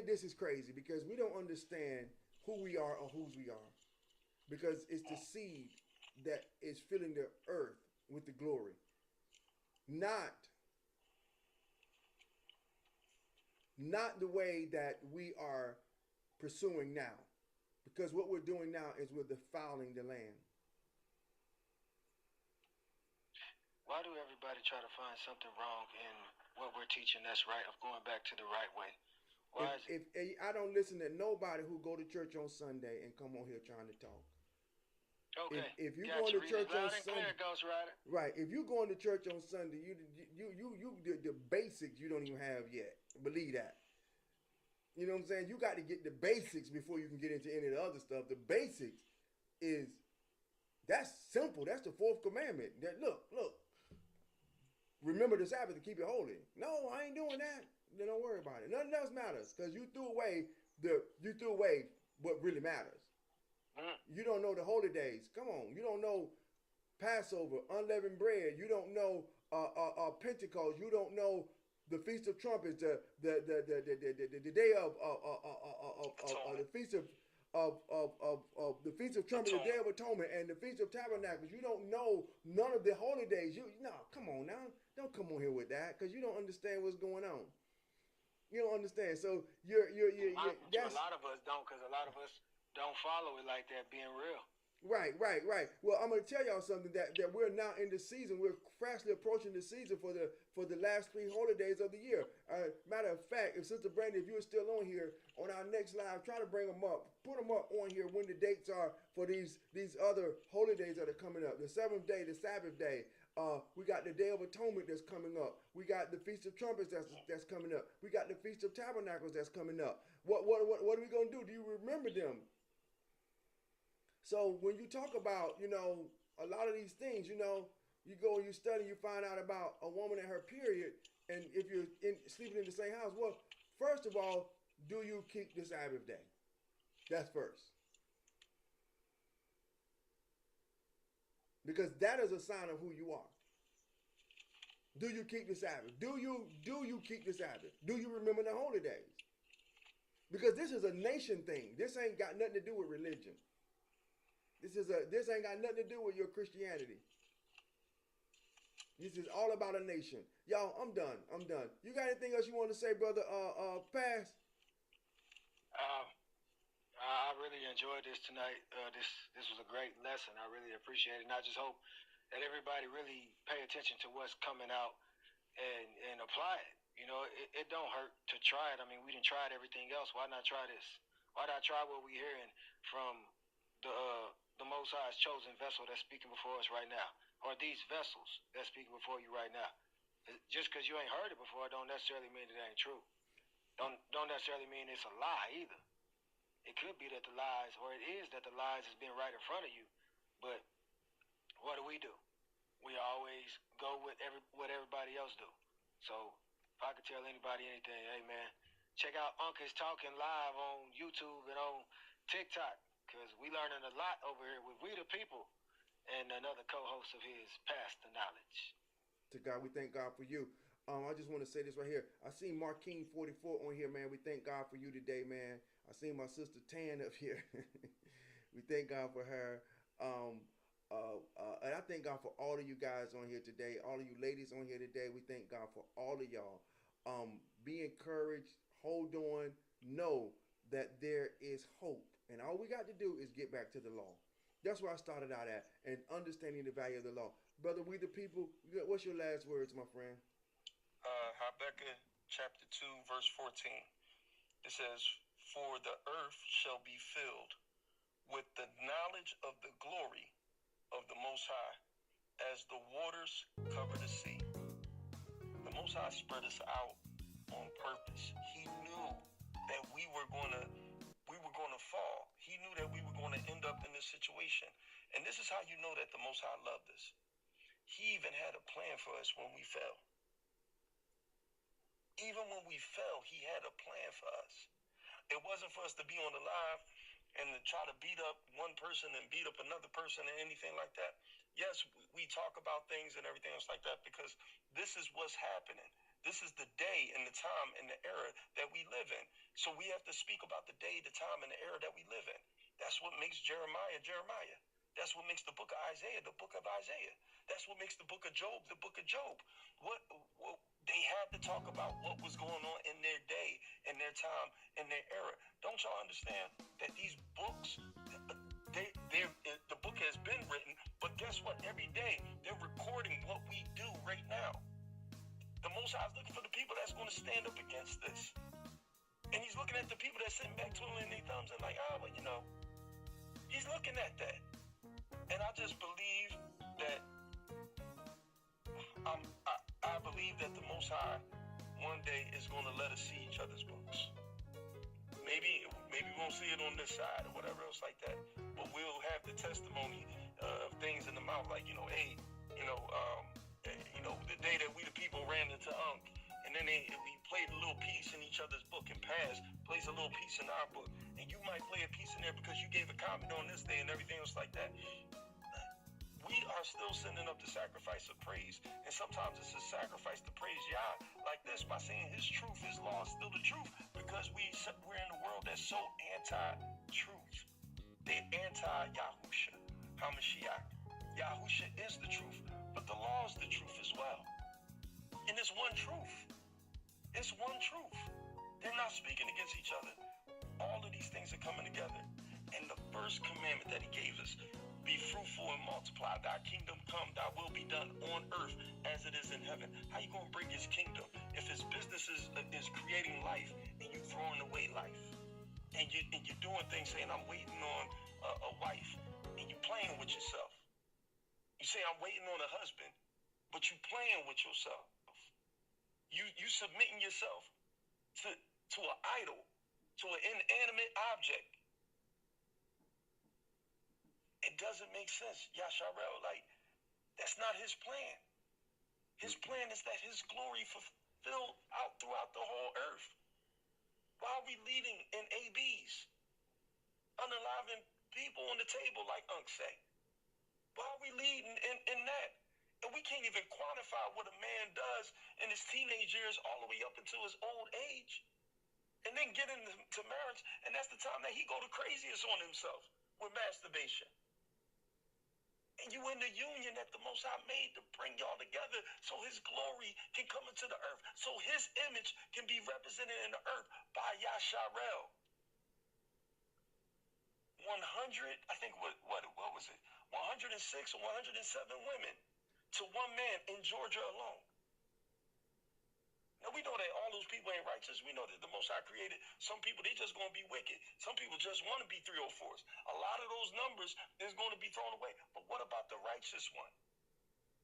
this is crazy because we don't understand who we are or whose we are. Because it's the seed that is filling the earth with the glory. Not the way that we are pursuing now. Because what we're doing now is we're defiling the land. Why do everybody try to find something wrong in what we're teaching that's right, of going back to the right way? If I don't listen to nobody who go to church on Sunday and come on here trying to talk. Okay. If you going to church on Sunday, right? If you going to church on Sunday, you the basics you don't even have yet. Believe that. You know what I'm saying? You got to get the basics before you can get into any of the other stuff. The basics that's simple. That's the fourth commandment. That look. Remember the Sabbath to keep it holy. No, I ain't doing that. Then don't worry about it. Nothing else matters because you threw away what really matters. You don't know the holy days. Come on, you don't know Passover, unleavened bread. You don't know Pentecost. You don't know the Feast of Trumpets, the day of the Feast of the Feast of Trumpets, the Day of Atonement, and the Feast of Tabernacles. You don't know none of the holy days. Come on now. Don't come on here with that because you don't understand what's going on. You don't understand. So you're a lot of us don't, because a lot of us don't follow it like that, being real. Right. Well, I'm going to tell y'all something that we're now in the season. We're fastly approaching the season for the last 3 holidays of the year. Matter of fact, if Sister Brandy, if you're still on here on our next live, try to bring them up. Put them up on here when the dates are for these other holidays that are coming up. The 7th day, the Sabbath day. We got the Day of Atonement that's coming up. We got the Feast of Trumpets that's coming up. We got the Feast of Tabernacles that's coming up. What are we going to do? Do you remember them? So when you talk about, a lot of these things, You go and you study, you find out about a woman in her period, and if you're sleeping in the same house, well, first of all, do you keep the Sabbath day? That's first. Because that is a sign of who you are. Do you keep the Sabbath? Do you keep the Sabbath? Do you remember the holy days? Because this is a nation thing. This ain't got nothing to do with religion. This ain't got nothing to do with your Christianity. This is all about a nation. Y'all, I'm done. You got anything else you want to say, brother? Pass. I really enjoyed this tonight. This was a great lesson. I really appreciate it. And I just hope that everybody really pay attention to what's coming out and apply it. You know, it don't hurt to try it. I mean, we didn't try everything else. Why not try this? Why not try what we're hearing from the Most High's chosen vessel that's speaking before us right now, or these vessels that's speaking before you right now? Just because you ain't heard it before, don't necessarily mean it ain't true. Don't necessarily mean it's a lie either. It could be that the lies, or it is that the lies has been right in front of you. But what do? We always go with what everybody else do. So if I could tell anybody anything, hey man, check out Uncle's Talking live on YouTube and on TikTok, because we learning a lot over here with We the People and another co-host of his, Pass the Knowledge. To God, we thank God for you. I just want to say this right here. I seen Marquine 44 on here, man. We thank God for you today, man. I seen my sister Tan up here. We thank God for her. And I thank God for all of you guys on here today. All of you ladies on here today. We thank God for all of y'all. Be encouraged. Hold on. Know that there is hope. And all we got to do is get back to the law. That's where I started out at. And understanding the value of the law. Brother, we the people, what's your last words, my friend? Habakkuk chapter 2, verse 14. It says, "For the earth shall be filled with the knowledge of the glory of the Most High, as the waters cover the sea." The Most High spread us out on purpose. He knew that we were going to fall. He knew that we were going to end up in this situation. And this is how you know that the Most High loved us. He even had a plan for us when we fell. Even when we fell, he had a plan for us. It wasn't for us to be on the live and to try to beat up one person and beat up another person or anything like that. Yes, we talk about things and everything else like that because this is what's happening. This is the day and the time and the era that we live in. So we have to speak about the day, the time, and the era that we live in. That's what makes Jeremiah, Jeremiah. That's what makes the book of Isaiah, the book of Isaiah. That's what makes the book of Job, the book of Job. What they had to talk about what was going on in their day, in their time, in their era. Don't y'all understand that these books, the book has been written, but guess what? Every day they're recording what we do right now. The Most High is looking for the people that's going to stand up against this. And he's looking at the people that's sitting back twiddling their thumbs and like, well, you know, he's looking at that. And I just believe that I believe that the Most High one day is going to let us see each other's books. Maybe we won't see it on this side or whatever else like that, but we'll have the testimony of things in the mouth, like, hey, the day that we the people ran into Unc, and then we played a little piece in each other's book, and Paz plays a little piece in our book, and you might play a piece in there because you gave a comment on this day and everything else like that. We are still sending up the sacrifice of praise. And sometimes it's a sacrifice to praise Yah like this by saying his truth, his law is still the truth, because we're in a world that's so anti-truth. They're anti-Yahusha, HaMashiach. Yahusha is the truth, but the law is the truth as well. And it's one truth. It's one truth. They're not speaking against each other. All of these things are coming together. And the first commandment that he gave us, be fruitful and multiply. Thy kingdom come, thy will be done on earth as it is in heaven. How you going to bring his kingdom if his business is creating life and you throwing away life? And you're doing things saying, I'm waiting on a wife, and you playing with yourself. You say, I'm waiting on a husband, but you playing with yourself. You submitting yourself to an idol, to an inanimate object. It doesn't make sense, Yasharel. Like, That's not his plan. His plan is that his glory fulfilled out throughout the whole earth. Why are we leading in ABs? Unaliving people on the table, like Unc say. Why are we leading in that? And we can't even quantify what a man does in his teenage years all the way up until his old age. And then get into marriage, and that's the time that he go the craziest on himself with masturbation. And you in the union that the Most High made to bring y'all together so his glory can come into the earth, so his image can be represented in the earth by Yasharel. 100, I think, what was it? 106 or 107 women to one man in Georgia alone. Now, we know that all those people ain't righteous. We know that the Most High created some people, they just going to be wicked. Some people just want to be 304s. A lot of those numbers is going to be thrown away. But what about the righteous one?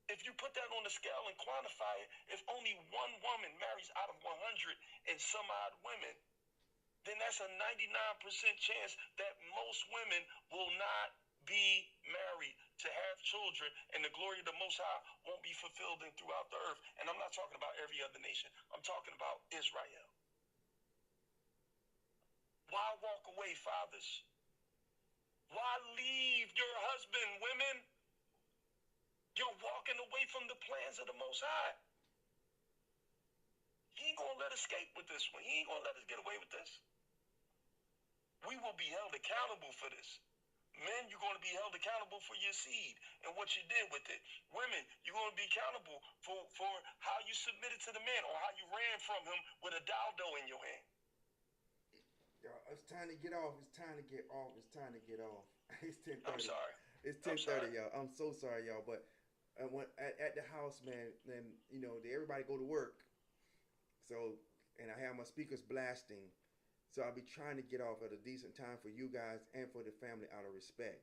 If you put that on the scale and quantify it, if only one woman marries out of 100 and some odd women, then that's a 99% chance that most women will not be married to have children, and the glory of the Most High won't be fulfilled throughout the earth. And I'm not talking about every other nation. I'm talking about Israel. Why walk away, fathers? Why leave your husband, women? You're walking away from the plans of the Most High. He ain't gonna let us escape with this one. He ain't gonna let us get away with this. We will be held accountable for this. Men, you're going to be held accountable for your seed and what you did with it. Women, you're going to be accountable for how you submitted to the man or how you ran from him with a dildo in your hand. It's time to get off. It's time to get off. It's time to get off. It's 10:30. I'm sorry. It's 10:30, y'all. I'm so sorry, y'all. But when at the house, man, then everybody go to work. So, and I have my speakers blasting. So I'll be trying to get off at a decent time for you guys and for the family out of respect.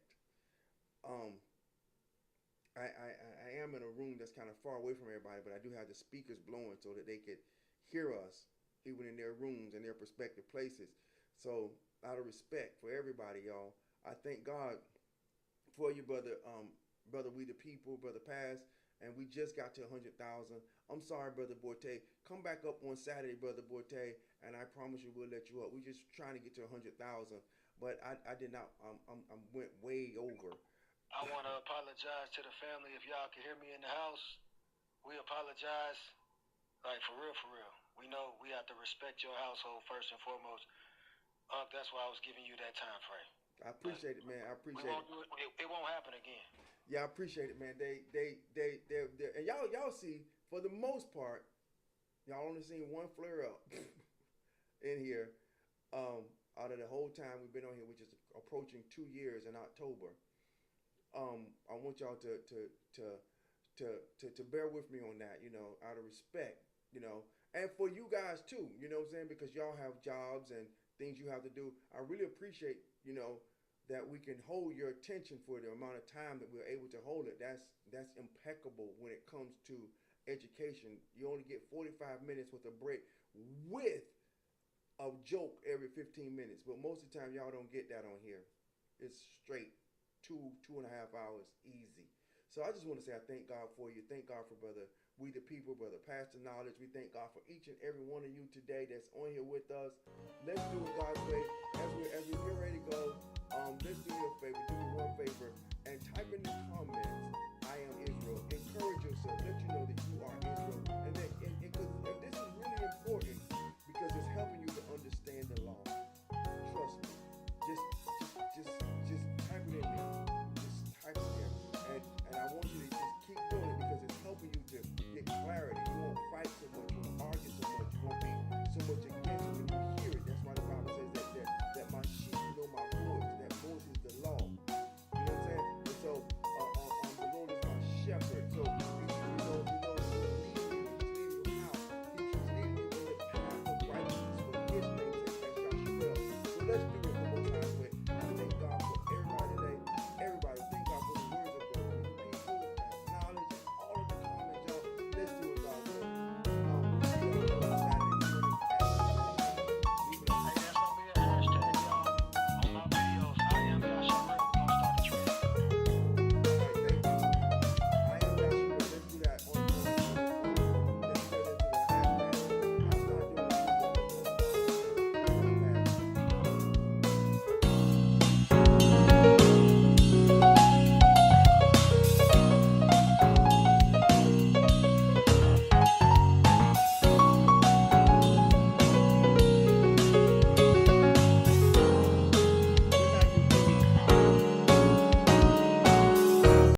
I am in a room that's kind of far away from everybody, but I do have the speakers blowing so that they could hear us even in their rooms and their respective places. So out of respect for everybody, y'all, I thank God for you, brother We the People, brother Paz, and we just got to 100,000. I'm sorry, brother Borte. Come back up on Saturday, brother Borte, and I promise you we'll let you up. We're just trying to get to 100,000, but I did not. I went way over. I want to apologize to the family. If y'all can hear me in the house, we apologize. Like, for real, for real. We know we have to respect your household first and foremost. That's why I was giving you that time frame. I appreciate it, man. I appreciate it. It won't happen again. Yeah, I appreciate it, man. They're and y'all see, for the most part, y'all only seen one flare up in here. Out of the whole time we've been on here, which is approaching 2 years in October. I want y'all to bear with me on that, out of respect, and for you guys too, what I'm saying, because y'all have jobs and things you have to do. I really appreciate, that we can hold your attention for the amount of time that we're able to hold it. That's impeccable when it comes to education. You only get 45 minutes with a break with a joke every 15 minutes, but most of the time y'all don't get that on here. It's straight 2.5 hours easy. So I just want to say I thank God for you. Thank God for brother We the People, brother Pastor Knowledge. We thank God for each and every one of you today that's on here with us. Let's do it God's way. As we get ready to go, let's do you a favor. Do me one favor and type in the comments.